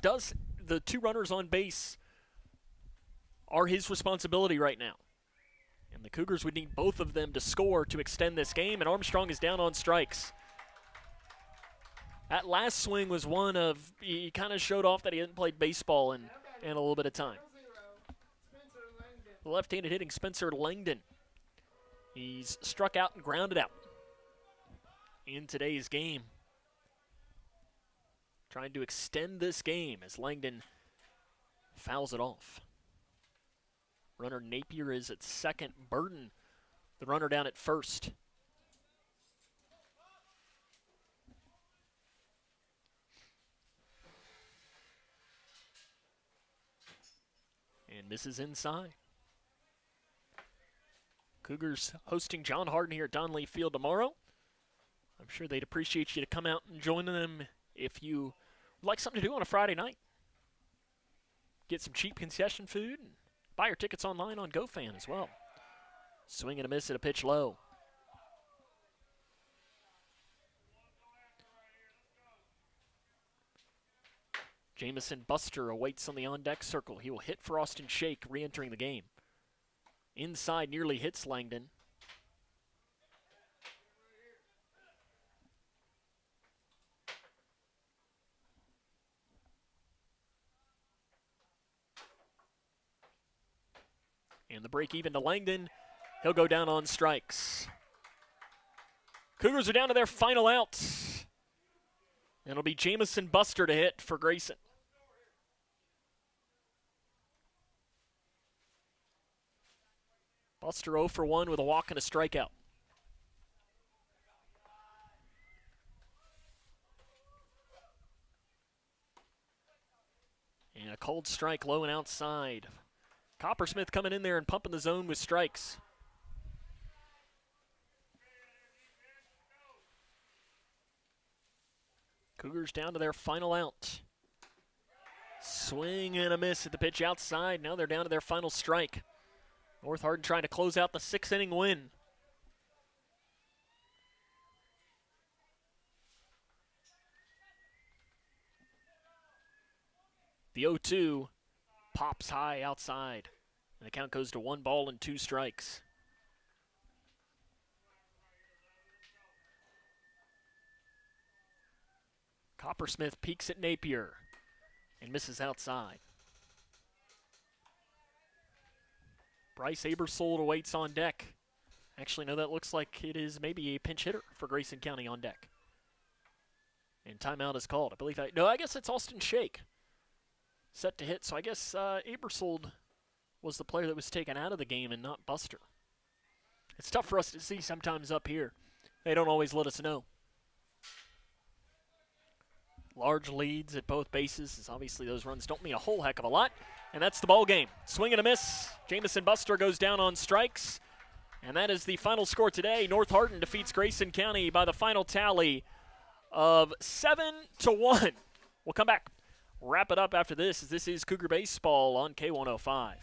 does the 2 runners on base are his responsibility right now. And the Cougars would need both of them to score to extend this game, and Armstrong is down on strikes. That last swing was one of, he kind of showed off that he hadn't played baseball in a little bit of time. The left-handed hitting Spencer Langdon. He's struck out and grounded out in today's game. Trying to extend this game as Langdon fouls it off. Runner Napier is at second. Burton, the runner down at first. And this is inside. Cougars hosting John Hardin here at Donley Field tomorrow. I'm sure they'd appreciate you to come out and join them if you would like something to do on a Friday night. Get some cheap concession food and buy your tickets online on GoFan as well. Swing and a miss at a pitch low. Jamison Buster awaits on the on-deck circle. He will hit for Austin Shake, re-entering the game. Inside nearly hits Langdon. And the break even to Langdon. He'll go down on strikes. Cougars are down to their final out. And it'll be Jamison Buster to hit for Grayson. Buster 0 for 1 with a walk and a strikeout. And a cold strike low and outside. Coppersmith coming in there and pumping the zone with strikes. Cougars down to their final out. Swing and a miss at the pitch outside. Now they're down to their final strike. North Hardin trying to close out the 6-inning win. The 0-2 pops high outside. And the count goes to 1 ball and 2 strikes. Coppersmith peeks at Napier and misses outside. Bryce Abersold awaits on deck. Actually, no, that looks like it is maybe a pinch hitter for Grayson County on deck. And timeout is called. I guess it's Austin Shake set to hit. So I guess Abersold was the player that was taken out of the game and not Buster. It's tough for us to see sometimes up here. They don't always let us know. Large leads at both bases, as obviously those runs don't mean a whole heck of a lot. And that's the ball game. Swing and a miss. Jamison Buster goes down on strikes. And that is the final score today. North Hardin defeats Grayson County by the final tally of 7-1. We'll come back, wrap it up after this, as this is Cougar Baseball on K105.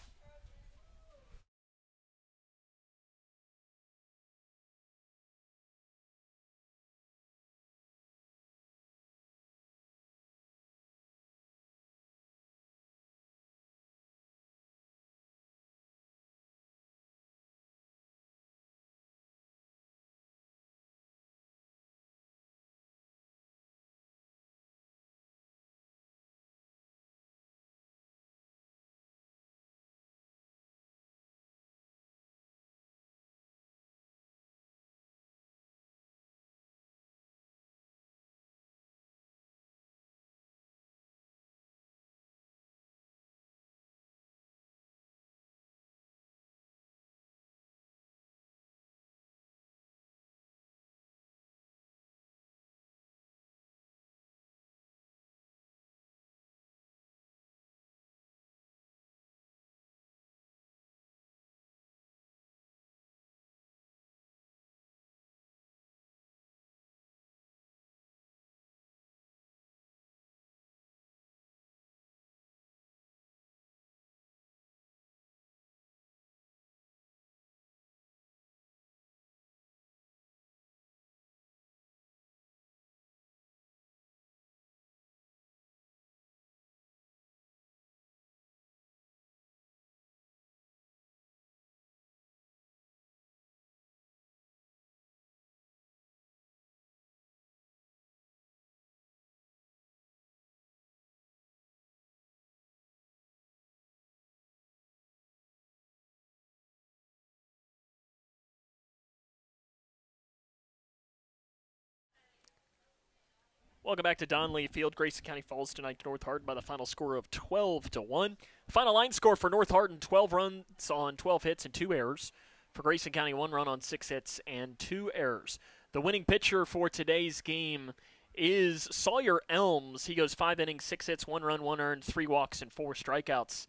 Welcome back to Donley Field. Grayson County falls tonight to North Hardin by the final score of 12-1. Final line score for North Hardin, 12 runs on 12 hits and 2 errors. For Grayson County, 1 run on 6 hits and 2 errors. The winning pitcher for today's game is Sawyer Elms. He goes 5 innings, 6 hits, 1 run, 1 earned, 3 walks, and 4 strikeouts.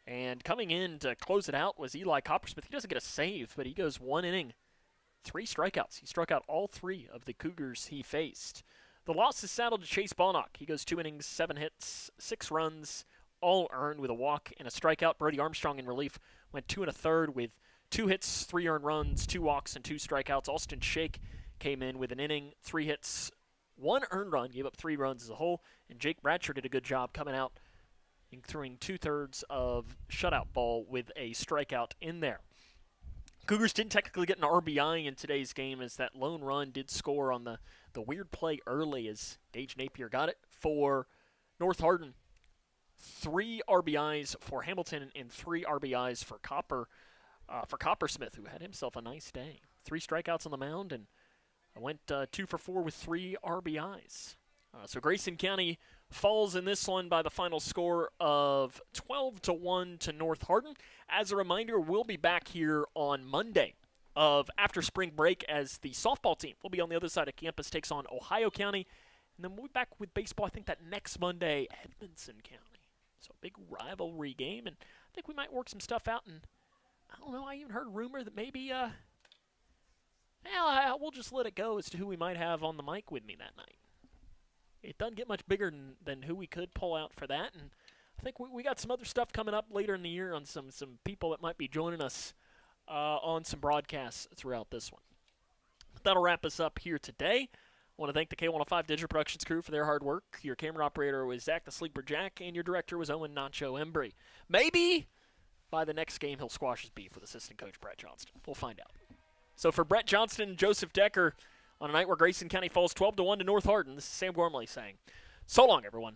And coming in to close it out was Eli Coppersmith. He doesn't get a save, but he goes 1 inning, 3 strikeouts. He struck out all 3 of the Cougars he faced. The loss is saddled to Chase Balnock. He goes 2 innings, 7 hits, 6 runs, all earned with a walk and a strikeout. Brody Armstrong in relief went 2 1/3 with 2 hits, 3 earned runs, 2 walks, and 2 strikeouts. Austin Shake came in with an inning, 3 hits, 1 earned run, gave up 3 runs as a whole. And Jake Bradshaw did a good job coming out and throwing 2/3 of shutout ball with a strikeout in there. Cougars didn't technically get an RBI in today's game, as that lone run did score on the weird play early as Gage Napier got it. For North Hardin, 3 RBIs for Hamilton and 3 RBIs for Coppersmith, who had himself a nice day. 3 strikeouts on the mound and went 2 for 4 with 3 RBIs. So Grayson County falls in this one by the final score of 12-1 to North Hardin. As a reminder, we'll be back here on Monday of after spring break as the softball team will be on the other side of campus, takes on Ohio County. And then we'll be back with baseball, I think that next Monday, Edmonson County. So a big rivalry game, and I think we might work some stuff out. And I don't know, I even heard a rumor that maybe, we'll just let it go as to who we might have on the mic with me that night. It doesn't get much bigger than who we could pull out for that, and I think we got some other stuff coming up later in the year on some people that might be joining us on some broadcasts throughout this one. But that'll wrap us up here today. I want to thank the K105 Digital Productions crew for their hard work. Your camera operator was Zach the Sleeper Jack, and your director was Owen Nacho Embry. Maybe by the next game he'll squash his beef with assistant coach Brett Johnston. We'll find out. So for Brett Johnston and Joseph Decker, on a night where Grayson County falls 12-1 to North Hardin, this is Sam Gormley saying, so long, everyone.